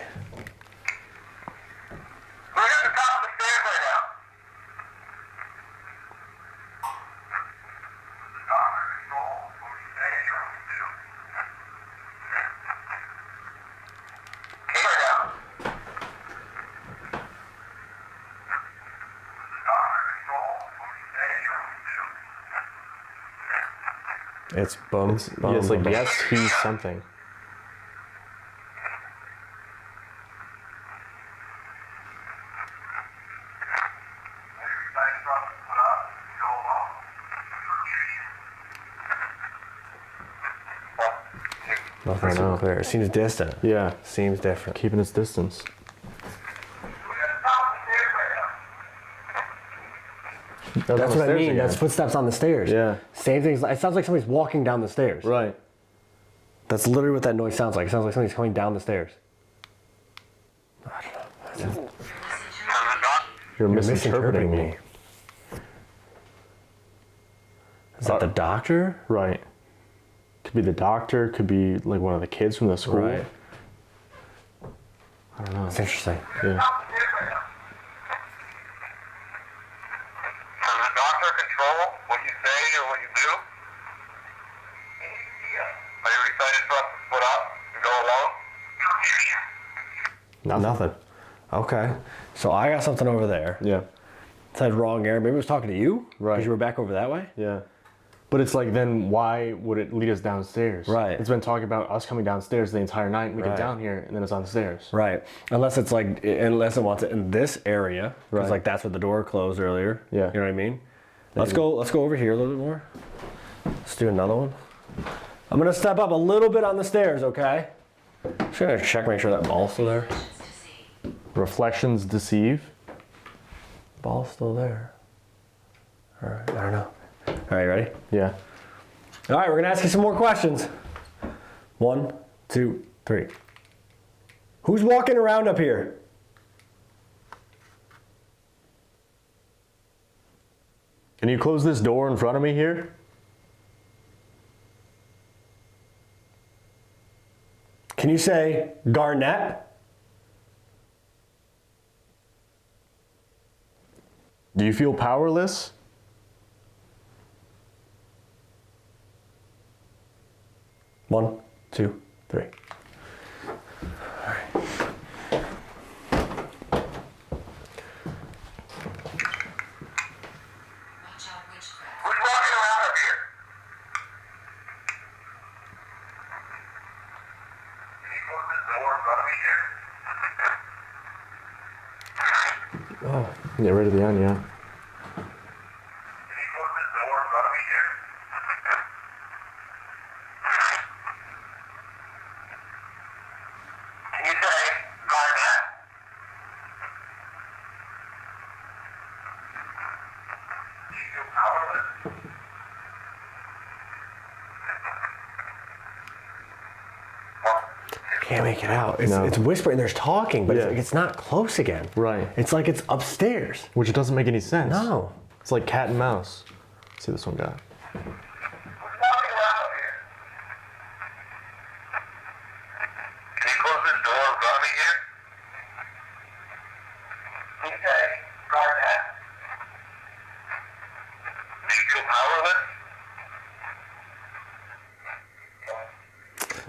at the top of the stairs right now. It's boom. Yeah, it's like, yes, he's something. Nothing's so clear. It seems distant. Yeah. Seems different. Keeping its distance. That's what I mean. That's footsteps on the stairs. Yeah. Same thing. It sounds like somebody's walking down the stairs. Right. That's literally what that noise sounds like. It sounds like somebody's coming down the stairs. I don't know. You're misinterpreting me. Is that the doctor? Right. Could be the doctor. Could be like one of the kids from the school. Right. I don't know. That's interesting. Yeah. Does the doctor control what you say or what you do? Are you excited for us to split up and go alone? Nothing. Okay. So I got something over there. Yeah. It said wrong area. Maybe it was talking to you? Right. Because you were back over that way? Yeah. But it's like, then why would it lead us downstairs? Right. It's been talking about us coming downstairs the entire night. We Right. get down here and then it's on the stairs. Right. Unless it's like, unless it wants it in this area. Because Right. like that's where the door closed earlier. Yeah. You know what I mean? Let's go over here a little bit more. Let's do another one. I'm gonna step up a little bit on the stairs, okay? Just gonna check, make sure that ball's still there. Reflections deceive. Ball's still there. All right, I don't know. All right, ready? Yeah. All right, we're gonna ask you some more questions. 1, 2, 3. Who's walking around up here? Can you close this door in front of me here? Can you say Garnett? Do you feel powerless? One, 2, 3. Watch out, witchcraft. Who's walking around up here? Can you close this door in front of me here? Oh, yeah, right at the end, yeah. Can you close this door in front of me here? Can you say Garnett? Do you feel powerless? Can't make it out. It's, No. it's whispering. There's talking, but Yeah. it's not close again. Right. It's like it's upstairs. Which doesn't make any sense. No. It's like cat and mouse. Let's see this one guy. Who's walking around up here? Can you close this door in front of me here? Can you say Garnett? Do you feel powerless?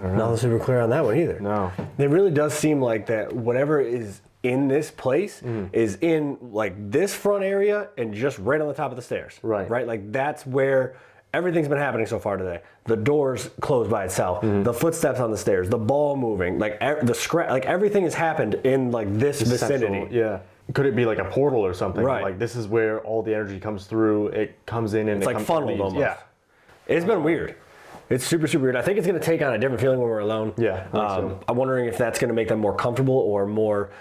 Not super clear on that one either. No. It really does seem like that whatever is in this place is in like this front area and just right on the top of the stairs. Right. Right? Like that's where everything's been happening so far today. The doors closed by itself, the footsteps on the stairs, the ball moving, like the scratch, like everything has happened in like this vicinity. Central, yeah. Could it be like a portal or something? Right. Like this is where all the energy comes through. It comes in and It's it like funneled leaves. almost. Yeah. It's been weird. It's super, super weird. I think it's going to take on a different feeling when we're alone. Yeah, I think so. I'm wondering if that's going to make them more comfortable or more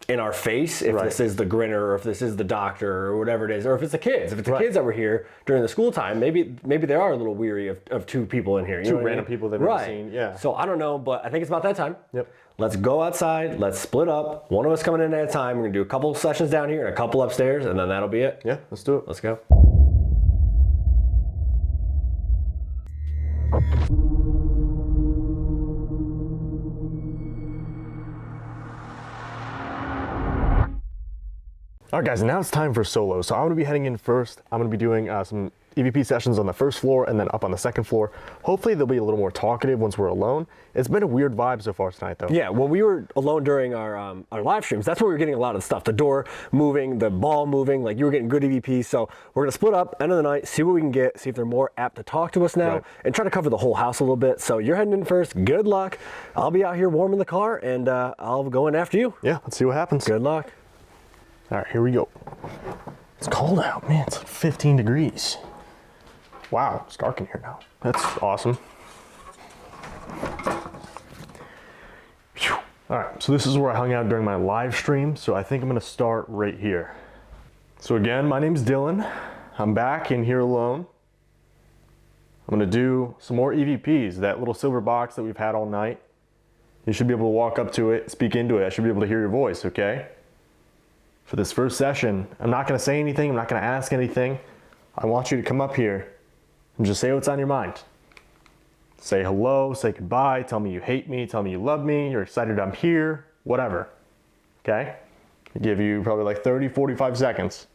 in our face, if Right. this is the grinner or if this is the doctor or whatever it is, or if it's the kids. If it's the kids that were here during the school time, maybe they are a little weary of two people in here. You know what I random mean? people they've never right. seen, yeah. So I don't know, but I think it's about that time. Yep. Let's go outside. Let's split up. One of us coming in at a time. We're going to do a couple sessions down here and a couple upstairs, and then that'll be it. Yeah, let's do it. Let's go. All right, guys, now it's time for solo. So I'm gonna be heading in first. I'm gonna be doing some EVP sessions on the first floor and then up on the second floor. Hopefully they'll be a little more talkative once we're alone. It's been a weird vibe so far tonight though. Yeah, when we were alone during our live streams, that's where we were getting a lot of stuff. The door moving, the ball moving, like you were getting good EVPs. So we're gonna split up, end of the night, see what we can get, see if they're more apt to talk to us now, Right. and try to cover the whole house a little bit. So you're heading in first, good luck. I'll be out here warming the car and I'll go in after you. Yeah, let's see what happens. Good luck. All right, here we go. It's cold out, man. It's like 15 degrees. Wow, it's dark in here now. That's awesome. Phew. All right, so this is where I hung out during my live stream. So I think I'm gonna start right here. So again, my name's Dylan. I'm back in here alone. I'm gonna do some more EVPs, that little silver box that we've had all night. You should be able to walk up to it, speak into it. I should be able to hear your voice, okay? For this first session, I'm not gonna say anything, I'm not gonna ask anything. I want you to come up here and just say what's on your mind. Say hello, say goodbye, tell me you hate me, tell me you love me, you're excited I'm here, whatever, okay? I give you probably like 30, 45 seconds.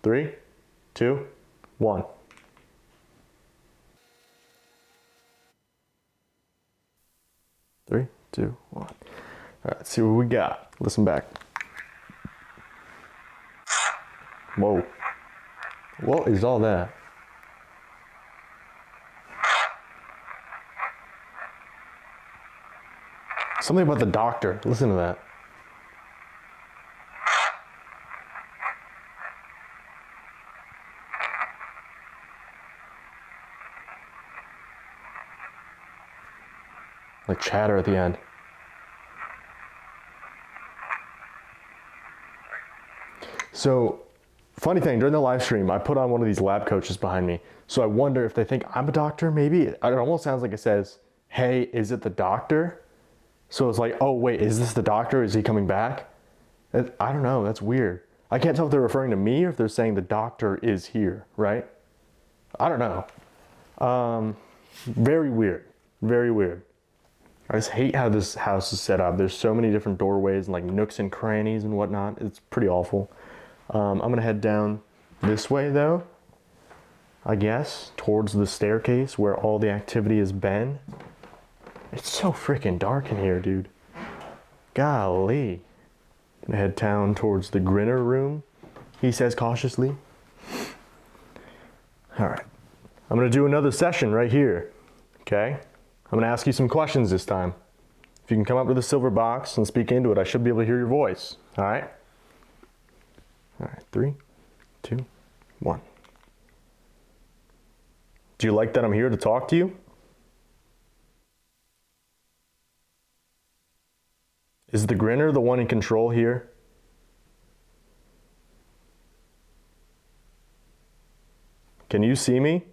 3, 2, 1. Three, two, one. All right, let's see what we got. Listen back. Whoa. What is all that? Something about the doctor. Listen to that. Like chatter at the end. So, funny thing, during the live stream, I put on one of these lab coaches behind me. So I wonder if they think I'm a doctor, maybe. It almost sounds like it says, hey, is it the doctor? So it's like, oh wait, is this the doctor? Is he coming back? I don't know, that's weird. I can't tell if they're referring to me or if they're saying the doctor is here, right? I don't know. Very weird, very weird. I just hate how this house is set up. There's so many different doorways and like nooks and crannies and whatnot. It's pretty awful. I'm gonna head down this way though, I guess, towards the staircase where all the activity has been. It's so freaking dark in here, dude. Golly. I'm gonna head down towards the Grinner room, he says cautiously. All right, I'm gonna do another session right here, okay? I'm gonna ask you some questions this time. If you can come up to the silver box and speak into it, I should be able to hear your voice, all right? All right, 3, 2, 1. Do you like that I'm here to talk to you? Is the Grinner the one in control here? Can you see me?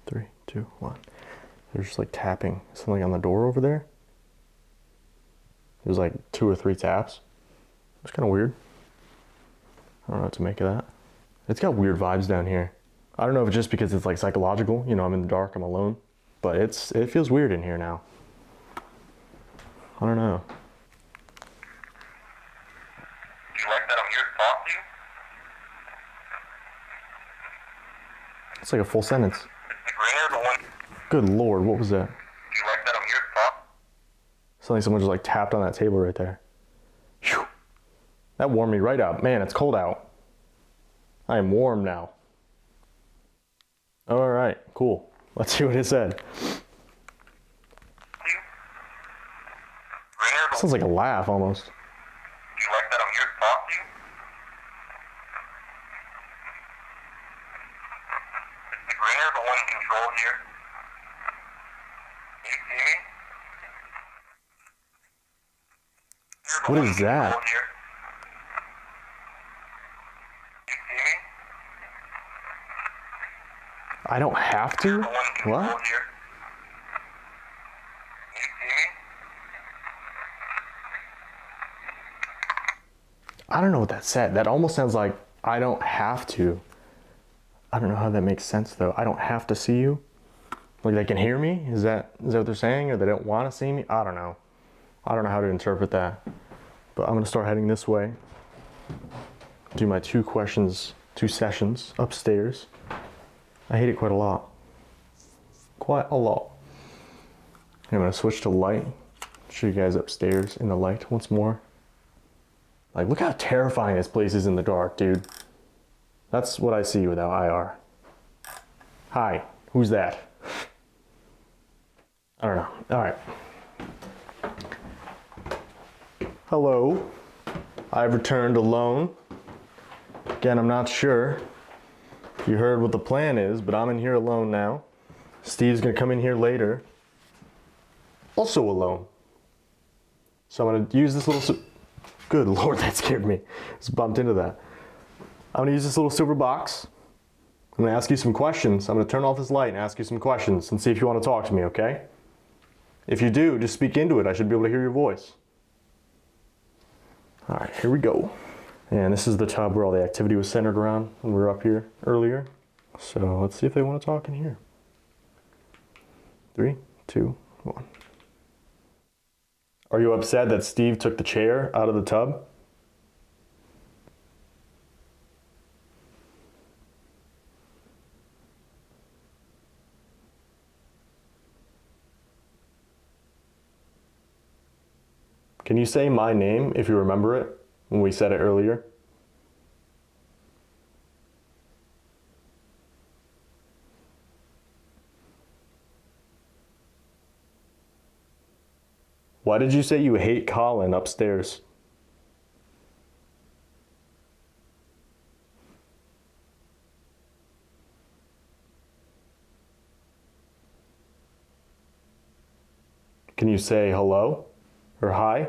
Three, two, one. There's just like tapping something on the door over there. There's like 2 or 3 taps. It's kind of weird. I don't know what to make of that. It's got weird vibes down here. I don't know if it's just because it's like psychological, you know, I'm in the dark, I'm alone, but it feels weird in here now. I don't know. You like that I'm here to talk to you? It's like a full sentence. Is the Grinner the one? Good Lord, what was that? You like that I'm here to talk? Sounds like someone just like tapped on that table right there. Whew. That warmed me right up. Man, it's cold out. I am warm now. All right, cool. Let's see what it said. Sounds like a laugh almost. You like that I'm here to talk to you? Is the Grinner the one in control here? You see me? What is that? I don't have to? What? I don't know what that said. That almost sounds like I don't have to. I don't know how that makes sense though. I don't have to see you. Like they can hear me? Is that what they're saying? Or they don't want to see me? I don't know. I don't know how to interpret that. But I'm gonna start heading this way. Do my 2 sessions upstairs. I hate it quite a lot. Quite a lot. I'm gonna switch to light. Show you guys upstairs in the light once more. Like, look how terrifying this place is in the dark, dude. That's what I see without IR. Hi, who's that? I don't know. All right. Hello. I've returned alone. Again, I'm not sure if you heard what the plan is, but I'm in here alone now. Steve's gonna come in here later. Also alone. So I'm gonna use this little... Good Lord, that scared me. Just bumped into that. I'm gonna use this little silver box. I'm gonna ask you some questions. I'm gonna turn off this light and ask you some questions and see if you wanna talk to me, okay? If you do, just speak into it. I should be able to hear your voice. All right, here we go. And this is the tub where all the activity was centered around when we were up here earlier. So let's see if they wanna talk in here. 3, 2, 1. Are you upset that Steve took the chair out of the tub? Can you say my name if you remember it when we said it earlier? Why did you say you hate Colin upstairs? Can you say hello or hi?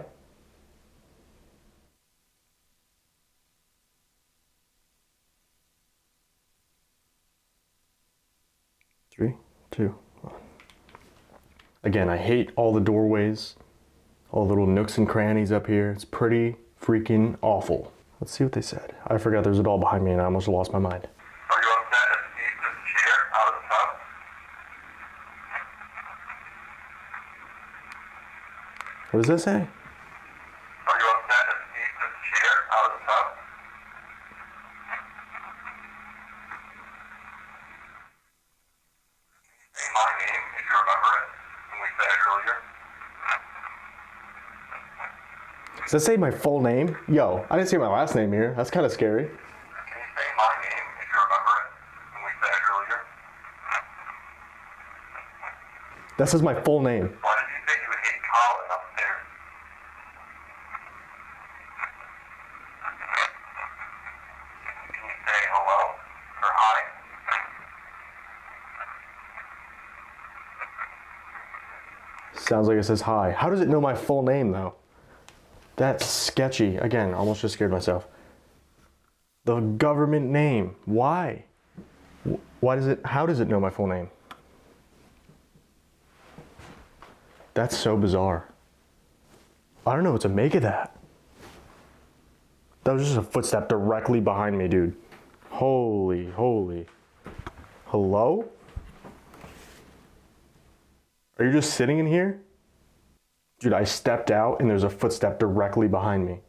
3, 2, 1. Again, I hate all the doorways, all the little nooks and crannies up here. It's pretty freaking awful. Let's see what they said. I forgot there's a doll behind me and I almost lost my mind. Are you upset that Steve took the chair out of the tub? What does that say? Are you upset that Steve took the chair out of the tub? Say my name if you remember it when we said it earlier. Does that say my full name? Yo, I didn't say my last name here. That's kind of scary. Can you say my name if you remember it when we said it earlier? That says my full name. Why did you say you would hate Colin upstairs? Can you say hello or hi? Sounds like it says hi. How does it know my full name though? That's sketchy. Again, almost just scared myself. The government name. Why? Why does it, how does it know my full name? That's so bizarre. I don't know what to make of that. That was just a footstep directly behind me, dude. Holy. Hello? Are you just sitting in here? Dude, I stepped out and there's a footstep directly behind me.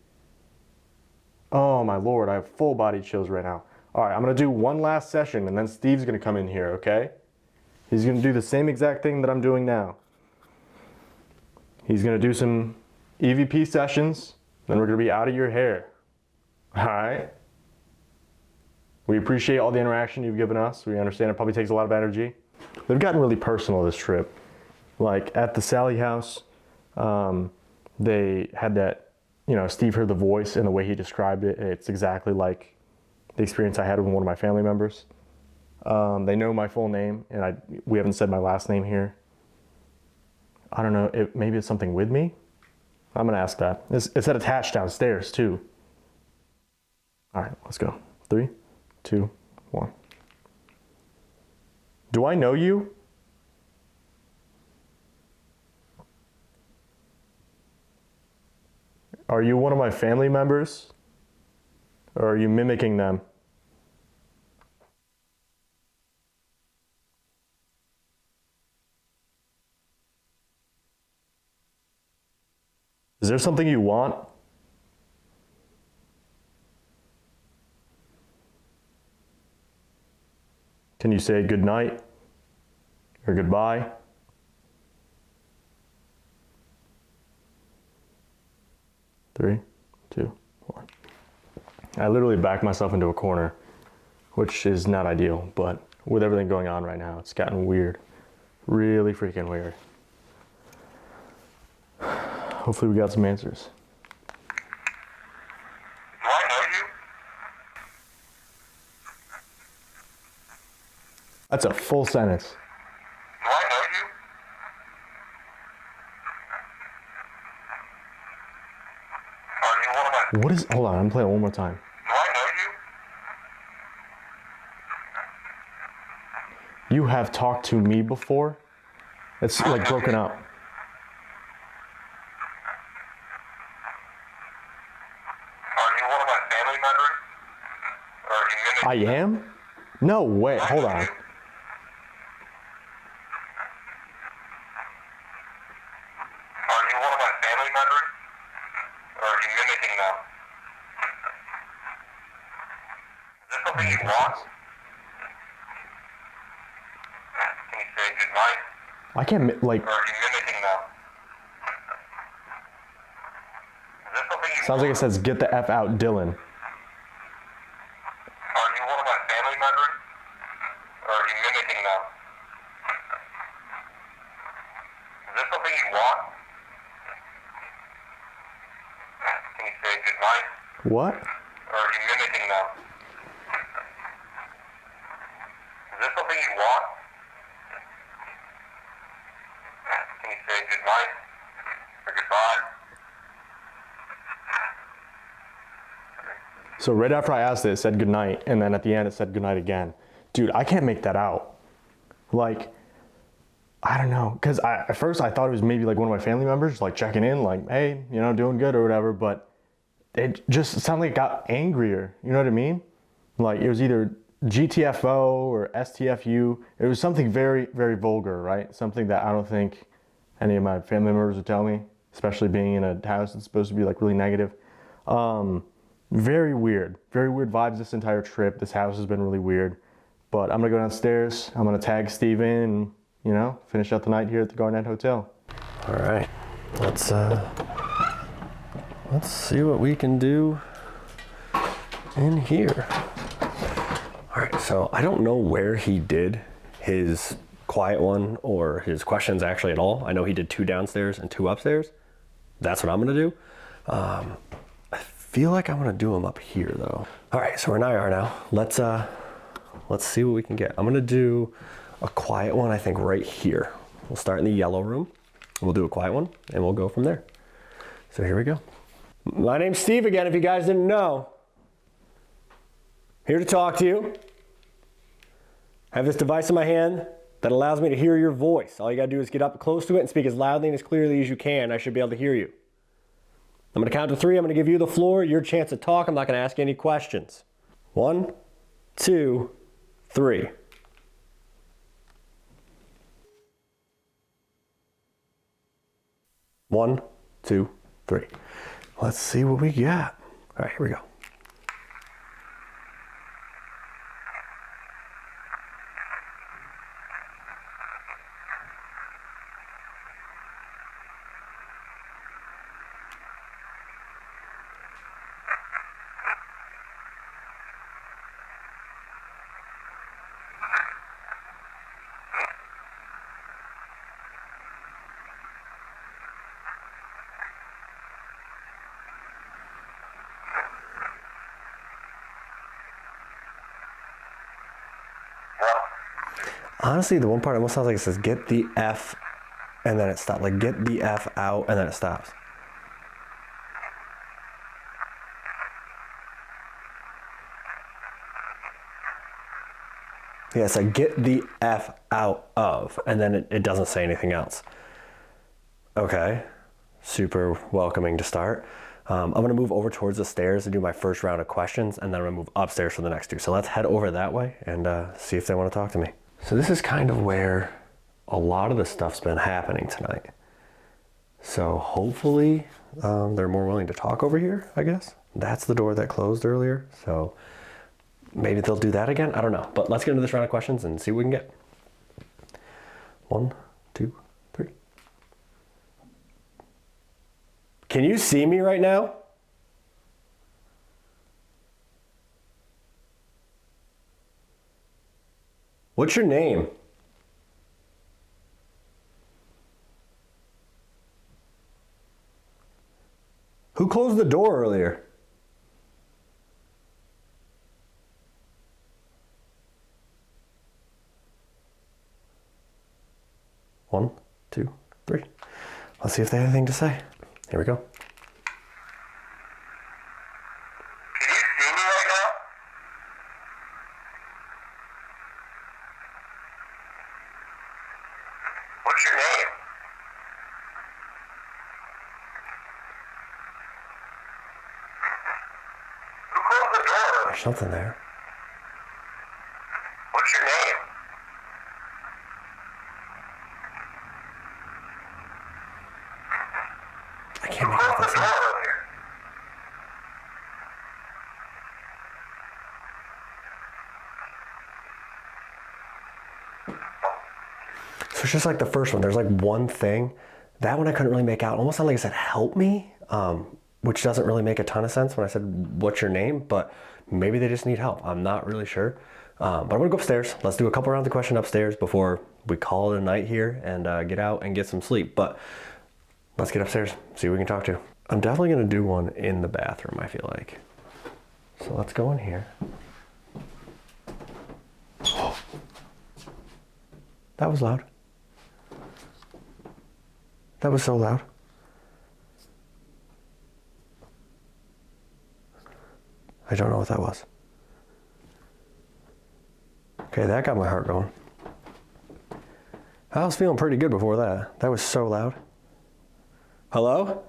Oh my Lord, I have full body chills right now. All right, I'm gonna do one last session and then Steve's gonna come in here, okay? He's gonna do the same exact thing that I'm doing now. He's gonna do some EVP sessions, then we're gonna be out of your hair. All right? We appreciate all the interaction you've given us. We understand it probably takes a lot of energy. They've gotten really personal this trip. Like at the Sallie House, they had that, you know, Steve heard the voice and the way he described it. It's exactly like the experience I had with one of my family members. They know my full name and we haven't said my last name here. I don't know, maybe it's something with me? I'm gonna ask that. It said attached downstairs too. All right, let's go. 3, 2, 1. Do I know you? Are you one of my family members? Or are you mimicking them? Is there something you want? Can you say good night or goodbye? Three, 2, 1. I literally backed myself into a corner, which is not ideal, but with everything going on right now, it's gotten weird. Really freaking weird. Hopefully we got some answers. Do I know you? That's a full sentence. Do I know you? Are you one of my... What is, hold on, I'm playing it one more time. Do I know you? You have talked to me before? It's like broken up. Are you one of my family members? Or are you mimicking? I am? No way, hold on. Are you one of my family members? Or are you mimicking them? Is this something you want? Can you say goodnight? I can't, like, Or are you mimicking them? Is this something you sounds like it says get the F out, Dylan. Are you one of my family members? Or are you mimicking them? Is this something you want? Can you say goodnight? What? Or are you mimicking them? Is this something you want? Can you say goodnight? Or goodbye? So right after I asked it said goodnight, and then at the end it said goodnight again. Dude, I can't make that out. Like, I don't know, because at first I thought it was maybe like one of my family members, like checking in, like, hey, you know, doing good or whatever, but it just sounded like it got angrier, you know what I mean? Like, it was either GTFO or STFU. It was something very, very vulgar, right? Something that I don't think any of my family members would tell me, especially being in a house that's supposed to be like really negative. Very weird vibes this entire trip. This house has been really weird, but I'm gonna go downstairs. I'm gonna tag Steve in and, you know, finish out the night here at the Garnett Hotel. All right, let's see what we can do in here. All right, so I don't know where he did his quiet one or his questions actually at all. I know he did 2 downstairs and 2 upstairs. That's what I'm gonna do. I feel like I'm gonna do them up here though. All right, so we're in IR now. Let's see what we can get. I'm gonna do a quiet one, I think right here. We'll start in the yellow room. We'll do a quiet one and we'll go from there. So here we go. My name's Steve again, if you guys didn't know. Here to talk to you. I have this device in my hand that allows me to hear your voice. All you gotta do is get up close to it and speak as loudly and as clearly as you can. I should be able to hear you. I'm gonna count to 3. I'm gonna give you the floor, your chance to talk. I'm not gonna ask you any questions. 1, 2, 3. One, 2, 3. Let's see what we got. All right, here we go. Honestly, the one part almost sounds like it says, get the F, and then it stops. Like, get the F out, and then it stops. Yeah, it's like, get the F out of, and then it doesn't say anything else. Okay, super welcoming to start. I'm gonna move over towards the stairs to do my first round of questions, and then I'm gonna move upstairs for the next 2. So let's head over that way and see if they wanna talk to me. So this is kind of where a lot of the stuff's been happening tonight. So hopefully they're more willing to talk over here, I guess. That's the door that closed earlier. So maybe they'll do that again. I don't know. But let's get into this round of questions and see what we can get. 1, 2, 3. Can you see me right now? What's your name? Who closed the door earlier? One, 2, 3. Let's see if they have anything to say. Here we go. What's your name? Who closed the door? There's something there. What's your name? I can't make out this out. So it's just like the first one. There's like one thing. That one I couldn't really make out. Almost sounded like it said, help me, which doesn't really make a ton of sense when I said, what's your name? But maybe they just need help. I'm not really sure. But I'm gonna go upstairs. Let's do a couple rounds of question upstairs before we call it a night here and get out and get some sleep. But let's get upstairs, see who we can talk to. I'm definitely gonna do one in the bathroom, I feel like. So let's go in here. Oh, that was loud. That was so loud. I don't know what that was. Okay, that got my heart going. I was feeling pretty good before that. That was so loud. Hello?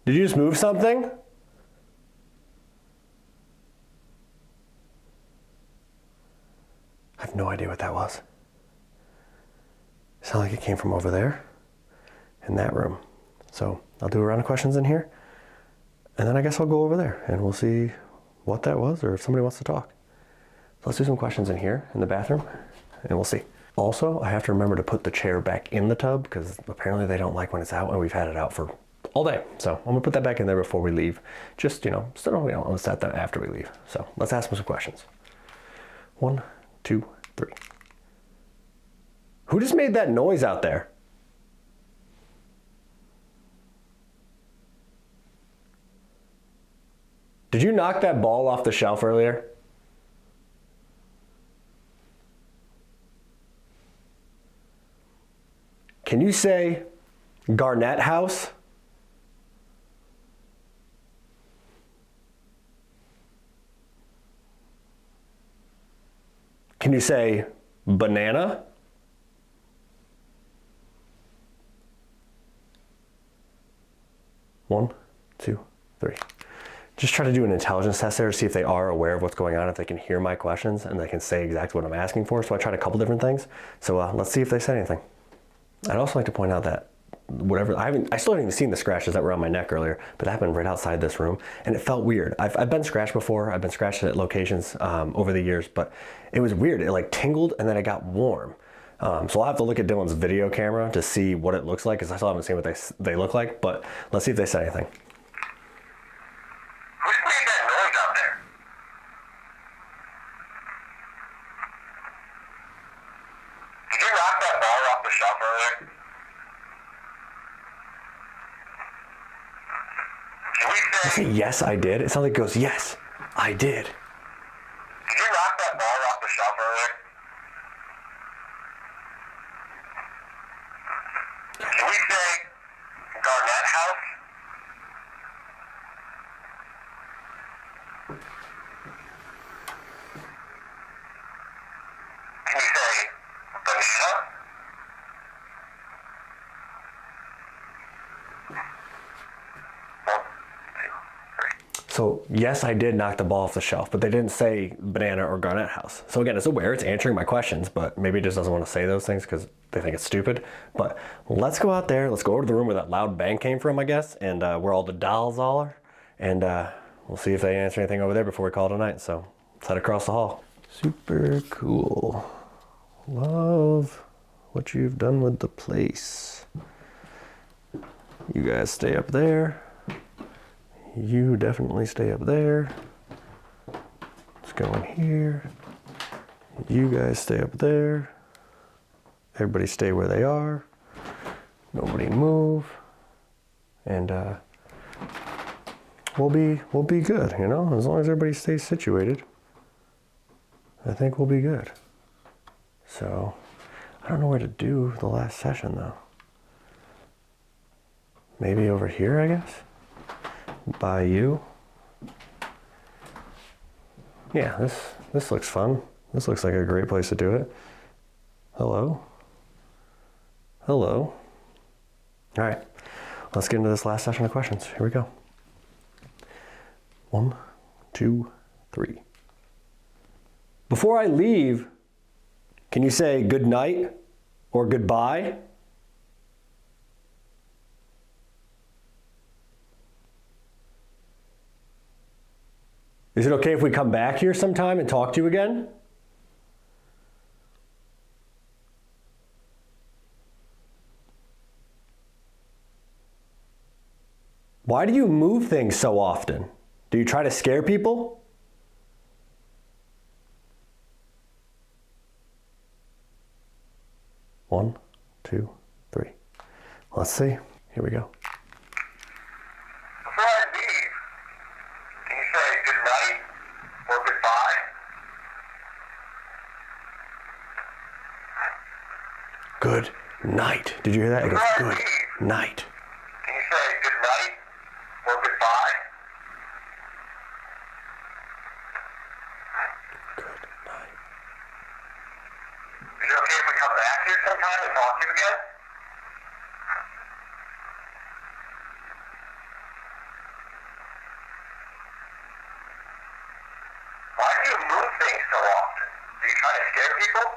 Did you just move something? I have no idea what that was. It sounded like it came from over there in that room. So I'll do a round of questions in here, and then I guess I'll go over there and we'll see what that was or if somebody wants to talk. So let's do some questions in here in the bathroom and we'll see. Also, I have to remember to put the chair back in the tub because apparently they don't like when it's out and we've had it out for all day. So I'm gonna put that back in there before we leave. Just, you know, still don't want to set that after we leave. So let's ask them some questions. 1, 2, 3. Who just made that noise out there? Did you knock that ball off the shelf earlier? Can you say Garnett House? Can you say banana? One, 2, 3. Just try to do an intelligence test there to see if they are aware of what's going on, if they can hear my questions and they can say exactly what I'm asking for. So I tried a couple different things. So let's see if they said anything. I'd also like to point out that whatever, I still haven't even seen the scratches that were on my neck earlier, but that happened right outside this room and it felt weird. I've been scratched before. I've been scratched at locations over the years, but it was weird. It like tingled and then it got warm. So I'll have to look at Dylan's video camera to see what it looks like because I still haven't seen what they look like, but let's see if they said anything. Who made that noise out there? Did you knock that ball off the shelf earlier? Can we I say, say, yes, I did. It sounds like it goes, yes, I did. did you knock that ball off the shelf earlier? Can we say Garnett House? Can you say banana? So yes, I did knock the ball off the shelf, but they didn't say banana or Garnett House. So again, it's aware, it's answering my questions, but maybe it just doesn't want to say those things because they think it's stupid. But let's go out there, let's go over to the room where that loud bang came from, I guess, and where all the dolls are, and we'll see if they answer anything over there before we call it a night. So let's head across the hall. Super cool. Love what you've done with the place. You guys stay up there. You definitely stay up there. Let's go in here. You guys stay up there. Everybody stay where they are. Nobody move. And we'll be good, you know, as long as everybody stays situated. I think we'll be good. So I don't know where to do the last session though. Maybe over here, I guess. By you. Yeah, this looks fun. This looks like a great place to do it. Hello. Hello. All right, let's get into this last session of questions. Here we go. 1, 2, 3. Before I leave, can you say good night or goodbye? Is it okay if we come back here sometime and talk to you again? Why do you move things so often? Do you try to scare people? One, 2, 3. Let's see. Here we go. Before I leave, can you say good night or goodbye? Good night. Did you hear that? It goes good night. Can you say good night or goodbye? Is it okay if we come back here sometime and talk to you again? Why do you move things so often? Are you trying to scare people?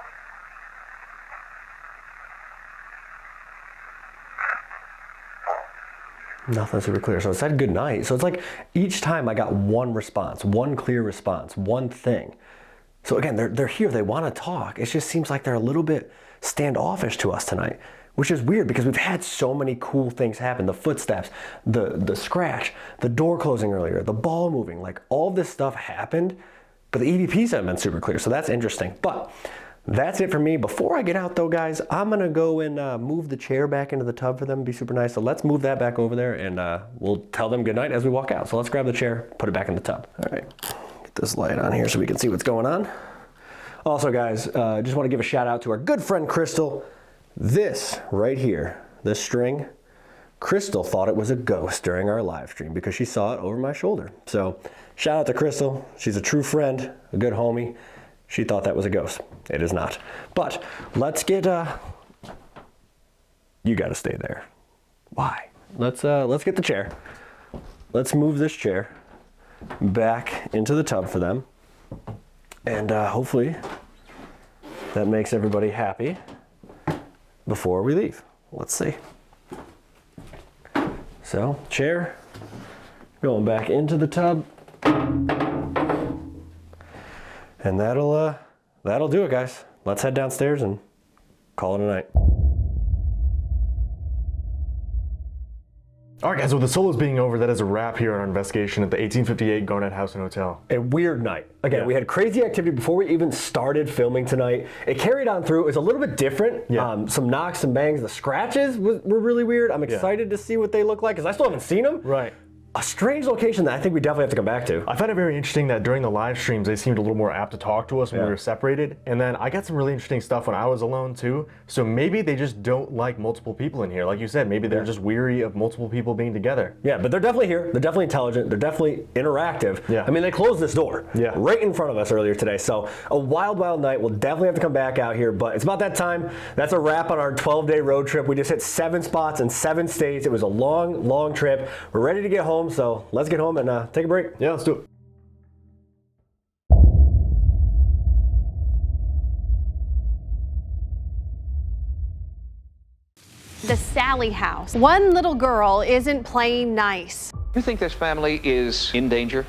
Nothing super clear. So it said good night. So it's like each time I got one response, one clear response, one thing. So again, they're here, they want to talk. It just seems like they're a little bit standoffish to us tonight, which is weird because we've had so many cool things happen. The footsteps, the scratch, the door closing earlier, the ball moving, like all this stuff happened, but the EVPs haven't been super clear. So that's interesting. But that's it for me. Before I get out though, guys, I'm gonna go and move the chair back into the tub for them, be super nice. So let's move that back over there and we'll tell them goodnight as we walk out. So let's grab the chair, put it back in the tub. All right, get this light on here so we can see what's going on. Also guys, just wanna give a shout out to our good friend Crystal. This right here, this string, Crystal thought it was a ghost during our live stream because she saw it over my shoulder. So shout out to Crystal. She's a true friend, a good homie. She thought that was a ghost. It is not. But let's get, you gotta stay there. Why? Let's get the chair. Let's move this chair back into the tub for them. And hopefully that makes everybody happy before we leave. Let's see. So, chair, going back into the tub. And that'll do it, guys. Let's head downstairs and call it a night. All right, guys, with the solos being over, that is a wrap here on our investigation at the 1858 Garnett House and Hotel. A weird night. Again, we had crazy activity before we even started filming tonight. It carried on through. It was a little bit different. Yeah. Some knocks, some bangs. The scratches were really weird. I'm excited to see what they look like because I still haven't seen them. Right. A strange location that I think we definitely have to come back to. I found it very interesting that during the live streams, they seemed a little more apt to talk to us when we were separated. And then I got some really interesting stuff when I was alone too. So maybe they just don't like multiple people in here. Like you said, maybe they're just weary of multiple people being together. Yeah, but they're definitely here. They're definitely intelligent. They're definitely interactive. Yeah. I mean, they closed this door right in front of us earlier today. So a wild, wild night. We'll definitely have to come back out here, but it's about that time. That's a wrap on our 12-day road trip. We just hit 7 spots in 7 states. It was a long, long trip. We're ready to get home, so let's get home and take a break. Yeah, let's do it. The Sallie House. One little girl isn't playing nice. You think this family is in danger?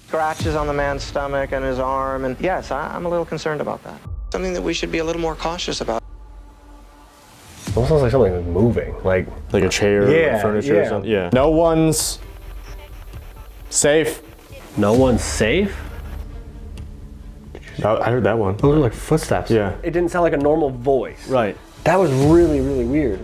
Scratches on the man's stomach and his arm, and yes, I'm a little concerned about that. Something that we should be a little more cautious about. Almost sounds like something moving, like a chair or furniture or something. Yeah. No one's safe. No one's safe? I heard that one. Those are like footsteps. Yeah. It didn't sound like a normal voice. Right. That was really, really weird.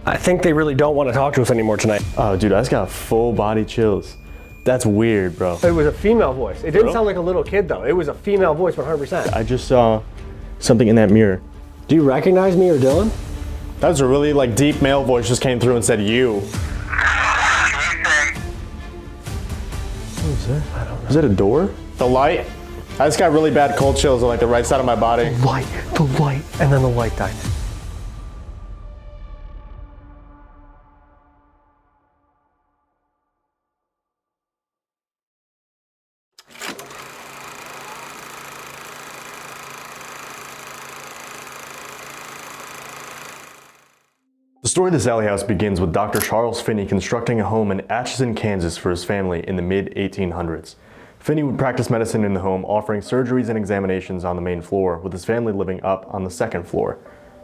I think they really don't want to talk to us anymore tonight. Oh, dude, I just got full body chills. That's weird, bro. It was a female voice. It didn't sound like a little kid, though. It was a female voice 100%. I just saw something in that mirror. Do you recognize me or Dylan? That was a really deep male voice just came through and said, you. What was that? I don't know. Is that a door? The light? I just got really bad cold chills on the right side of my body. The light, and then the light died. The story of the Sallie House begins with Dr. Charles Finney constructing a home in Atchison, Kansas for his family in the mid-1800s. Finney would practice medicine in the home, offering surgeries and examinations on the main floor, with his family living up on the second floor.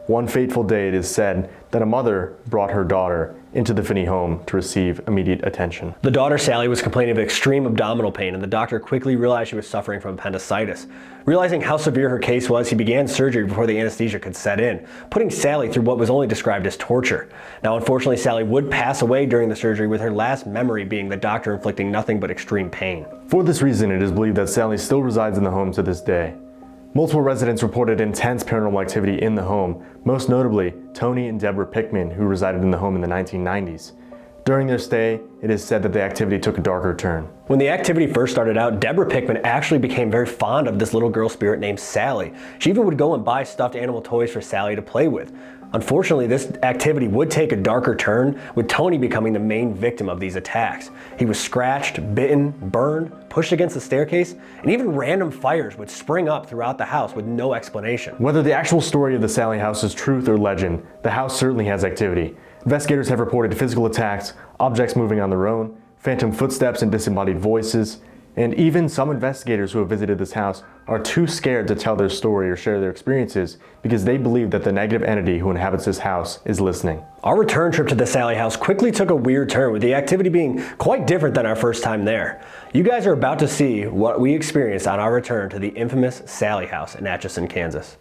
One fateful day, it is said that a mother brought her daughter into the Finney home to receive immediate attention. The daughter, Sallie, was complaining of extreme abdominal pain, and the doctor quickly realized she was suffering from appendicitis. Realizing how severe her case was, he began surgery before the anesthesia could set in, putting Sallie through what was only described as torture. Now, unfortunately, Sallie would pass away during the surgery, with her last memory being the doctor inflicting nothing but extreme pain. For this reason, it is believed that Sallie still resides in the home to this day. Multiple residents reported intense paranormal activity in the home, most notably Tony and Deborah Pickman, who resided in the home in the 1990s. During their stay, it is said that the activity took a darker turn. When the activity first started out, Deborah Pickman actually became very fond of this little girl spirit named Sallie. She even would go and buy stuffed animal toys for Sallie to play with. Unfortunately, this activity would take a darker turn, with Tony becoming the main victim of these attacks. He was scratched, bitten, burned, pushed against the staircase, and even random fires would spring up throughout the house with no explanation. Whether the actual story of the Sallie House is truth or legend, the house certainly has activity. Investigators have reported physical attacks, objects moving on their own, phantom footsteps and disembodied voices, and even some investigators who have visited this house are too scared to tell their story or share their experiences because they believe that the negative entity who inhabits this house is listening. Our return trip to the Sallie House quickly took a weird turn, with the activity being quite different than our first time there. You guys are about to see what we experienced on our return to the infamous Sallie House in Atchison, Kansas.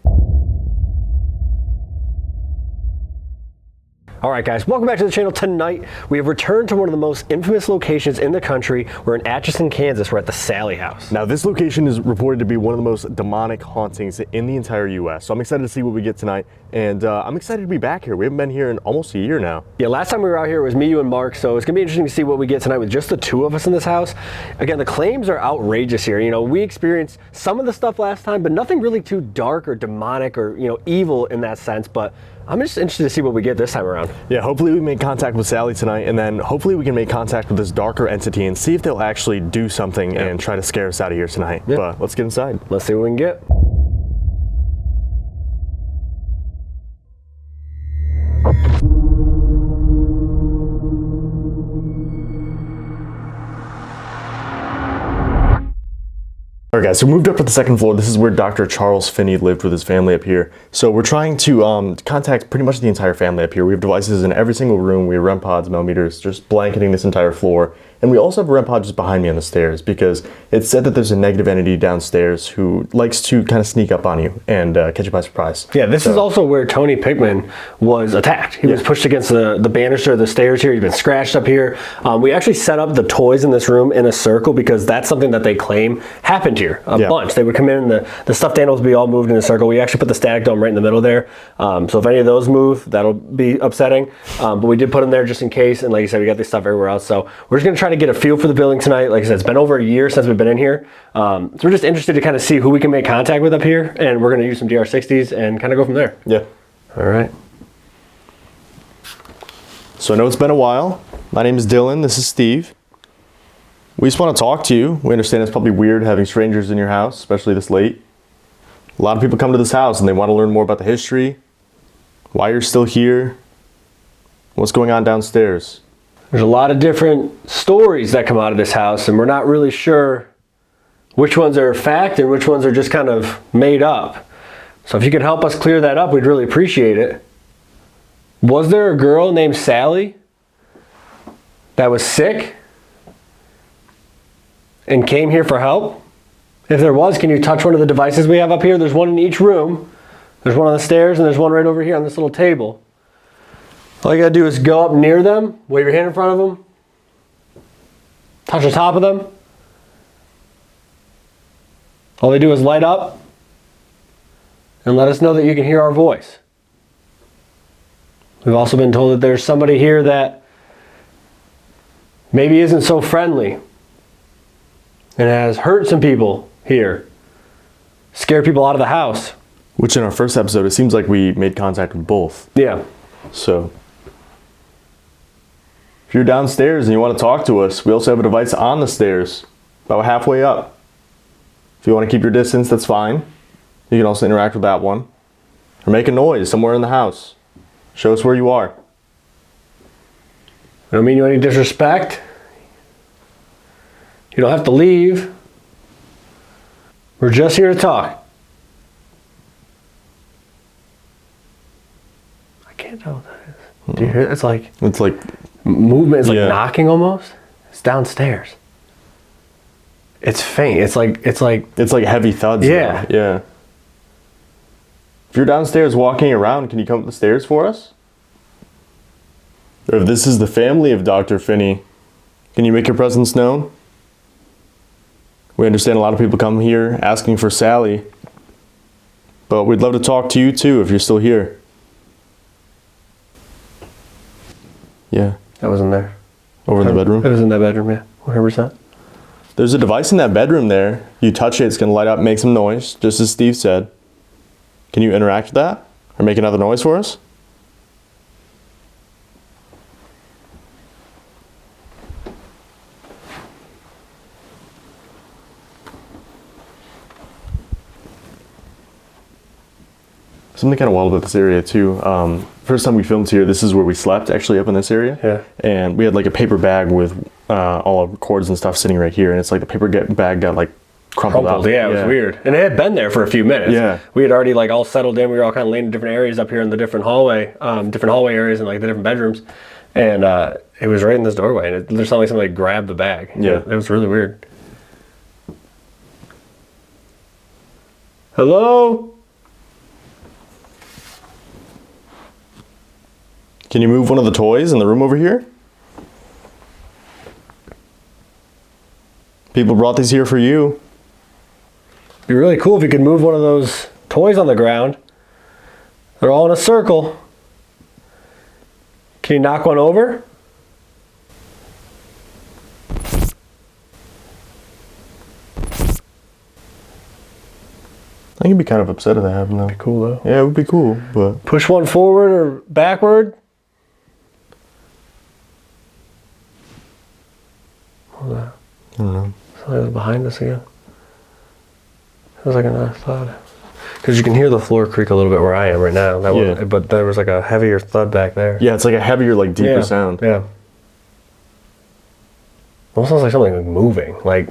Alright guys, welcome back to the channel. Tonight we have returned to one of the most infamous locations in the country. We're in Atchison, Kansas. We're at the Sallie House. Now this location is reported to be one of the most demonic hauntings in the entire US. So I'm excited to see what we get tonight, and I'm excited to be back here. We haven't been here in almost a year now. Yeah, last time we were out here it was me, you, and Mark, so it's gonna be interesting to see what we get tonight with just the two of us in this house. Again, the claims are outrageous here. You know, we experienced some of the stuff last time, but nothing really too dark or demonic or, you know, evil in that sense. But I'm just interested to see what we get this time around. Yeah, hopefully we make contact with Sallie tonight, and then hopefully we can make contact with this darker entity and see if they'll actually do something and try to scare us out of here tonight. But let's get inside. Let's see what we can get. All right guys, so we moved up to the second floor. This is where Dr. Charles Finney lived with his family up here. So we're trying to contact pretty much the entire family up here. We have devices in every single room. We have REM pods, millimeters, just blanketing this entire floor. And we also have a REM pod just behind me on the stairs because it's said that there's a negative entity downstairs who likes to kind of sneak up on you and catch you by surprise. Yeah, this is also where Tony Pickman was attacked. He was pushed against the banister of the stairs here. He's been scratched up here. We actually set up the toys in this room in a circle because that's something that they claim happened here a bunch. They would come in and the stuffed animals would be all moved in a circle. We actually put the static dome right in the middle there. So if any of those move, that'll be upsetting. But we did put them there just in case. And like I said, we got this stuff everywhere else. So we're just gonna try to get a feel for the building tonight. Like I said, it's been over a year since we've been in here. So we're just interested to kind of see who we can make contact with up here. And we're gonna use some DR60s and kind of go from there. Yeah. All right. So I know it's been a while. My name is Dylan, this is Steve. We just want to talk to you. We understand it's probably weird having strangers in your house, especially this late. A lot of people come to this house and they want to learn more about the history, why you're still here, what's going on downstairs. There's a lot of different stories that come out of this house, and we're not really sure which ones are fact and which ones are just kind of made up. So if you could help us clear that up, we'd really appreciate it. Was there a girl named Sallie that was sick and came here for help? If there was, can you touch one of the devices we have up here? There's one in each room. There's one on the stairs and there's one right over here on this little table. All you gotta do is go up near them, wave your hand in front of them, touch the top of them. All they do is light up and let us know that you can hear our voice. We've also been told that there's somebody here that maybe isn't so friendly and has hurt some people here, scared people out of the house. Which in our first episode, it seems like we made contact with both. Yeah. So if you're downstairs and you want to talk to us, we also have a device on the stairs, about halfway up. If you want to keep your distance, that's fine. You can also interact with that one. Or make a noise somewhere in the house. Show us where you are. I don't mean you any disrespect. You don't have to leave. We're just here to talk. I can't tell what that is. Do you hear that? It's like movement. It's like knocking almost. It's downstairs. It's faint. It's like heavy thuds. Yeah. Though. Yeah. If you're downstairs walking around, can you come up the stairs for us? Or if this is the family of Dr. Finney, can you make your presence known? We understand a lot of people come here asking for Sallie, but we'd love to talk to you too if you're still here. Yeah. That wasn't there. Over in the bedroom? It was in that bedroom, yeah. 100%. There's a device in that bedroom there. You touch it, it's going to light up, make some noise, just as Steve said. Can you interact with that? Or make another noise for us? Something kind of wild about this area too. First time we filmed here, this is where we slept, actually up in this area. Yeah. And we had like a paper bag with all our cords and stuff sitting right here. And it's like the paper bag got like crumpled up. Yeah, it was weird. And it had been there for a few minutes. Yeah. We had already like all settled in. We were all kind of laying in different areas up here in the different hallway areas and like the different bedrooms. And it was right in this doorway. And there's something like somebody grabbed the bag. Yeah. It was really weird. Hello? Can you move one of the toys in the room over here? People brought these here for you. It'd be really cool if you could move one of those toys on the ground. They're all in a circle. Can you knock one over? I think you'd be kind of upset if that happened though. Be cool though. Yeah, it would be cool, but... Push one forward or backward. What was that? I don't know. Something was behind us again. It was like another thud. Because you can hear the floor creak a little bit where I am right now. But there was like a heavier thud back there. Yeah, it's like a heavier, like deeper sound. Yeah. Almost sounds like something like moving. Like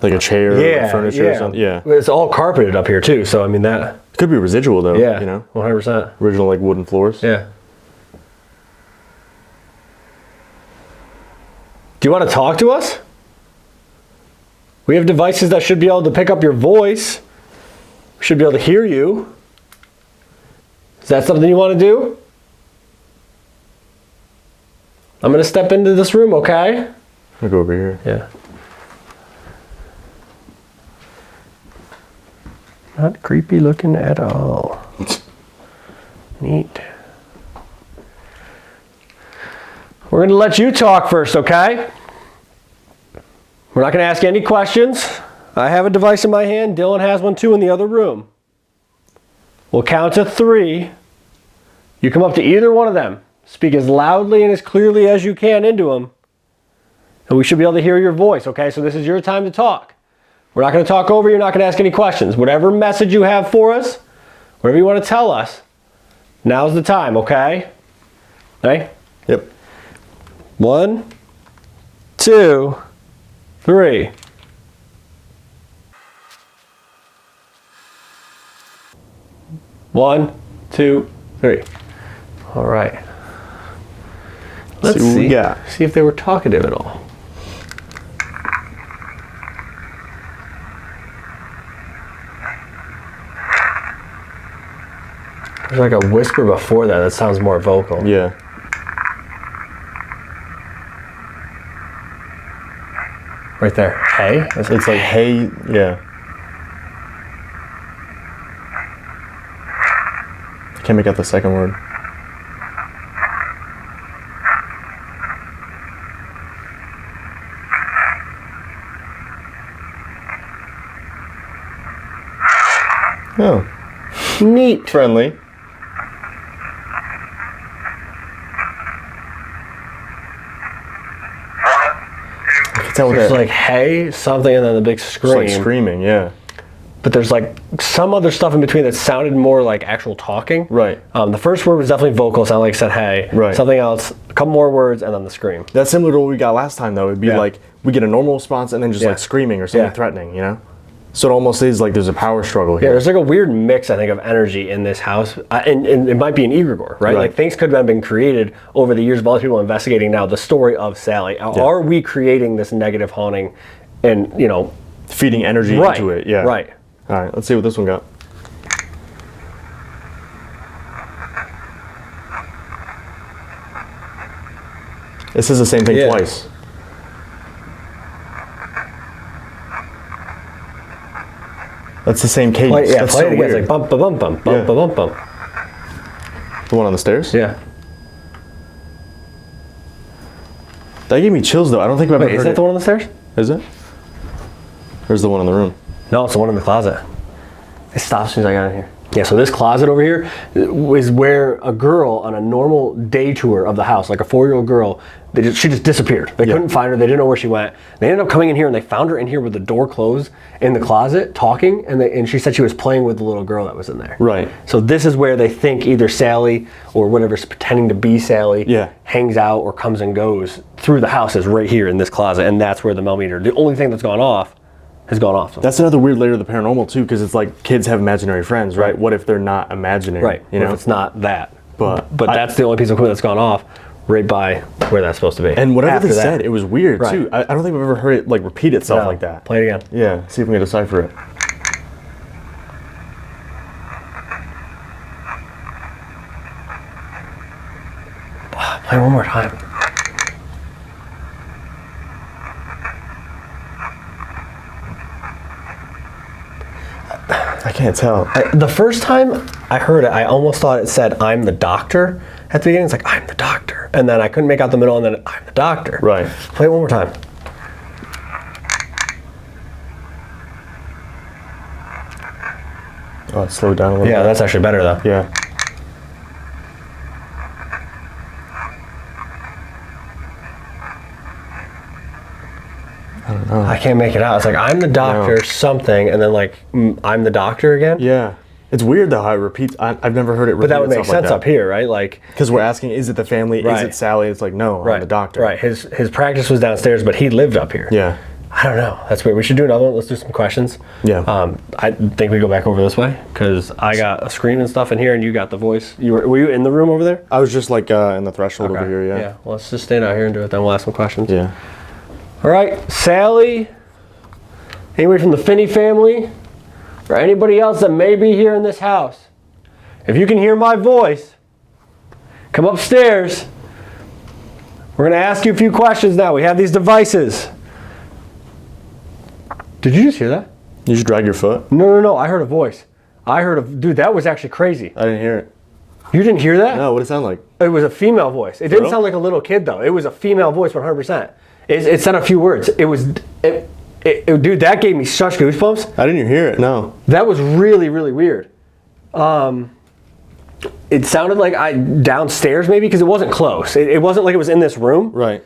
a chair or furniture or something. Yeah. It's all carpeted up here too, so I mean that... It could be residual though, yeah, you know? 100%. Original like wooden floors. Yeah. Do you want to talk to us? We have devices that should be able to pick up your voice. We should be able to hear you. Is that something you want to do? I'm going to step into this room, okay? I'll go over here. Yeah. Not creepy looking at all. Neat. We're going to let you talk first, okay? We're not going to ask you any questions. I have a device in my hand. Dylan has one too in the other room. We'll count to 3. You come up to either one of them. Speak as loudly and as clearly as you can into them. And we should be able to hear your voice, okay? So this is your time to talk. We're not going to talk over you. You're not going to ask any questions. Whatever message you have for us, whatever you want to tell us, now's the time, okay? Right? Yep. 1, 2, 3. One, 2, 3. All right. Let's see what we got. See if they were talkative at all. There's like a whisper before that sounds more vocal. Yeah. Right there. Hey? It's like hey, yeah. I can't make out the second word. Oh. Neat. Friendly. There's like hey, something, and then the big scream. It's like screaming, yeah. But there's like some other stuff in between that sounded more like actual talking. Right. The first word was definitely vocal. It sounded like it said hey. Right. Something else, a couple more words, and then the scream. That's similar to what we got last time, though. It'd be like we get a normal response and then just like screaming or something threatening, you know? So it almost is like there's a power struggle here. Yeah, there's like a weird mix, I think, of energy in this house. And it might be an egregore, right? Like things could have been created over the years of all these people investigating now the story of Sallie. Are we creating this negative haunting and, you know, feeding energy into it? Yeah. Right. All right, let's see what this one got. This is the same thing twice. That's the same cadence. Yeah, That's play so it again. weird. It's like bump, bump, bump, bump, bump, bump. The one on the stairs? Yeah. That gave me chills though. I don't think I've ever heard is that the one on the stairs? Is it? Or is the one in the room? No, it's the one in the closet. It stops as soon as I got in here. Yeah, so this closet over here is where a girl on a normal day tour of the house, like a 4-year-old girl, she just disappeared. They couldn't find her. They didn't know where she went. They ended up coming in here and they found her in here with the door closed in the closet talking, and she said she was playing with the little girl that was in there. Right. So this is where they think either Sallie or whatever's pretending to be Sallie hangs out or comes and goes through the house, is right here in this closet, and that's where the millimeter, the only thing that's gone off, has gone off. That's another weird layer of the paranormal too, because it's like kids have imaginary friends, right? What if they're not imaginary? Right. You know, if it's not that. But that's the only piece of equipment that's gone off, right by where that's supposed to be. And whatever they said, it was weird too. I don't think I've ever heard it like repeat itself like that. Play it again. Yeah. See if we can decipher it. Play one more time. I can't tell. The first time I heard it, I almost thought it said, "I'm the doctor." At the beginning, it's like, "I'm the doctor." And then I couldn't make out the middle, and then, "I'm the doctor." Right. Play it one more time. Oh, it slowed down a little bit. Yeah, that's actually better, though. Yeah. I don't know. I can't make it out. It's like, "I'm the doctor," something, and then like, "I'm the doctor" again. Yeah. It's weird though how it repeats. I've never heard it repeat. But that would make itself like sense that. up here, right? Like, because we're asking, is it the family? Is it Sallie? It's like, no, I'm the doctor. Right. His practice was downstairs, but he lived up here. Yeah. I don't know. That's weird. We should do another one. Let's do some questions. Yeah. I think we go back over this way because I got a screen and stuff in here, and you got the voice. Were you in the room over there? I was just like in the threshold over here. Yeah. Yeah. Well, let's just stand out here and do it. Then we'll ask some questions. Yeah. All right, Sallie. Anybody from the Finney family, or anybody else that may be here in this house, if you can hear my voice, come upstairs. We're going to ask you a few questions now. We have these devices. Did you just hear that? You just drag your foot? No. I heard a voice. Dude, that was actually crazy. I didn't hear it. You didn't hear that? No, what did it sound like? It was a female voice. It didn't sound like a little kid, though. It was a female voice 100%. It said a few words. Dude, that gave me such goosebumps. I didn't hear it, no. That was really, really weird. It sounded like downstairs maybe, because it wasn't close. It wasn't like it was in this room. Right.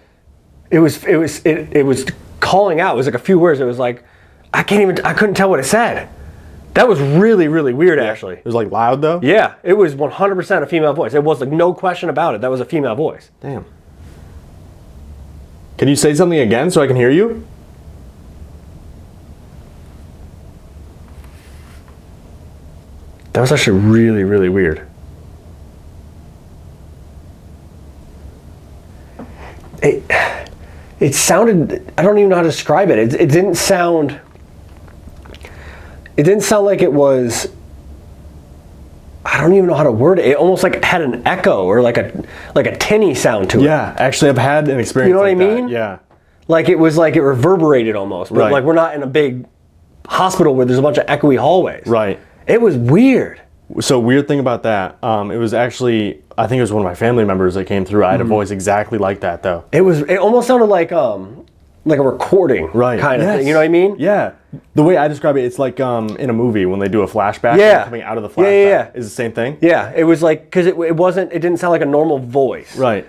It was calling out. It was like a few words. It was like, I couldn't tell what it said. That was really, really weird, actually. It was like loud though? Yeah, it was 100% a female voice. It was like no question about it. That was a female voice. Damn. Can you say something again so I can hear you? That was actually really, really weird. It sounded, I don't even know how to describe it. It didn't sound like it was, I don't even know how to word it. It almost like had an echo or like a tinny sound to it. Yeah, actually I've had an experience. You know what like I mean? That. Yeah. Like it was like it reverberated almost. But right. like we're not in a big hospital where there's a bunch of echoey hallways. Right. It was weird. So weird thing about that, it was actually, I think it was one of my family members that came through. I had a voice exactly like that though. It almost sounded like a recording kind of thing. You know what I mean? Yeah. The way I describe it, it's like in a movie when they do a flashback. Yeah. Coming out of the flashback. Yeah. Is the same thing? Yeah. It was like, because it didn't sound like a normal voice. Right.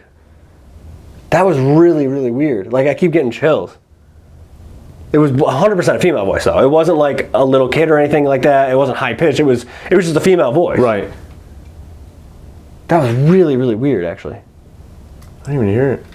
That was really, really weird. Like I keep getting chills. It was 100% a female voice though. It wasn't like a little kid or anything like that. It wasn't high pitched. It was just a female voice. Right. That was really, really weird actually. I didn't even hear it.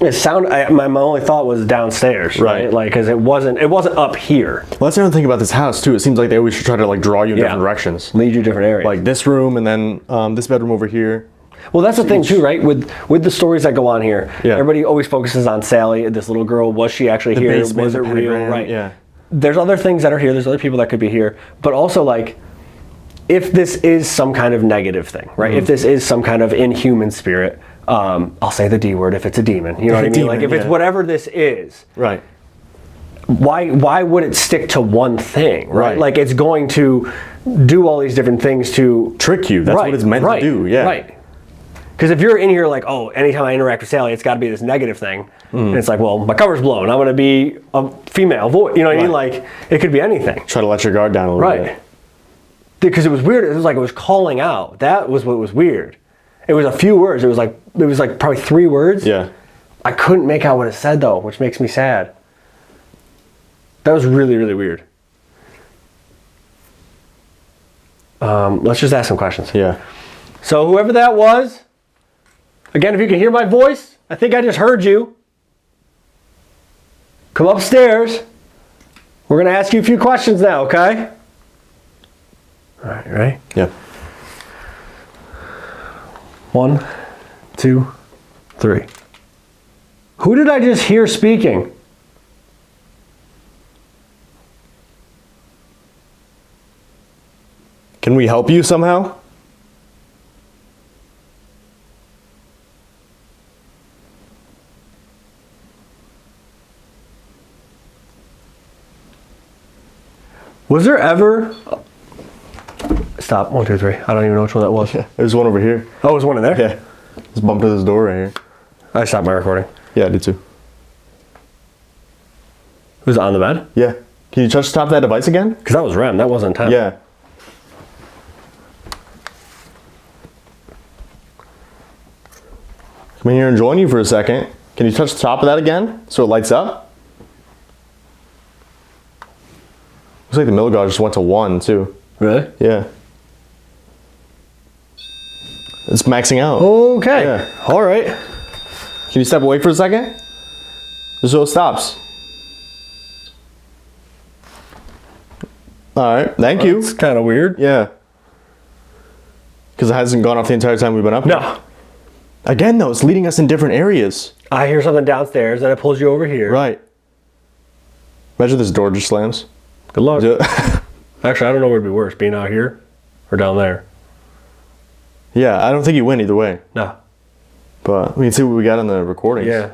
It sounded. My only thought was downstairs, right? Like, because it wasn't up here. Well, that's the other thing about this house too. It seems like they always try to like draw you in different directions, lead you different areas, like this room and then this bedroom over here. Well, that's the thing too, right? With the stories that go on here, everybody always focuses on Sallie, this little girl. Was she actually here? Was it real? Right. Yeah. There's other things that are here. There's other people that could be here, but also like, if this is some kind of negative thing, right? If this is some kind of inhuman spirit. I'll say the D word if it's a demon. You know what I mean? Like if it's whatever this is. Right. Why would it stick to one thing, right? Like it's going to do all these different things to trick you. That's what it's meant to do. Yeah. Right. Because if you're in here like, oh, anytime I interact with Sallie, it's got to be this negative thing. And it's like, well, my cover's blown. I'm going to be a female voice. You know what I mean? Like, it could be anything. Try to let your guard down a little bit. Right. Because it was weird. It was like it was calling out. That was what was weird. It was a few words. It was like probably 3 words. Yeah. I couldn't make out what it said though, which makes me sad. That was really, really weird. Let's just ask some questions. Yeah. So whoever that was, again, if you can hear my voice, I think I just heard you. Come upstairs. We're going to ask you a few questions now, okay? All right, you ready? Yeah. 1, 2, 3. Who did I just hear speaking? Can we help you somehow? Was there ever... Stop. 1, 2, 3. I don't even know which one that was. There's one over here. Oh, there's one in there? Yeah. Just bumped to this door right here. I stopped my recording. Yeah, I did too. Was it on the bed? Yeah. Can you touch the top of that device again? Because that was REM. That wasn't temp. Yeah. Come in here and join you for a second. Can you touch the top of that again so it lights up? Looks like the milligauge just went to 1 too. Really? Yeah. It's maxing out. Okay. Yeah. All right. Can you step away for a second? Just so it stops. All right. Thank you. It's kind of weird. Yeah. Because it hasn't gone off the entire time we've been up here. No. Again, though, it's leading us in different areas. I hear something downstairs and it pulls you over here. Right. Imagine this door just slams. Good luck. Actually, I don't know what would be worse, being out here or down there. Yeah, I don't think you win either way. No. But we can see what we got on the recordings. Yeah.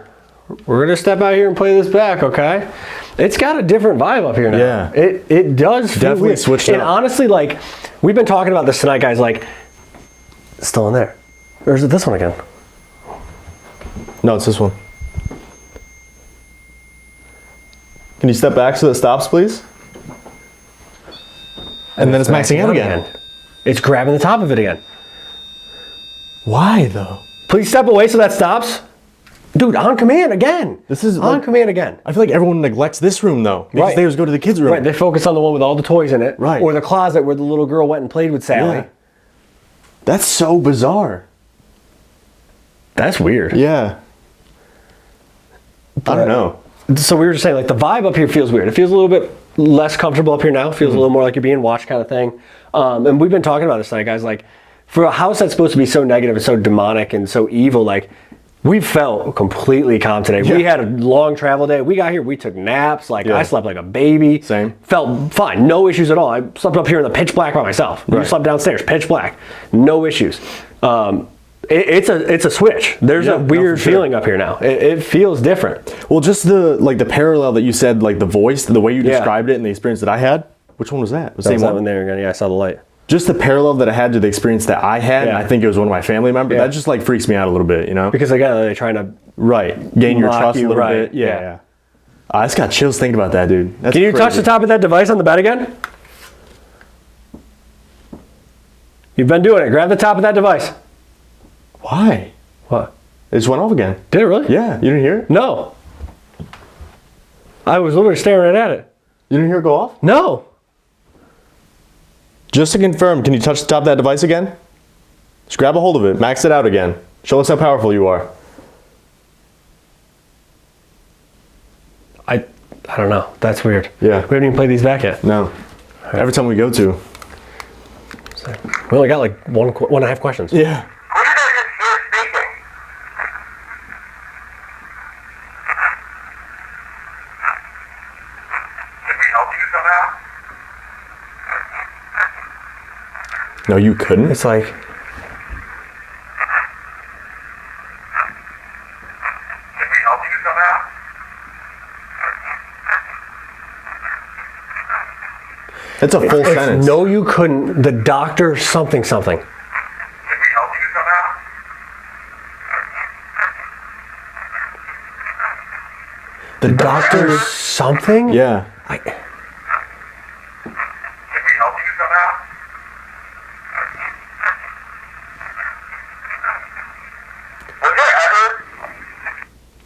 We're going to step out here and play this back, okay? It's got a different vibe up here now. Yeah. It does feel Definitely weird. switched And up. honestly, like, we've been talking about this tonight, guys, like, it's still in there. Or is it this one again? No, it's this one. Can you step back so that stops, please? And then it's maxing out again. It's grabbing the top of it again. Why, though? Please step away so that stops. Dude, on command again. This is on command again. I feel like everyone neglects this room, though. Because Right. they always go to the kids' room. Right, they focus on the one with all the toys in it. Right. Or the closet where the little girl went and played with Sallie. Yeah. That's so bizarre. That's weird. Yeah. I don't know. So we were just saying, like, the vibe up here feels weird. It feels a little bit less comfortable up here now. It feels a little more like you're being watched kind of thing. And we've been talking about this tonight, guys. Like, for a house that's supposed to be so negative and so demonic and so evil, like, we felt completely calm today. Yeah. We had a long travel day. We got here, we took naps. Like, I slept like a baby. Same. Felt fine. No issues at all. I slept up here in the pitch black by myself. You slept downstairs, pitch black. No issues. It's a switch. There's a weird feeling up here now. It feels different. Well, just the parallel that you said, like the voice, the way you described it and the experience that I had. Which one was that? The Same one there again. Yeah, I saw the light. Just the parallel that I had to the experience that I had. Yeah. I think it was one of my family members. Yeah. That just like freaks me out a little bit, you know? Because again, they're trying to gain your mock trust you, a little right. bit. Yeah. I just got chills thinking about that, dude. That's Can you touch crazy. the top of that device on the bed again? You've been doing it. Grab the top of that device. Why? What? It just went off again. Did it really? Yeah. You didn't hear it? No. I was literally staring right at it. You didn't hear it go off? No. Just to confirm, can you touch the top of that device again? Just grab a hold of it. Max it out again. Show us how powerful you are. I don't know. That's weird. Yeah. We haven't even played these back yet. No. Every time we go to. We only got like one and a half questions. Yeah. No, you couldn't? It's like... It's a full sentence. No, you couldn't. The doctor something. Doctor something? Yeah. Can we help you somehow? Was there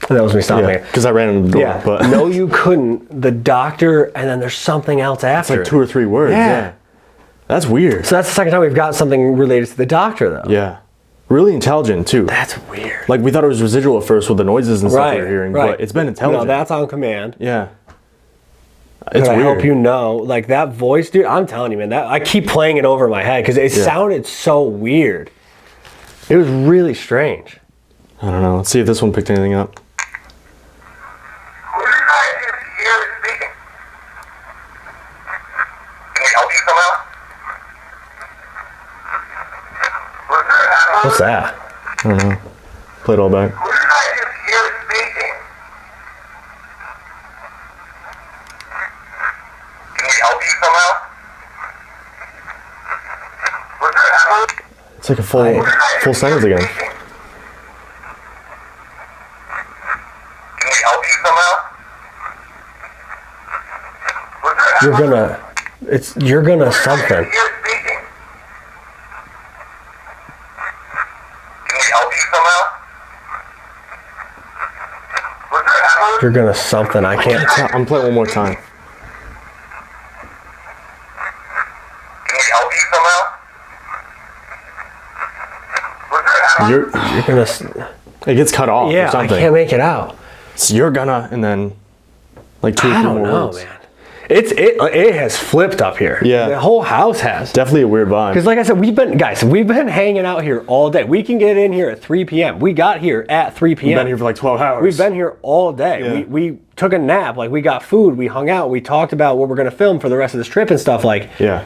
ever? That was me stopping it. Because I ran into the door. Yeah. But No, you couldn't. The doctor, and then there's something else after. it's like 2 or 3 words. Yeah. That's weird. So that's the second time we've got something related to the doctor, though. Yeah. Really intelligent, too. That's weird. Like, we thought it was residual at first with the noises and stuff we were hearing, but it's been intelligent. No, that's on command. Yeah. It's I weird. hope you know, like that voice, dude. I'm telling you, man. That I keep playing it over in my head because it sounded so weird. It was really strange. I don't know. Let's see if this one picked anything up. Who did I hear speaking? Can we help you somehow? Was there ever? What's that? I don't know. Play it all back. Who did I just hear speaking? Can we help you somehow? Was there ever? It's like a full sentence again. Can we help you somehow? Was there ever? You're gonna something. Hear speaking? Can we help you somehow? Was there ever? You're gonna something. I can't tell. I'm playing one more time. Can we help you somehow? Was there ever? You're gonna. It gets cut off Yeah, or something. I can't make it out. So you're gonna, and then like 2 or 3 I don't more know, words. man. It has flipped up here. Yeah. The whole house has. Definitely a weird vibe. Because like I said, we've been hanging out here all day. We can get in here at 3 p.m. We got here at 3 p.m. We've been here for like 12 hours. We've been here all day. Yeah. We took a nap. Like we got food. We hung out. We talked about what we're gonna film for the rest of this trip and stuff. Like Yeah.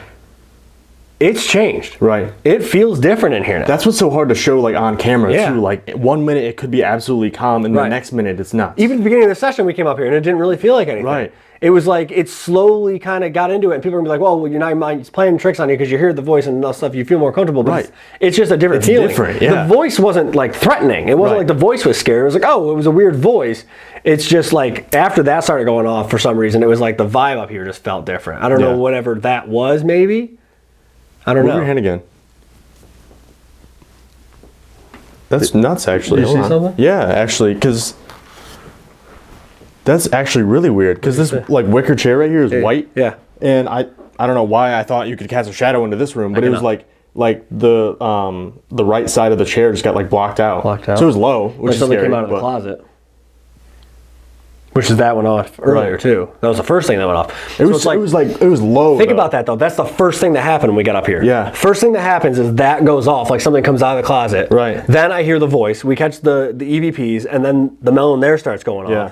it's changed. Right. It feels different in here now. That's what's so hard to show like on camera Yeah. too. Like 1 minute it could be absolutely calm, and the Right. next minute it's not. Even at the beginning of the session, we came up here and it didn't really feel like anything. Right. It was like it slowly kind of got into it, and people are gonna be like, "Well, you're not it's playing tricks on you because you hear the voice and stuff. You feel more comfortable." But Right. it's just a different It's feeling. different, yeah. The voice wasn't like threatening. It wasn't Right. like the voice was scary. It was like, oh, it was a weird voice. It's just like after that started going off for some reason, it was like the vibe up here just felt different. I don't know Yeah. whatever that was. Maybe I don't Move know. your hand again. That's nuts, actually. Did you Hold see on. something? Yeah, actually, because that's actually really weird. Because this like wicker chair right here is white. Yeah. And I don't know why I thought you could cast a shadow into this room, but it was cannot. like the right side of the chair just got like blocked out. Blocked out. So it was low, which Like is something scary. came out of the but- closet. Which is that went off earlier Right. too. That was the first thing that went off. It was it was low. Think though. about that though. That's the first thing that happened when we got up here. Yeah. First thing that happens is that goes off, like something comes out of the closet. Right. Then I hear the voice. We catch the EVPs, and then the melon there starts going Yeah. off.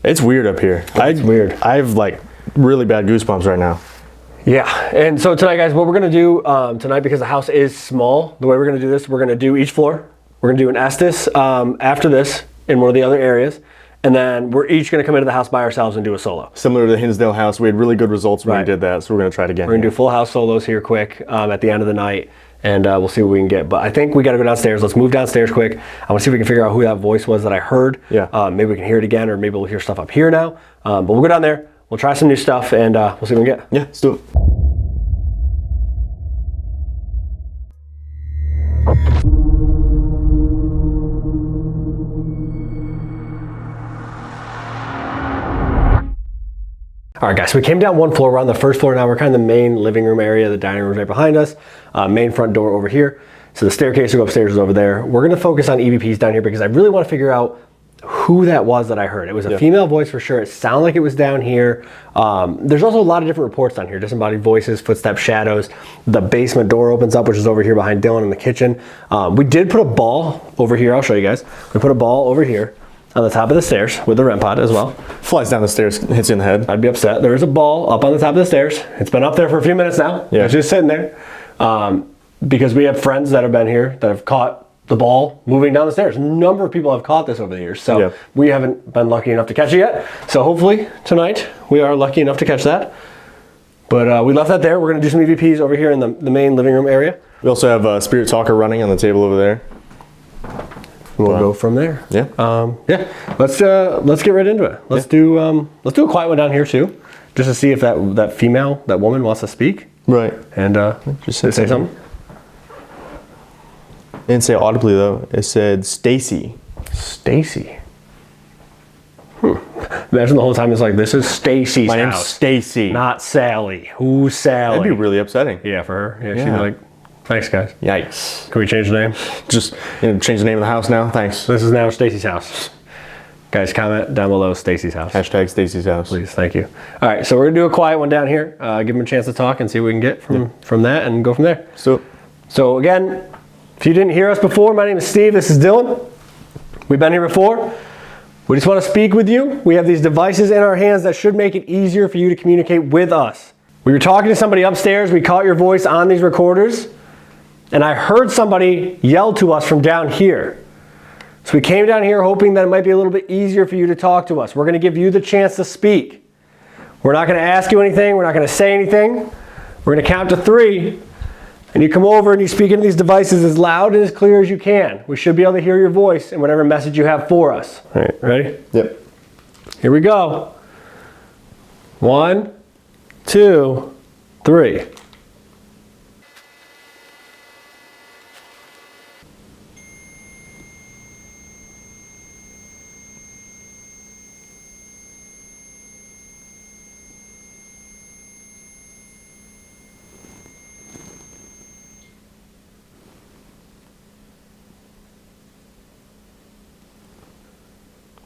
It's weird up here. It's weird. I have like really bad goosebumps right now. Yeah. And so tonight, guys, what we're gonna do tonight, because the house is small, the way we're gonna do this, we're gonna do each floor. We're gonna do an Estes after this in one of the other areas. And then we're each going to come into the house by ourselves and do a solo. Similar to the Hinsdale house, we had really good results when we Right. did that, so we're going to try it again. We're going to do full house solos here quick at the end of the night, and we'll see what we can get. But I think we got to go downstairs. Let's move downstairs quick. I want to see if we can figure out who that voice was that I heard. Yeah. Maybe we can hear it again, or maybe we'll hear stuff up here now. But we'll go down there. We'll try some new stuff, and we'll see what we can get. Yeah, let's do it. All right, guys, so we came down one floor. We're on the first floor now. We're kind of the main living room area. The dining room is right behind us. Main front door over here. So the staircase to go upstairs is over there. We're going to focus on EVPs down here because I really want to figure out who that was that I heard. It was a female voice for sure. It sounded like it was down here. There's also a lot of different reports down here. Disembodied voices, footsteps, shadows. The basement door opens up, which is over here behind Dylan in the kitchen. We did put a ball over here. I'll show you guys. We put a ball over here on the top of the stairs with the REM pod as well. Flies down the stairs, hits you in the head. I'd be upset. There is a ball up on the top of the stairs. It's been up there for a few minutes now. Yeah. It's just sitting there. Because we have friends that have been here that have caught the ball moving down the stairs. A number of people have caught this over the years. So we haven't been lucky enough to catch it yet. So hopefully tonight we are lucky enough to catch that. But we left that there. We're going to do some EVPs over here in the main living room area. We also have Spirit Talker running on the table over there. We'll go from there. Yeah. Yeah. Let's get right into it. Let's do a quiet one down here too, just to see if that woman wants to speak. Right. And just say something. It didn't say audibly though. It said Stacy. Stacy. Imagine the whole time it's like, this is Stacy's house. My name's Stacy. Not Sally. Who's Sally? That'd be really upsetting. Yeah, for her. Yeah, she'd be like, thanks guys. Yikes. Can we change the name? Just change the name of the house now. Thanks. This is now Stacy's house. Guys, comment down below Stacy's house. Hashtag Stacy's house. Please, thank you. All right, so we're gonna do a quiet one down here. Give them a chance to talk and see what we can get from that and go from there. So again, if you didn't hear us before, my name is Steve, this is Dylan. We've been here before. We just want to speak with you. We have these devices in our hands that should make it easier for you to communicate with us. We were talking to somebody upstairs, we caught your voice on these recorders, and I heard somebody yell to us from down here. So we came down here hoping that it might be a little bit easier for you to talk to us. We're going to give you the chance to speak. We're not going to ask you anything, we're not going to say anything. We're going to count to 3. And you come over and you speak into these devices as loud and as clear as you can. We should be able to hear your voice and whatever message you have for us. All right, ready? Yep. Here we go. 1, 2, 3.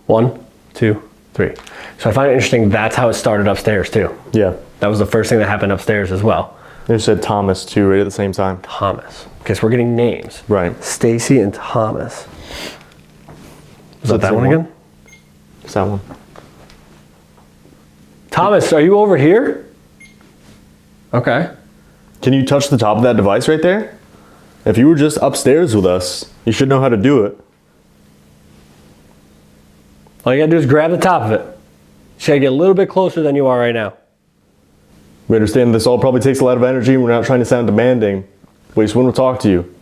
One, 2, 3. So I find it interesting, that's how it started upstairs too. Yeah. That was the first thing that happened upstairs as well. They said Thomas too, right at the same time. Thomas. Okay, so we're getting names. Right. Stacy and Thomas. Is that one again? It's that one. Thomas, are you over here? Okay. Can you touch the top of that device right there? If you were just upstairs with us, you should know how to do it. All you gotta do is grab the top of it. You gotta get a little bit closer than you are right now. We understand this all probably takes a lot of energy. We're not trying to sound demanding. We just want to talk to you.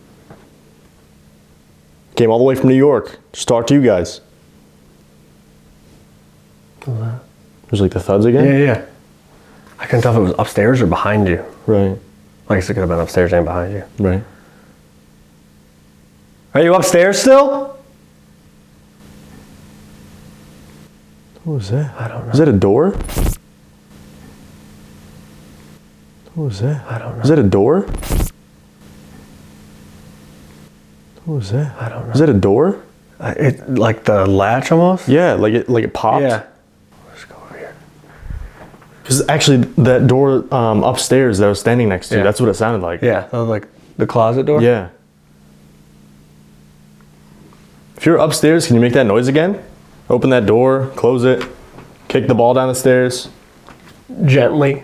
Came all the way from New York. Just talk to you guys. What was that? There's like the thuds again? Yeah. I couldn't tell if it was upstairs or behind you. Right. I guess it could have been upstairs and behind you. Right. Are you upstairs still? What was that? I don't know. Was that a door? What was that? I don't know. Was that a door? What was that? I don't know. Was that a door? Like the latch almost? Yeah, like it popped. Yeah. Let's go over here. Because actually, that door upstairs that I was standing next to, that's what it sounded like. Yeah, that was like the closet door? Yeah. If you're upstairs, can you make that noise again? Open that door, close it, kick the ball down the stairs. Gently.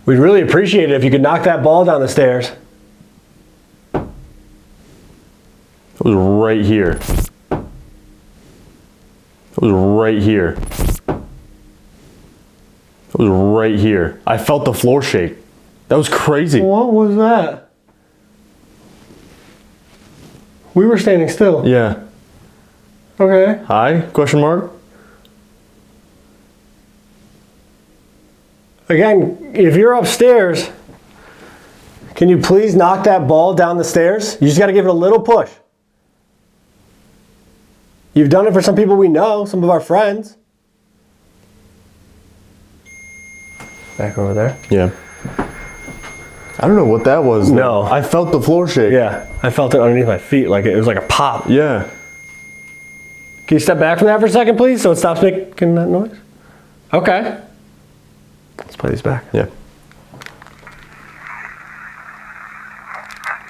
We'd really appreciate it if you could knock that ball down the stairs. It was right here. It was right here. It was right here. I felt the floor shake. That was crazy. What was that? We were standing still. Yeah. Okay. Hi? Question mark? Again, if you're upstairs, can you please knock that ball down the stairs? You just got to give it a little push. You've done it for some people we know, some of our friends. Back over there. Yeah. I don't know what that was. No. I felt the floor shake. Yeah, I felt it underneath my feet, like it was like a pop. Yeah. Can you step back from that for a second, please, so it stops making that noise? Okay. Let's play these back. Yeah.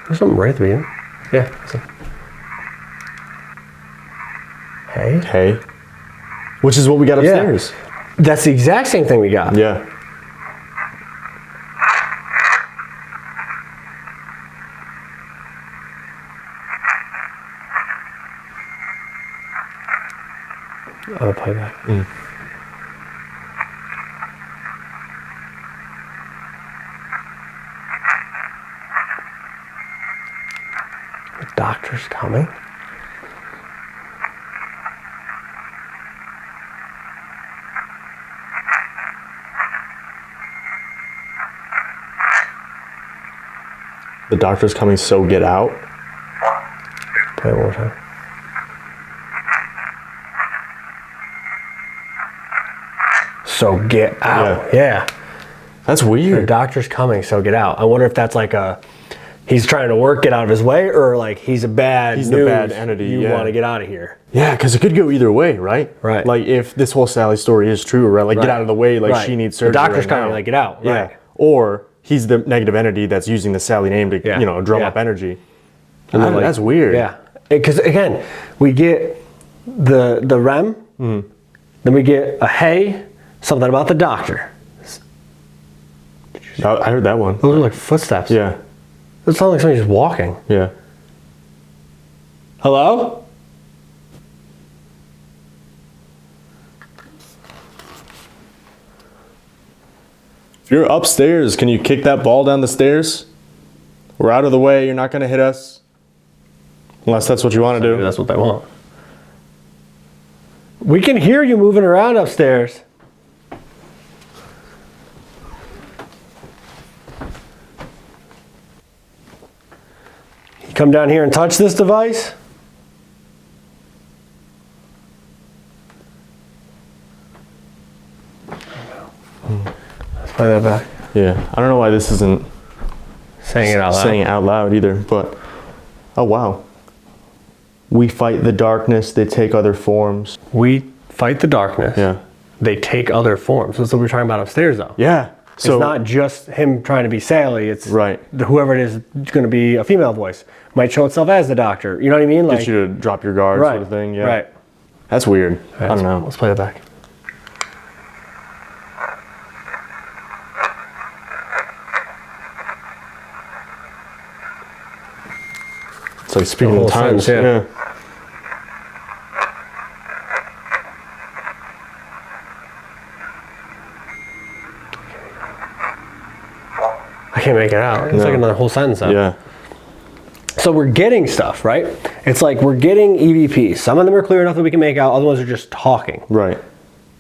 There's something right at the beginning. Yeah. Hey. Hey. Which is what we got upstairs. Yeah. That's the exact same thing we got. Yeah. I'll play that. The doctor's coming. The doctor's coming, so get out. Play it one more time. So get out. Yeah. That's weird. The doctor's coming, so get out. I wonder if that's like he's trying to work it out of his way, or like he's the bad entity. You want to get out of here. Yeah, because it could go either way, right? Right. Like if this whole Sallie story is true, right? Like get out of the way, like she needs surgery. The doctor's right coming, now. like get out. Yeah. Right. Or he's the negative entity that's using the Sallie name to, drum up energy. And then, That's weird. Yeah. Because again, we get the REM, then we get a hey, something about the doctor. I heard that one. Those are like footsteps. Yeah. It sounds like somebody's just walking. Yeah. Hello? If you're upstairs, can you kick that ball down the stairs? We're out of the way. You're not going to hit us. Unless that's what you want to do. Maybe that's what they want. We can hear you moving around upstairs. You come down here and touch this device. Let's play that back. Yeah, I don't know why this isn't saying it out loud either, but oh wow. We fight the darkness, they take other forms. We fight the darkness. Yeah. They take other forms. That's what we're talking about upstairs though. Yeah. So it's not just him trying to be Sallie, it's whoever it is going to be a female voice. Might show itself as the doctor. You know what I mean? Get you to drop your guard sort of thing. Yeah. Right. That's weird. I don't know. Let's play it back. It's like speaking in tongues. Yeah. I can't make it out. It's like another whole sentence out. Yeah. So we're getting stuff, right? It's like we're getting EVPs. Some of them are clear enough that we can make out. Other ones are just talking. Right.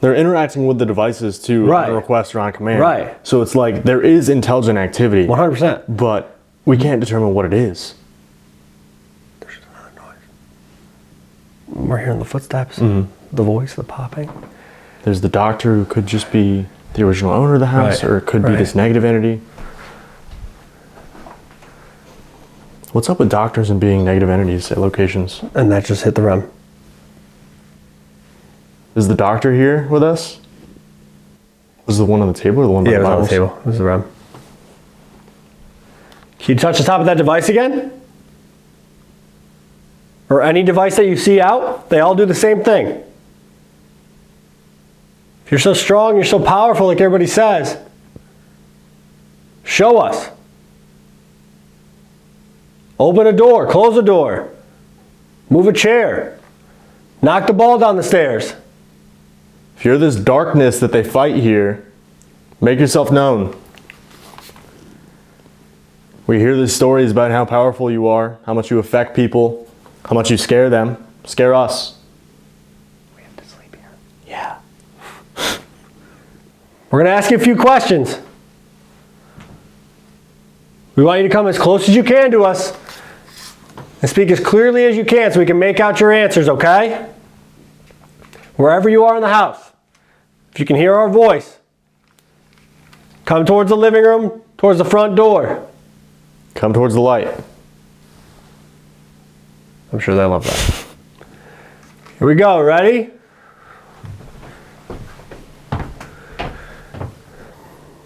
They're interacting with the devices too on request or on command. Right. So it's like there is intelligent activity. 100%. But we can't determine what it is. There's just another noise. We're hearing the footsteps, the voice, the popping. There's the doctor who could just be the original owner of the house, or it could be this negative entity. What's up with doctors and being negative entities at locations? And that just hit the REM. Is the doctor here with us? Was the one on the table or the one by the bottles? bottles? On the table. This is the REM. Can you touch the top of that device again? Or any device that you see out, they all do the same thing. If you're so strong, you're so powerful like everybody says, show us. Open a door, close a door, move a chair, knock the ball down the stairs. If you're this darkness that they fight here, make yourself known. We hear these stories about how powerful you are, how much you affect people, how much you scare them. Scare us. We have to sleep here. Yeah. We're going to ask you a few questions. We want you to come as close as you can to us and speak as clearly as you can so we can make out your answers, okay? Wherever you are in the house, if you can hear our voice, come towards the living room, towards the front door. Come towards the light. I'm sure they love that. Here we go, ready?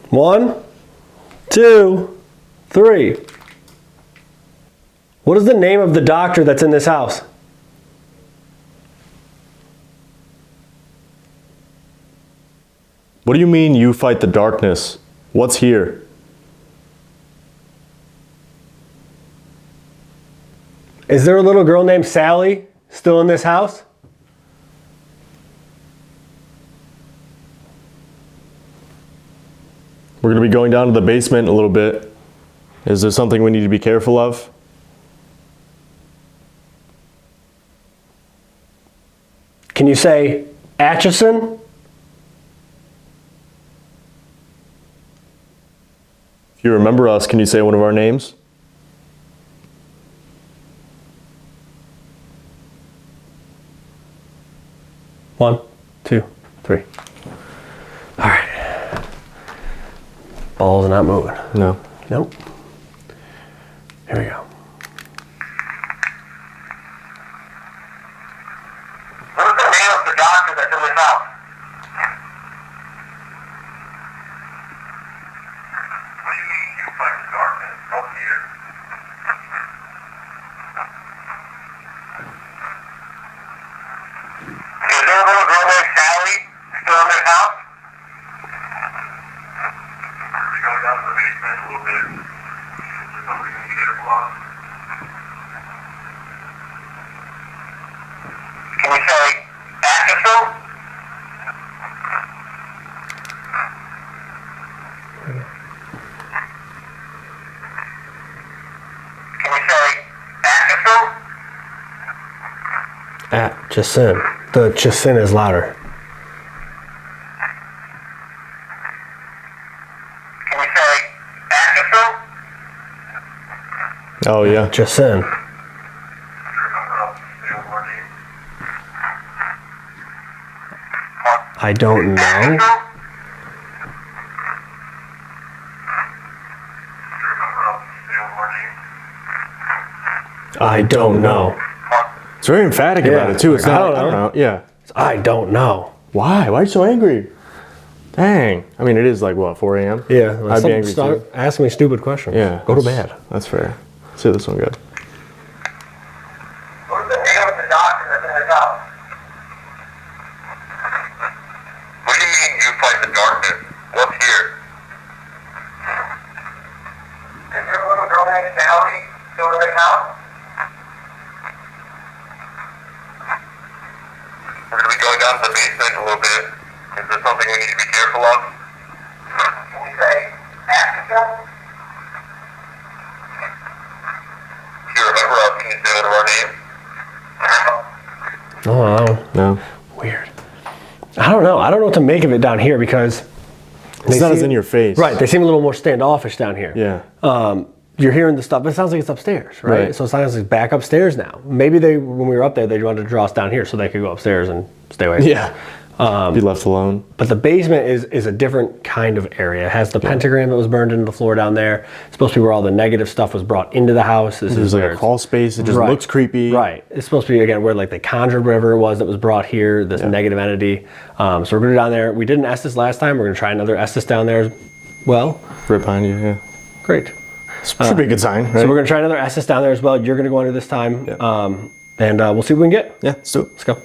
One, two, three. What is the name of the doctor that's in this house? What do you mean you fight the darkness? What's here? Is there a little girl named Sallie still in this house? We're going to be going down to the basement a little bit. Is there something we need to be careful of? Can you say Atchison? If you remember us, can you say one of our names? 3. All right. Ball's not moving. No. Nope. Here we go. What's the name of the doctor that's in this house? What do you mean you find the darkness? What's here? Is there a little girl named Sallie still in this house? We're going down to the basement a little bit. There's something we need to get along. Can we say Atkinson? Can we say Atkinson? Jason. The Jason is louder. Can we say Atkinson? Oh, yeah. Jason. I don't know. I don't know. It's very emphatic about it, too. It's not, I don't know. Yeah. I don't know. Why? Why are you so angry? Dang. I mean, it is like, what, 4 a.m.? Yeah. I'd be angry, too. Ask me stupid questions. Yeah. Go to bed. That's fair. Let's do this one good. What's the name of the doctor that's in this house? What do you mean you fight the darkness? What's here? Is there a little girl named Sallie still in this house? We're going to be going down to the basement a little bit. Is there something we need to be careful of? Can we say Atkinson? Do you remember us? Can you say one of our names? Oh, No. weird. I don't know. I don't know what to make of it down here because It's not as in your face. Right. They seem a little more standoffish down here. Yeah. You're hearing the stuff, but it sounds like it's upstairs, right? Right. So it sounds like it's back upstairs now. Maybe when we were up there, they wanted to draw us down here so they could go upstairs and stay away. Yeah. Be left alone. But the basement is a different kind of area. It has the pentagram that was burned into the floor down there. It's supposed to be where all the negative stuff was brought into the house. This There's is like where a crawl space. It just looks creepy. Right. It's supposed to be, again, where like they conjured whatever it was that was brought here, this negative entity. So we're going to go down there. We did an Estes last time. We're going to try another Estes down there as well. Right behind you, yeah. Great. Should be a good sign, right? So we're going to try another Estes down there as well. You're going to go under this time. Yeah. And we'll see what we can get. Yeah, let's do it. Let's go.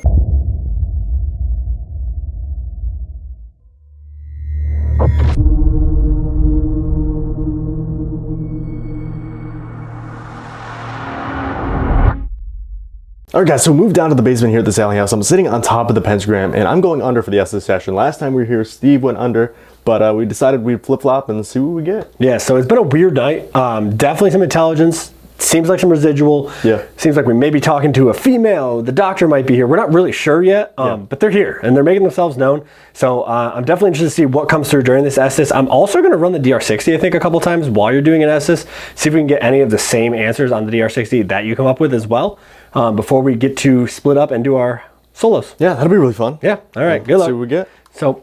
All right, guys, so we moved down to the basement here at the Sallie House. I'm sitting on top of the pentagram, and I'm going under for the Estes session. Last time we were here, Steve went under, but we decided we'd flip-flop and see what we get. Yeah, so it's been a weird night. Definitely some intelligence. Seems like some residual. Yeah. Seems like we may be talking to a female. The doctor might be here. We're not really sure yet, but they're here, and they're making themselves known. So I'm definitely interested to see what comes through during this Estes. I'm also going to run the DR60, I think, a couple times while you're doing an Estes. See if we can get any of the same answers on the DR60 that you come up with as well. Before we get to split up and do our solos. Yeah, that'll be really fun. Yeah, all right, good luck. See what we get. So,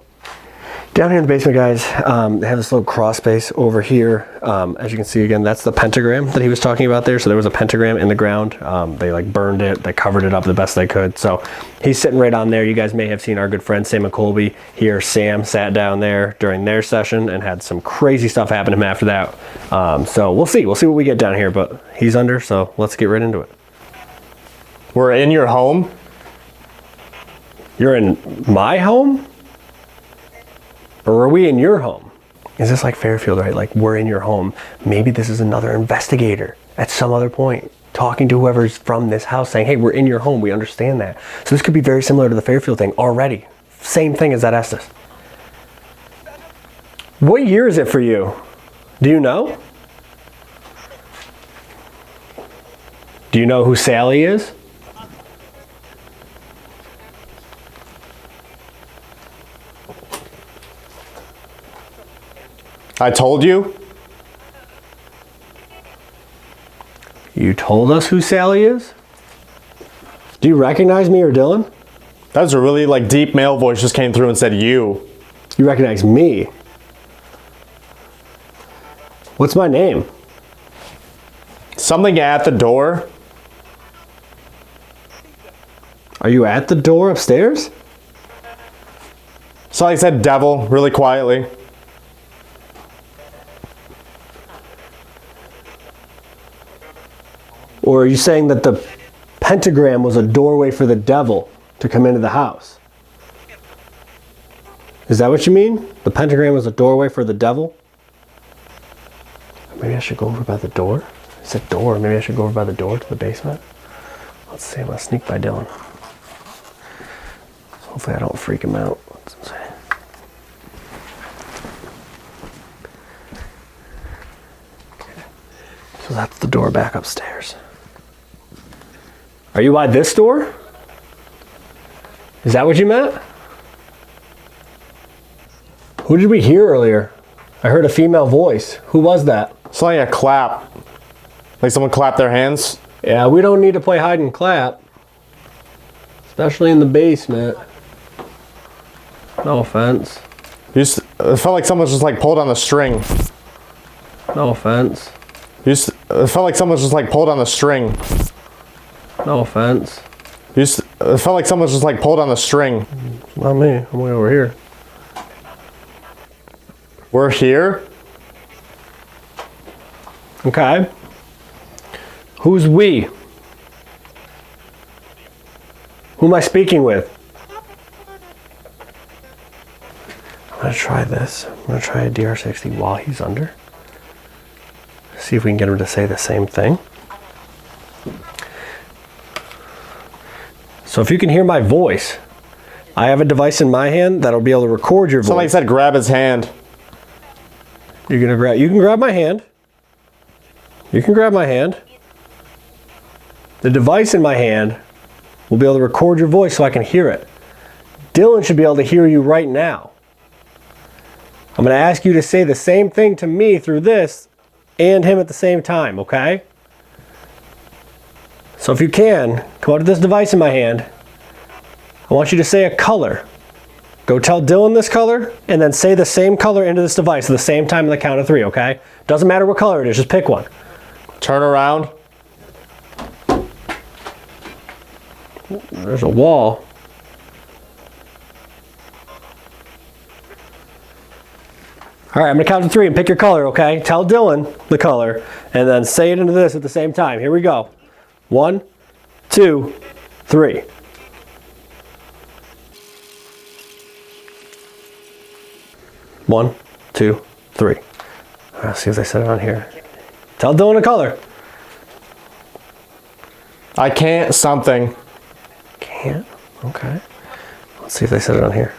down here in the basement, guys, they have this little cross space over here. As you can see, again, that's the pentagram that he was talking about there. So there was a pentagram in the ground. They like burned it, they covered it up the best they could. So he's sitting right on there. You guys may have seen our good friend Sam McColby here. Sam sat down there during their session and had some crazy stuff happen to him after that. So we'll see what we get down here, but he's under, so let's get right into it. We're in your home? You're in my home? Or are we in your home? Is this like Fairfield, right? Like we're in your home. Maybe this is another investigator at some other point talking to whoever's from this house saying, hey, we're in your home. We understand that. So this could be very similar to the Fairfield thing already. Same thing as that Estes. What year is it for you? Do you know? Do you know who Sallie is? I told you. You told us who Sallie is? Do you recognize me or Dylan? That was a really like deep male voice just came through and said you. You recognize me? What's my name? Something at the door. Are you at the door upstairs? So I said devil really quietly. Or are you saying that the pentagram was a doorway for the devil to come into the house? Is that what you mean? The pentagram was a doorway for the devil? Maybe I should go over by the door? I said door. Maybe I should go over by the door to the basement? Let's see. I'm going to sneak by Dylan. So hopefully I don't freak him out. Let's see. So that's the door back upstairs. Are you by this door? Is that what you meant? Who did we hear earlier? I heard a female voice. Who was that? It's like a clap. Like someone clapped their hands. Yeah, we don't need to play hide and clap. Especially in the basement. No offense. It felt like someone just like pulled on the string. No offense. It felt like someone just like pulled on the string. No offense. It felt like someone just like pulled on the string. Not me. I'm way over here. We're here? Okay. Who's we? Who am I speaking with? I'm going to try this. I'm going to try a DR60 while he's under. See if we can get him to say the same thing. So if you can hear my voice, I have a device in my hand that'll be able to record your voice. Somebody said grab his hand. You can grab my hand. You can grab my hand. The device in my hand will be able to record your voice so I can hear it. Dylan should be able to hear you right now. I'm going to ask you to say the same thing to me through this and him at the same time, okay? So if you can, come out to this device in my hand. I want you to say a color. Go tell Dylan this color, and then say the same color into this device at the same time on the count of 3, okay? Doesn't matter what color it is, just pick one. Turn around. There's a wall. All right, I'm gonna count to 3 and pick your color, okay? Tell Dylan the color, and then say it into this at the same time. Here we go. 1, 2, 3. One, 2, 3. Let's see if they said it on here. Tell Dylan a color. I can't something. Can't? Okay. Let's see if they said it on here.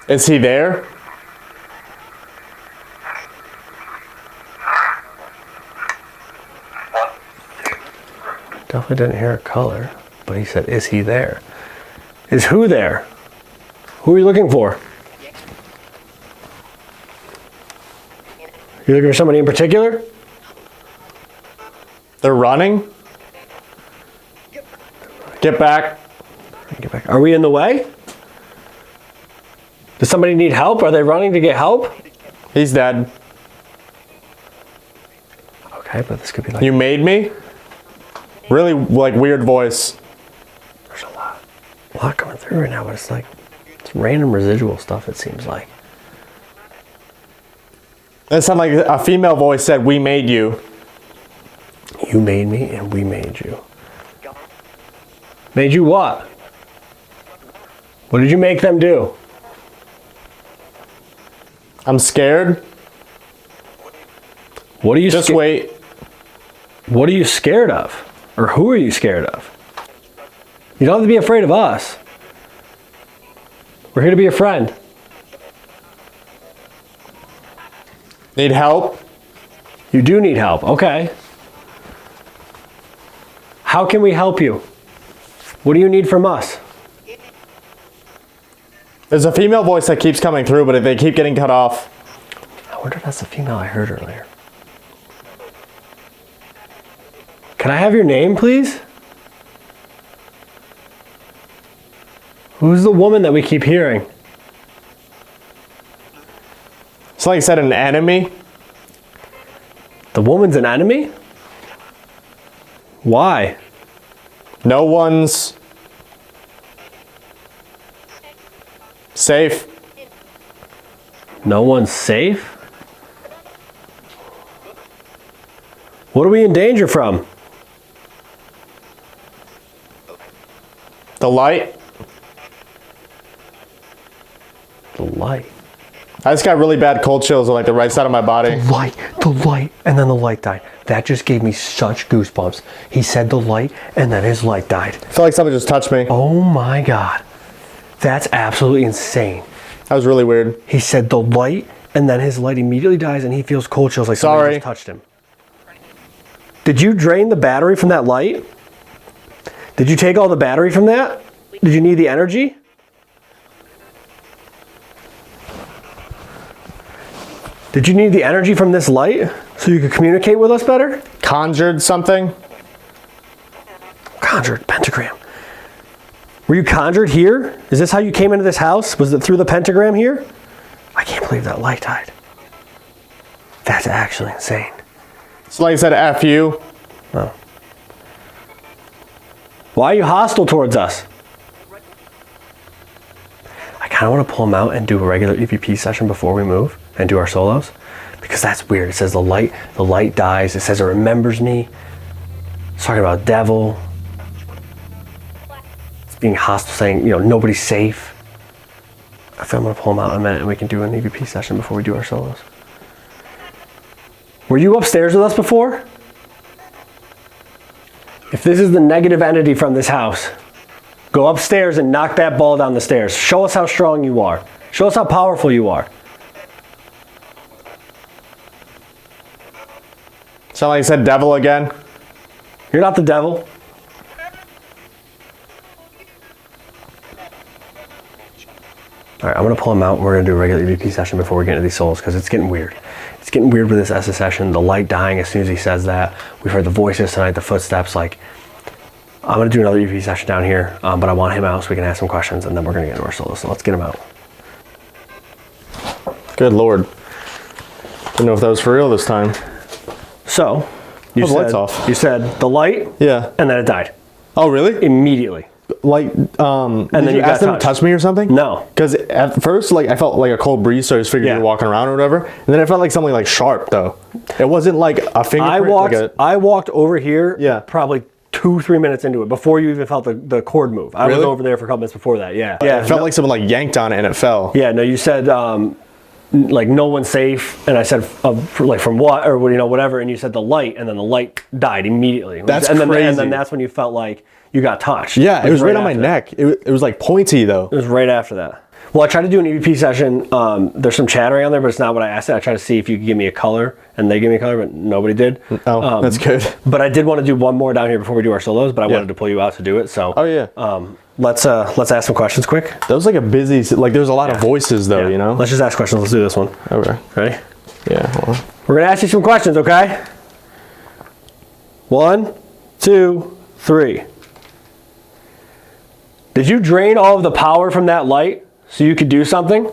Is he there? Definitely didn't hear a color, but he said, is he there? Is who there? Who are you looking for? You looking for somebody in particular? They're running? Get back. Get back. Are we in the way? Does somebody need help? Are they running to get help? He's dead. Okay, but this could be like... You made me? Really like weird voice. There's a lot coming through right now, but it's like, it's random residual stuff, it seems like. It sounded like a female voice said, we made you. You made me and we made you. Made you what? What did you make them do? I'm scared. What are you Just wait. What are you scared of? Or who are you scared of? You don't have to be afraid of us. We're here to be your friend. Need help? You do need help, okay. How can we help you? What do you need from us? There's a female voice that keeps coming through, but they keep getting cut off. I wonder if that's the female I heard earlier. Can I have your name, please? Who's the woman that we keep hearing? It's like you said, an enemy. The woman's an enemy? Why? No one's safe. No one's safe? What are we in danger from? The light. The light. I just got really bad cold chills on like the right side of my body. The light, and then the light died. That just gave me such goosebumps. He said the light, and then his light died. I feel like someone just touched me. Oh my God. That's absolutely insane. That was really weird. He said the light, and then his light immediately dies, and he feels cold chills like somebody just touched him. Did you drain the battery from that light? Did you take all the battery from that? Did you need the energy? Did you need the energy from this light so you could communicate with us better? Conjured something? Conjured, pentagram. Were you conjured here? Is this how you came into this house? Was it through the pentagram here? I can't believe that light died. That's actually insane. So like I said, F you. Oh. Why are you hostile towards us? I kind of want to pull him out and do a regular EVP session before we move and do our solos, because that's weird. It says the light dies. It says it remembers me. It's talking about devil. It's being hostile, saying, you know, nobody's safe. I feel I'm gonna pull him out in a minute and we can do an EVP session before we do our solos. Were you upstairs with us before? If this is the negative entity from this house, go upstairs and knock that ball down the stairs. Show us how strong you are. Show us how powerful you are. Sound like you said devil again? You're not the devil. All right, I'm gonna pull him out and we're gonna do a regular EVP session before we get into these souls, because it's getting weird. It's getting weird with this SS session, the light dying as soon as he says that. We've heard the voices tonight, the footsteps. Like, I'm gonna do another EVP session down here, but I want him out so we can ask some questions, and then we're gonna get into our solos. So let's get him out. Good Lord. Didn't know if that was for real this time. So, you the light's off. You said the light, yeah, and then it died. Oh, really? Immediately. Like, and then you you got asked them to touch me or something? No. Because at first, like, I felt like a cold breeze, so I just figured you were walking around or whatever. And then I felt like something like sharp, though. It wasn't like a fingerprint. I walked over here probably 2-3 minutes into it before you even felt the cord move. I was over there for a couple minutes before that. Yeah. Yeah. It felt like someone like yanked on it and it fell. Yeah. No, you said like no one's safe, and I said like from what, or you know, whatever, and you said the light, and then the light died immediately. That's crazy. And then that's when you felt like you got touched. Yeah, it was right on my neck. It was like pointy though. It was right after that. Well, I tried to do an EVP session. There's some chattering on there, but it's not what I asked. I tried to see if you could give me a color, and they gave me a color, but nobody did. Oh, that's good. But I did want to do one more down here before we do our solos, but I wanted to pull you out to do it. So. Oh yeah. Let's ask some questions quick. That was like a busy, like there's a lot of voices though, you know? Let's just ask questions. Let's do this one. Okay. Ready? Yeah. Hold on. We're gonna ask you some questions, okay? 1, 2, 3. Did you drain all of the power from that light so you could do something?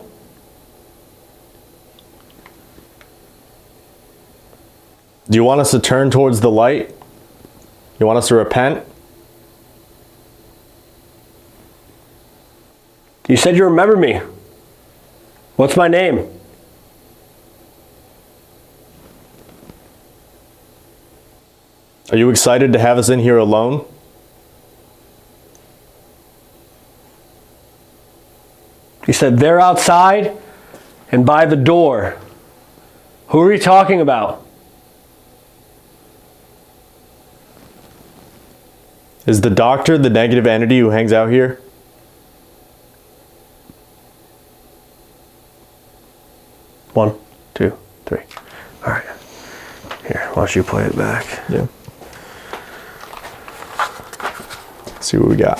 Do you want us to turn towards the light? You want us to repent? You said you remember me. What's my name? Are you excited to have us in here alone? You said they're outside and by the door. Who are you talking about? Is the doctor the negative entity who hangs out here? One, 2, 3. All right. Here, why don't you play it back? Yeah. Let's see what we got.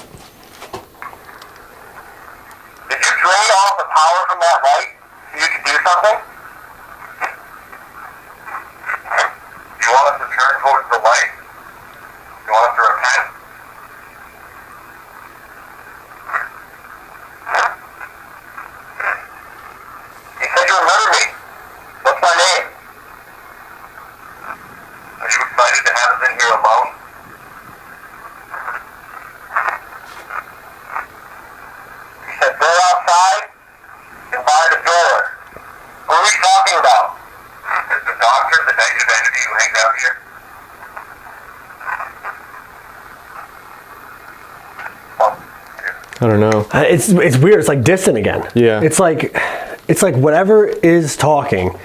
Did you drain all the power from that light so you could do something? Do you want us to turn towards the light? said, go outside and by the door. What are we talking about? Is the doctor the negative entity who hangs out here? I don't know. It's weird. It's like distant again. Yeah. It's like whatever is talking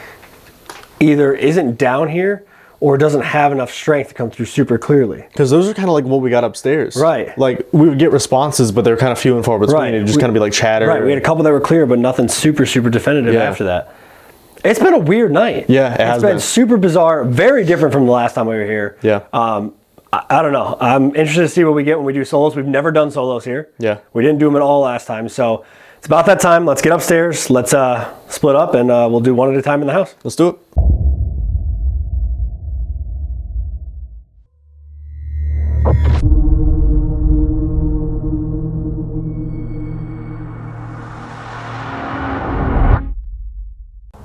either isn't down here or doesn't have enough strength to come through super clearly. Because those are kind of like what we got upstairs. Right. Like we would get responses, but they're kind of few and far between. Right. It'd just kind of be like chatter. Right. We had a couple that were clear, but nothing super definitive after that. It's been a weird night. Yeah, it has been. It's been super bizarre, very different from the last time we were here. Yeah. I don't know. I'm interested to see what we get when we do solos. We've never done solos here. Yeah. We didn't do them at all last time, so it's about that time. Let's get upstairs. Let's split up, and we'll do one at a time in the house. Let's do it.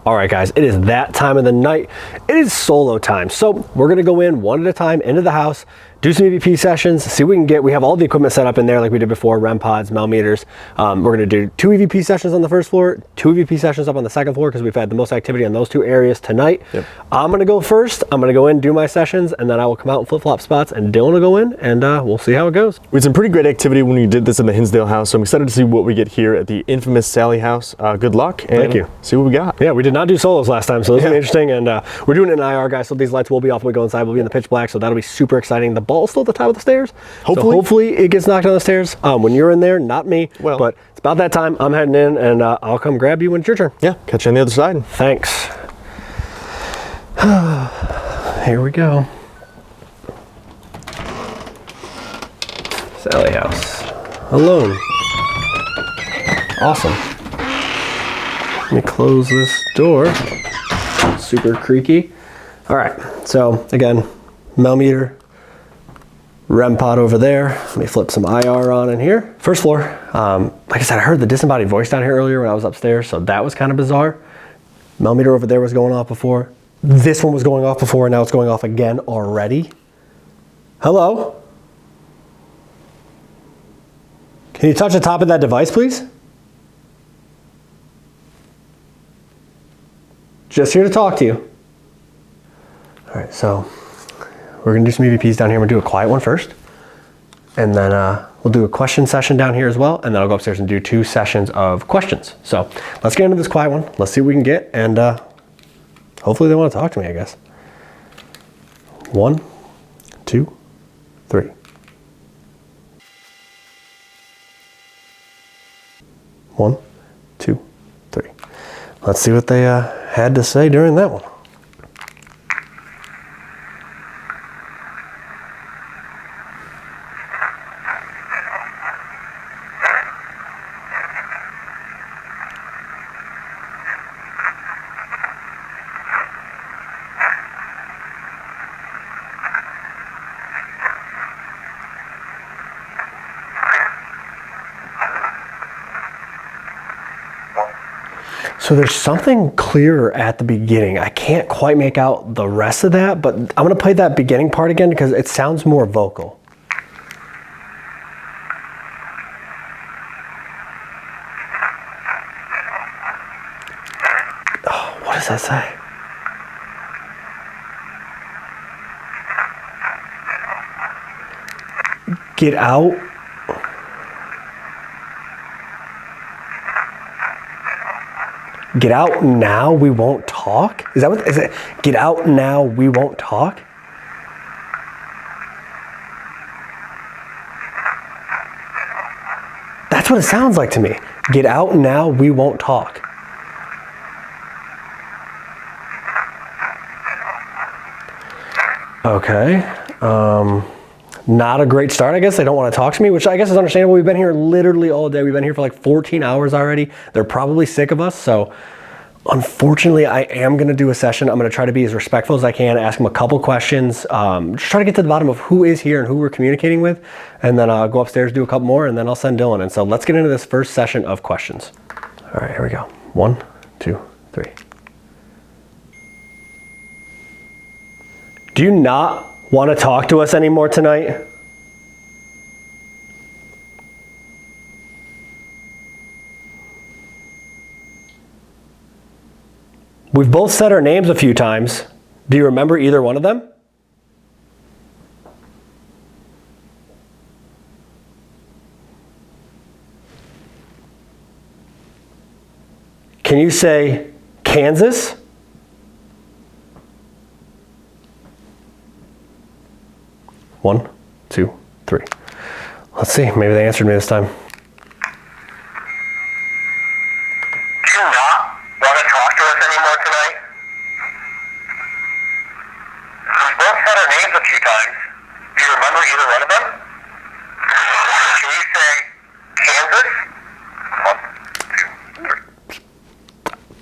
All right, guys, it is that time of the night. It is solo time. So we're gonna go in one at a time into the house, do some EVP sessions, see what we can get. We have all the equipment set up in there like we did before, REM pods, Mel meters. We're gonna do 2 EVP sessions on the first floor, 2 EVP sessions up on the second floor because we've had the most activity on those 2 areas tonight. Yep. I'm gonna go first. I'm gonna go in, do my sessions, and then I will come out and flip-flop spots, and Dylan will go in, and we'll see how it goes. We had some pretty great activity when we did this in the Hinsdale house, so I'm excited to see what we get here at the infamous Sallie house. Good luck, and thank you. See what we got. Yeah, we did not do solos last time, so this will be interesting, and we're doing it in IR, guys, so these lights will be off when we go inside. We'll be in the pitch black, so that'll be super exciting. The ball's still at the top of the stairs. Hopefully. So hopefully it gets knocked down the stairs. When you're in there, not me. Well, but it's about that time. I'm heading in, and I'll come grab you when it's your turn. Yeah, catch you on the other side. Thanks. Here we go. Sallie house. Alone. Awesome. Let me close this door. Super creaky. All right, so again, Mel meter, REM pod over there. Let me flip some IR on in here. First floor, like I said, I heard the disembodied voice down here earlier when I was upstairs, so that was kind of bizarre. Mel meter over there was going off before. This one was going off before, and now it's going off again already. Hello? Can you touch the top of that device, please? Just here to talk to you. All right, so we're gonna do some EVPs down here. We're gonna do a quiet one first. And then we'll do a question session down here as well. And then I'll go upstairs and do 2 sessions of questions. So let's get into this quiet one. Let's see what we can get. And hopefully they wanna talk to me, I guess. 1, 2, 3. One, 2, 3. Let's see what they had to say during that one. So there's something clearer at the beginning. I can't quite make out the rest of that, but I'm gonna play that beginning part again because it sounds more vocal. Oh, what does that say? Get out. Get out now, we won't talk? Is that what, is it? Get out now, we won't talk? That's what it sounds like to me. Get out now, we won't talk. Okay, not a great start, I guess. They don't want to talk to me, which I guess is understandable. We've been here literally all day. We've been here for like 14 hours already. They're probably sick of us, so unfortunately, I am going to do a session. I'm going to try to be as respectful as I can, ask them a couple questions, just try to get to the bottom of who is here and who we're communicating with, and then I'll go upstairs, do a couple more, and then I'll send Dylan. And so let's get into this first session of questions. All right, here we go. 1, 2, 3. Do you not want to talk to us anymore tonight? We've both said our names a few times. Do you remember either one of them? Can you say Kansas? One, two, three. Let's see, maybe they answered me this time. Do you not want to talk to us anymore tonight? We both said our names a few times. Do you remember either one of them? Can you say Kansas? 1, 2, 3.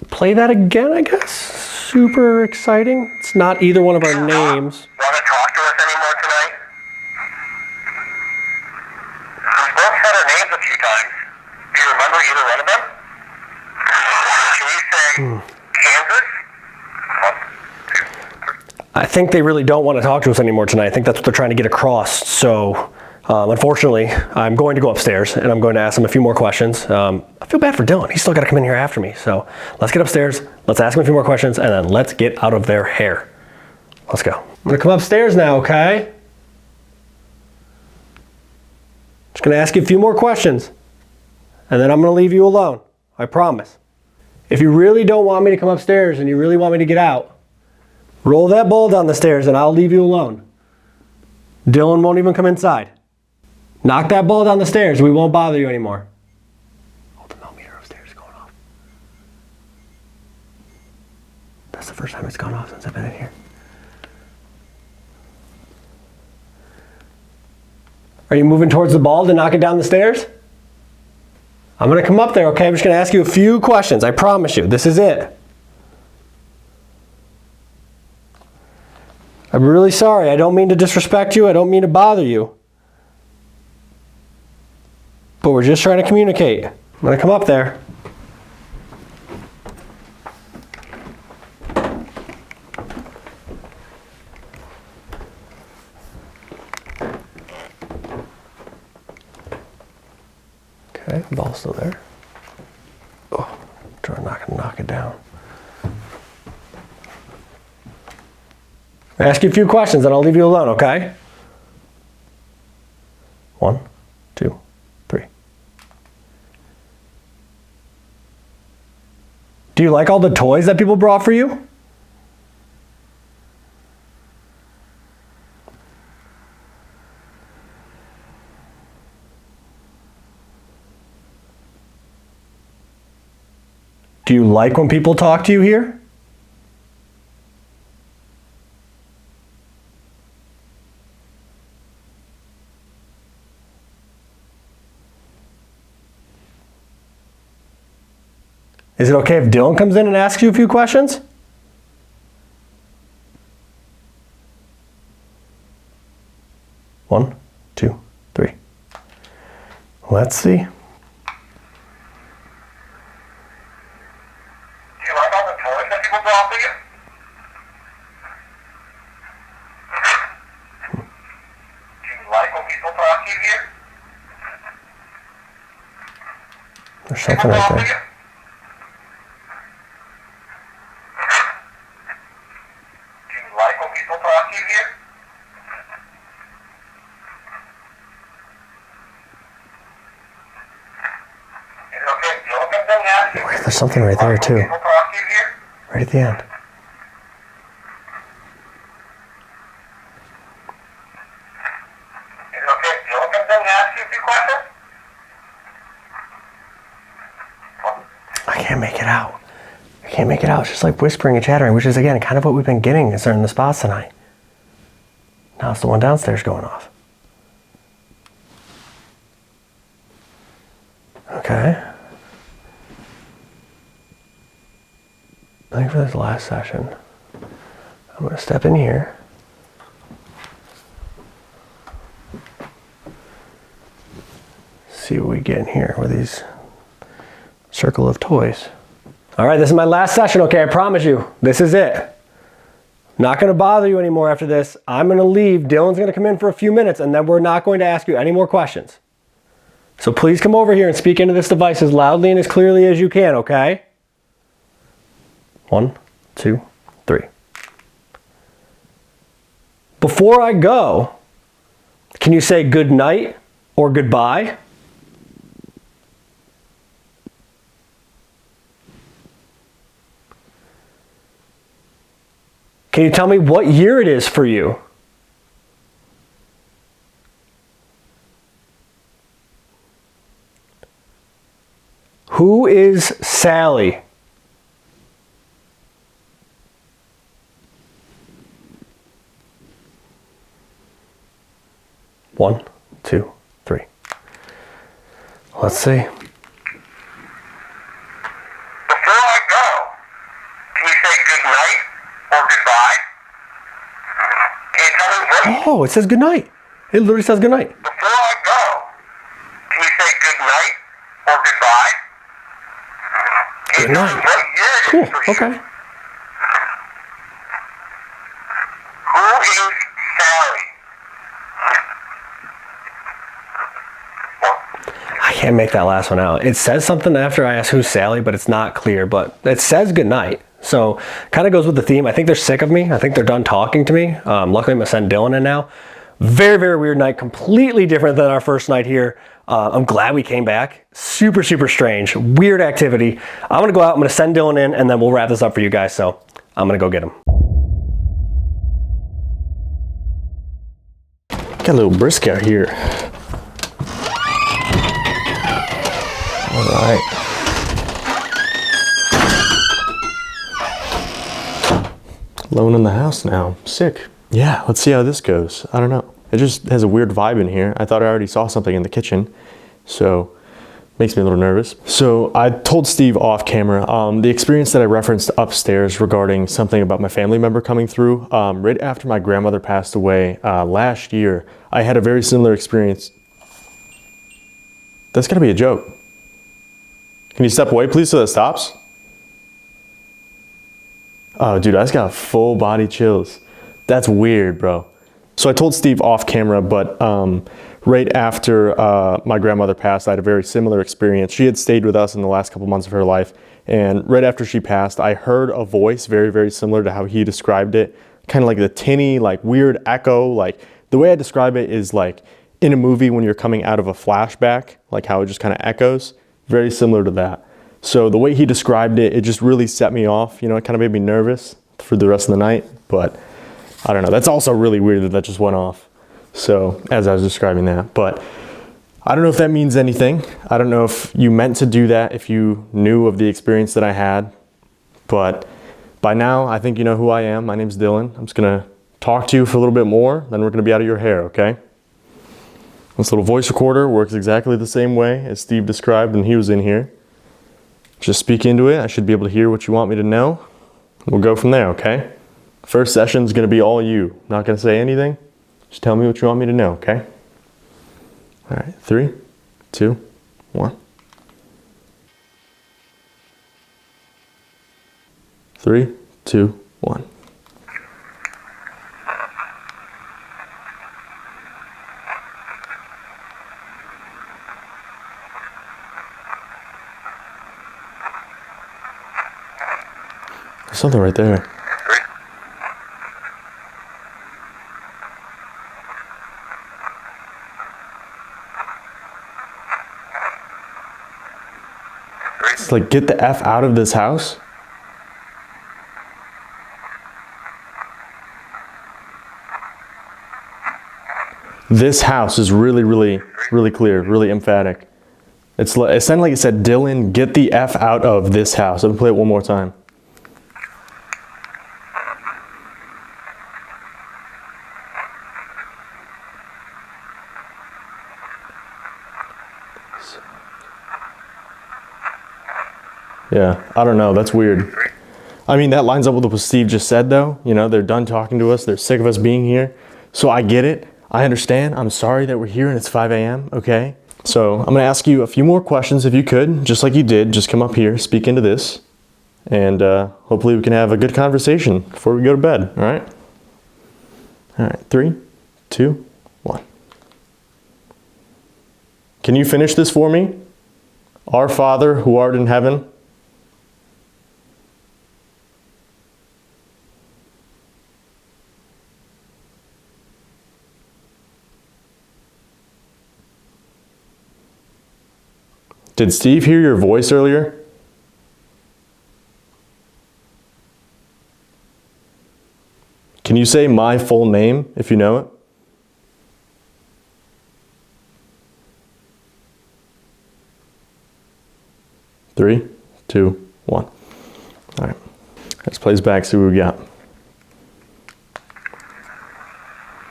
Play that again, I guess. Super exciting. It's not either one of our names. Want to talk to us anymore tonight? We both said our names a few times. Do you remember either one of them? Can you say Kansas? 1, 2, 3. I think they really don't want to talk to us anymore tonight. I think that's what they're trying to get across. So, unfortunately, I'm going to go upstairs and I'm going to ask them a few more questions. I feel bad for Dylan. He's still got to come in here after me. So let's get upstairs. Let's ask him a few more questions and then let's get out of their hair. Let's go. I'm going to come upstairs now, okay? Just going to ask you a few more questions and then I'm going to leave you alone. I promise. If you really don't want me to come upstairs and you really want me to get out, roll that ball down the stairs and I'll leave you alone. Dylan won't even come inside. Knock that ball down the stairs. We won't bother you anymore. Oh, the millimeter upstairs is going off. That's the first time it's gone off since I've been in here. Are you moving towards the ball to knock it down the stairs? I'm going to come up there, okay? I'm just going to ask you a few questions. I promise you. This is it. I'm really sorry. I don't mean to disrespect you. I don't mean to bother you. But we're just trying to communicate. I'm going to come up there. Okay, the ball's still there. Oh, try to knock it down. I'll ask you a few questions and I'll leave you alone, okay? 1, 2, 3. Do you like all the toys that people brought for you? Do you like when people talk to you here? Is it okay if Dylan comes in and asks you a few questions? One, 2, 3. Let's see. Do you like all the toys that people brought for you? Do you like when people talk to you here? There's something right there. Wait, there's something right there too. Right at the end. I can't make it out. I can't make it out. It's just like whispering and chattering, which is again kind of what we've been getting in certain spots tonight. Now it's the one downstairs going off. Okay. I think for this last session, I'm going to step in here. See what we get in here with these circle of toys. All right, this is my last session, okay? I promise you, this is it. Not going to bother you anymore after this. I'm going to leave. Dylan's going to come in for a few minutes, and then we're not going to ask you any more questions. So please come over here and speak into this device as loudly and as clearly as you can, okay? 1, 2, 3. Before I go, can you say good night or goodbye? Can you tell me what year it is for you? Who is Sallie? One, 2, 3. Let's see. Before I go, can you say good night or goodbye? Can you tell me what? Oh, it says good night. It literally says good night. Before I go, can you say good night or goodbye? Can Good you tell me night. what year it is Cool. for you? Okay. Who is Sallie? I can't make that last one out. It says something after I ask who's Sallie, but it's not clear. But it says good night. So kind of goes with the theme. I think they're sick of me. I think they're done talking to me. Luckily, I'm gonna send Dylan in now. Very, very weird night. Completely different than our first night here. I'm glad we came back. Super, super strange. Weird activity. I'm gonna go out. I'm gonna send Dylan in, and then we'll wrap this up for you guys. So I'm gonna go get him. Got a little brisk out here. All right. Alone in the house now. Sick. Yeah, let's see how this goes. I don't know. It just has a weird vibe in here. I thought I already saw something in the kitchen, so makes me a little nervous. So I told Steve off camera the experience that I referenced upstairs regarding something about my family member coming through. Right after my grandmother passed away last year, I had a very similar experience. That's gotta be a joke. Can you step away, please, so that stops? Oh, dude, I just got full body chills. That's weird, bro. So I told Steve off camera, but right after my grandmother passed, I had a very similar experience. She had stayed with us in the last couple months of her life. And right after she passed, I heard a voice very, very similar to how he described it. Kind of like the tinny, like weird echo. Like the way I describe it is like in a movie when you're coming out of a flashback, like how it just kind of echoes. Very similar to that. So the way he described it, it just really set me off. You know, it kind of made me nervous for the rest of the night, but I don't know. That's also really weird that that just went off. So as I was describing that, but I don't know if that means anything. I don't know if you meant to do that, if you knew of the experience that I had, but by now I think you know who I am. My name's Dylan. I'm just gonna talk to you for a little bit more, then we're gonna be out of your hair, okay? This little voice recorder works exactly the same way as Steve described when he was in here. Just speak into it. I should be able to hear what you want me to know. We'll go from there, okay? First session's gonna be all you. Not gonna say anything. Just tell me what you want me to know, okay? All right, 3, 2, 1. 3, 2, 1. There's something right there. It's like, get the F out of this house. This house is really, really, really clear, really emphatic. It sounded like it said, Dylan, get the F out of this house. I'm gonna play it one more time. Yeah, I don't know, that's weird. I mean, that lines up with what Steve just said though. You know, they're done talking to us, they're sick of us being here. So I get it, I understand, I'm sorry that we're here and it's 5 a.m., okay? So I'm gonna ask you a few more questions if you could, just like you did, just come up here, speak into this, and hopefully we can have a good conversation before we go to bed, all right? All right, 3, 2, 1. Can you finish this for me? Our Father who art in heaven. Did Steve hear your voice earlier? Can you say my full name if you know it? Three, two, one. All right. Let's play this back, see what we got.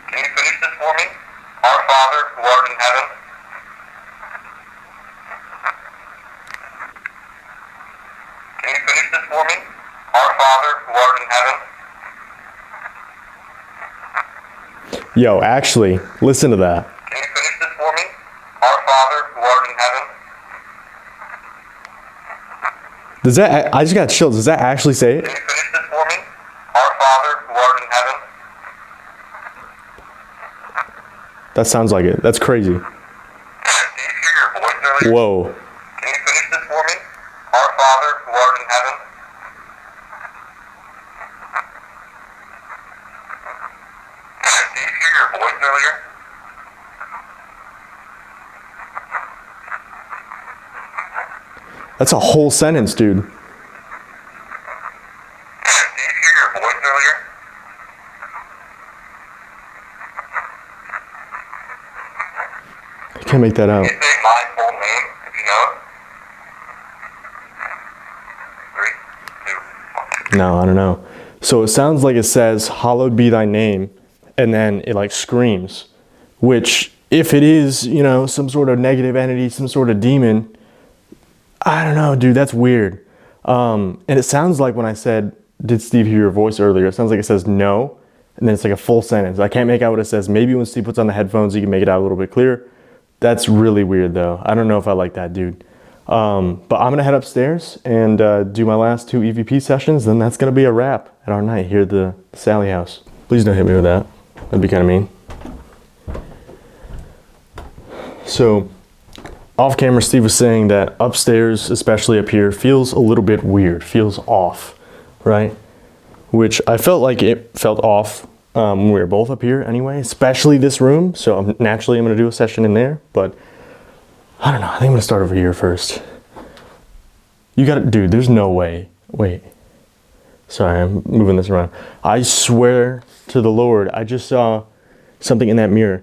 Can you finish this for me? Our Father, who art in heaven. Can you finish this for me? Our Father, who art in heaven. Yo, actually, listen to that. Can you finish this for me? Our Father, who art in heaven. Does that, I just got chills. Does that actually say it? Can you finish this for me? Our Father, who art in heaven. That sounds like it. That's crazy. Do you hear your voice earlier? Whoa. Can you finish this for me? Our Father, who art in heaven. Do you hear your voice earlier? That's a whole sentence, dude. Do you hear your voice earlier? I can't make that out. Can you say my full name if you know it? 3, 2, 1. No, I don't know. So it sounds like it says, hallowed be thy name, and then it like screams, which if it is, you know, some sort of negative entity, some sort of demon, I don't know, dude, that's weird. And it sounds like when I said, did Steve hear your voice earlier? It sounds like it says no, and then it's like a full sentence. I can't make out what it says. Maybe when Steve puts on the headphones, he can make it out a little bit clearer. That's really weird though. I don't know if I like that, dude. But I'm gonna head upstairs and do my last 2 EVP sessions, then that's gonna be a wrap at our night here at the Sallie House. Please don't hit me with that. That'd be kind of mean. So, off camera, Steve was saying that upstairs, especially up here, feels a little bit weird, feels off, right? Which I felt like it felt off when we were both up here anyway, especially this room. So naturally I'm gonna do a session in there, but I don't know, I think I'm gonna start over here first. You gotta, dude, there's no way. Wait, sorry, I'm moving this around. I swear to the Lord, I just saw something in that mirror.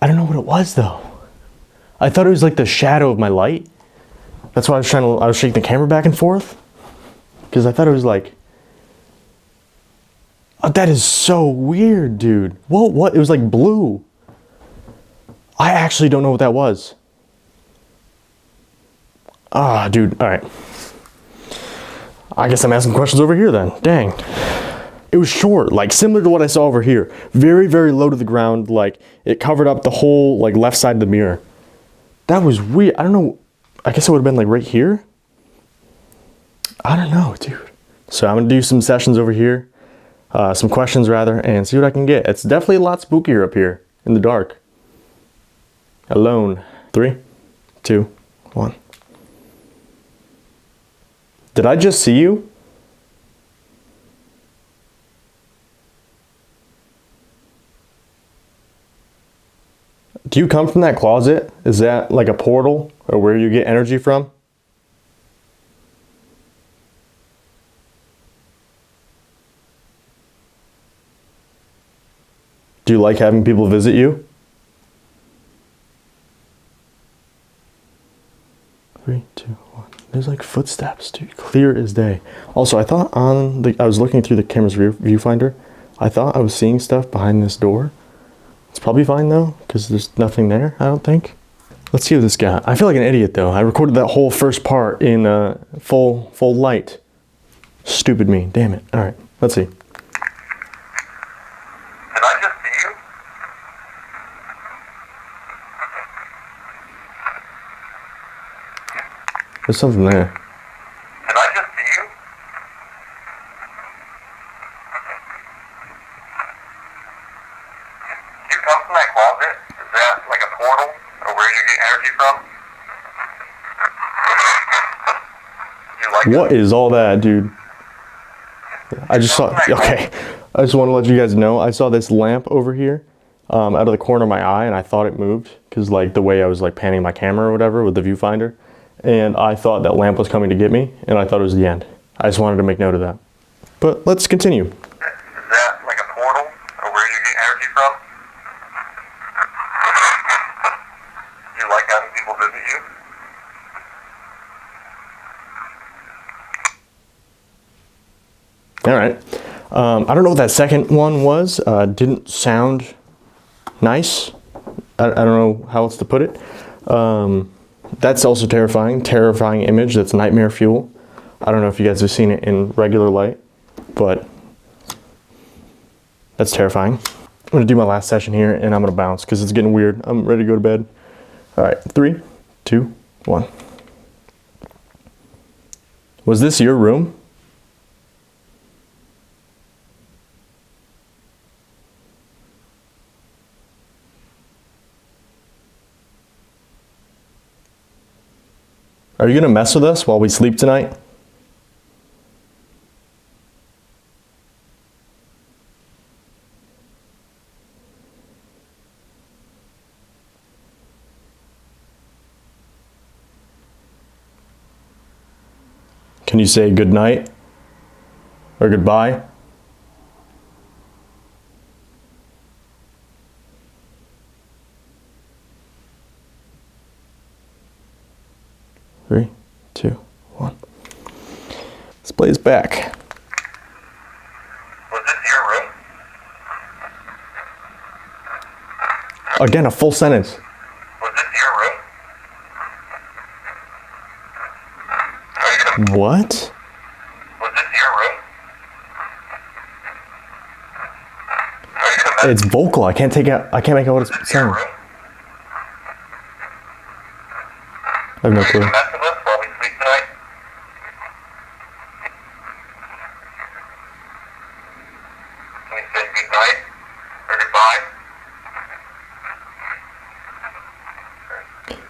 I don't know what it was though. I thought it was like the shadow of my light. That's why I was shaking the camera back and forth. Because I thought it was like, oh, that is so weird, dude. What? It was like blue. I actually don't know what that was. Ah, dude, all right. I guess I'm asking questions over here then. Dang. It was short, like similar to what I saw over here. Very, very low to the ground. Like it covered up the whole like left side of the mirror. That was weird. I don't know. I guess it would have been like right here. I don't know, dude. So I'm gonna do some sessions over here, some questions rather, and see what I can get. It's definitely a lot spookier up here in the dark. Alone. 3, 2, 1. Did I just see you? Do you come from that closet? Is that like a portal or where you get energy from? Do you like having people visit you? 3, 2, 1. There's like footsteps, dude. Clear as day. Also, I thought I was looking through the camera's viewfinder. I thought I was seeing stuff behind this door. It's probably fine though, because there's nothing there, I don't think. Let's see what this got. I feel like an idiot though. I recorded that whole first part in full light. Stupid me, damn it. All right, let's see. Did I just see you? There's something there. Did I just see you? You come from that closet? Is that like a portal or where you get energy from? You like What is all that, dude? I just saw, okay. I just want to let you guys know, I saw this lamp over here out of the corner of my eye and I thought it moved because like the way I was like panning my camera or whatever with the viewfinder. and I thought that lamp was coming to get me, and I thought it was the end. I just wanted to make note of that. But let's continue. Is that like a portal, or where you get energy from? Do you like having people visit you? All right. I don't know what that second one was. Didn't sound nice. I don't know how else to put it. That's also terrifying. Terrifying image. That's nightmare fuel. I don't know if you guys have seen it in regular light, but that's terrifying. I'm gonna do my last session here and I'm gonna bounce because it's getting weird. I'm ready to go to bed. All right, 3, 2, 1. Was this your room? Are you gonna mess with us while we sleep tonight? Can you say good night or goodbye? Three, 2, 1. Let's play this back. Was this your room? Again, a full sentence. Was this your room? What? Was this your room? It's vocal. I can't make out what it's saying. I have no clue. Mess with us while we sleep tonight? Can we say good night or goodbye?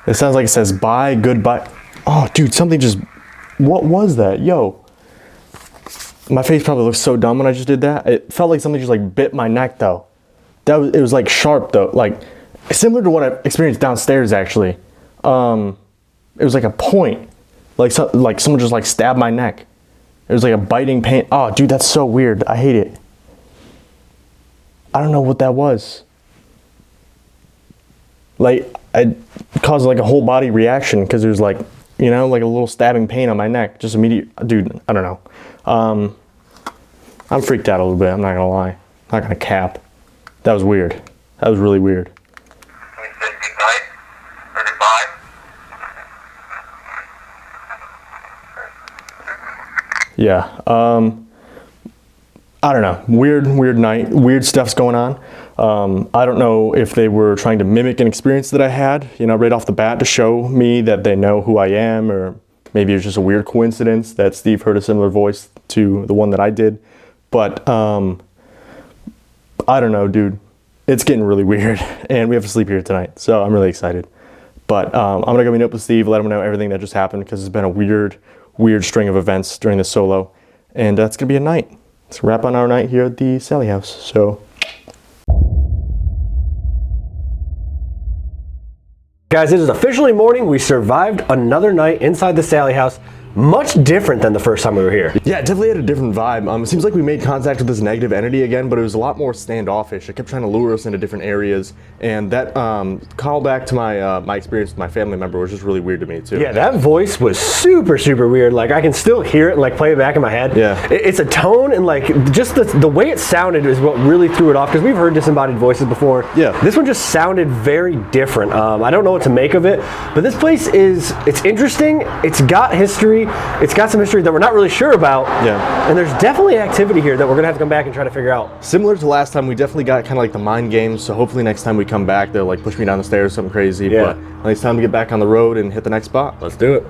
It sounds like it says bye, goodbye. Oh, dude, something just... What was that? Yo. My face probably looks so dumb when I just did that. It felt like something just like bit my neck though. It was like sharp though. Like similar to what I experienced downstairs actually. It was like a point. Like someone just like stabbed my neck. It was like a biting pain. Oh, dude, that's so weird. I hate it. I don't know what that was. Like, it caused like a whole body reaction because it was like, you know, like a little stabbing pain on my neck. Just immediate, dude, I don't know. I'm freaked out a little bit, I'm not gonna lie. I'm not gonna cap. That was weird. That was really weird. Can we say good night or goodbye? Yeah, I don't know. Weird night. Weird stuff's going on. I don't know if they were trying to mimic an experience that I had, you know, right off the bat to show me that they know who I am, or maybe it's just a weird coincidence that Steve heard a similar voice to the one that I did. But I don't know, dude. It's getting really weird, and we have to sleep here tonight, so I'm really excited. But I'm gonna go meet up with Steve, let him know everything that just happened, because it's been a weird string of events during this solo, and it's gonna be a night. Let's wrap on our night here at the Sallie House. So, guys, it is officially morning. We survived another night inside the Sallie House. Much different than the first time we were here. yeah, it definitely had a different vibe. It seems like we made contact with this negative entity again, but it was a lot more standoffish. It kept trying to lure us into different areas, and that call back to my my experience with my family member was just really weird to me too. Yeah, that voice was super weird. Like, I can still hear it and like play it back in my head. Yeah. It's a tone, and like just the way it sounded is what really threw it off, because we've heard disembodied voices before. Yeah. This one just sounded very different. I don't know what to make of it, but this place it's interesting. It's got history. It's got some history that we're not really sure about. Yeah. And there's definitely activity here that we're gonna have to come back and try to figure out. Similar to last time, we definitely got kind of like the mind games, so hopefully next time we come back, they'll like push me down the stairs, something crazy. Yeah. But it's time to get back on the road and hit the next spot. Let's do it.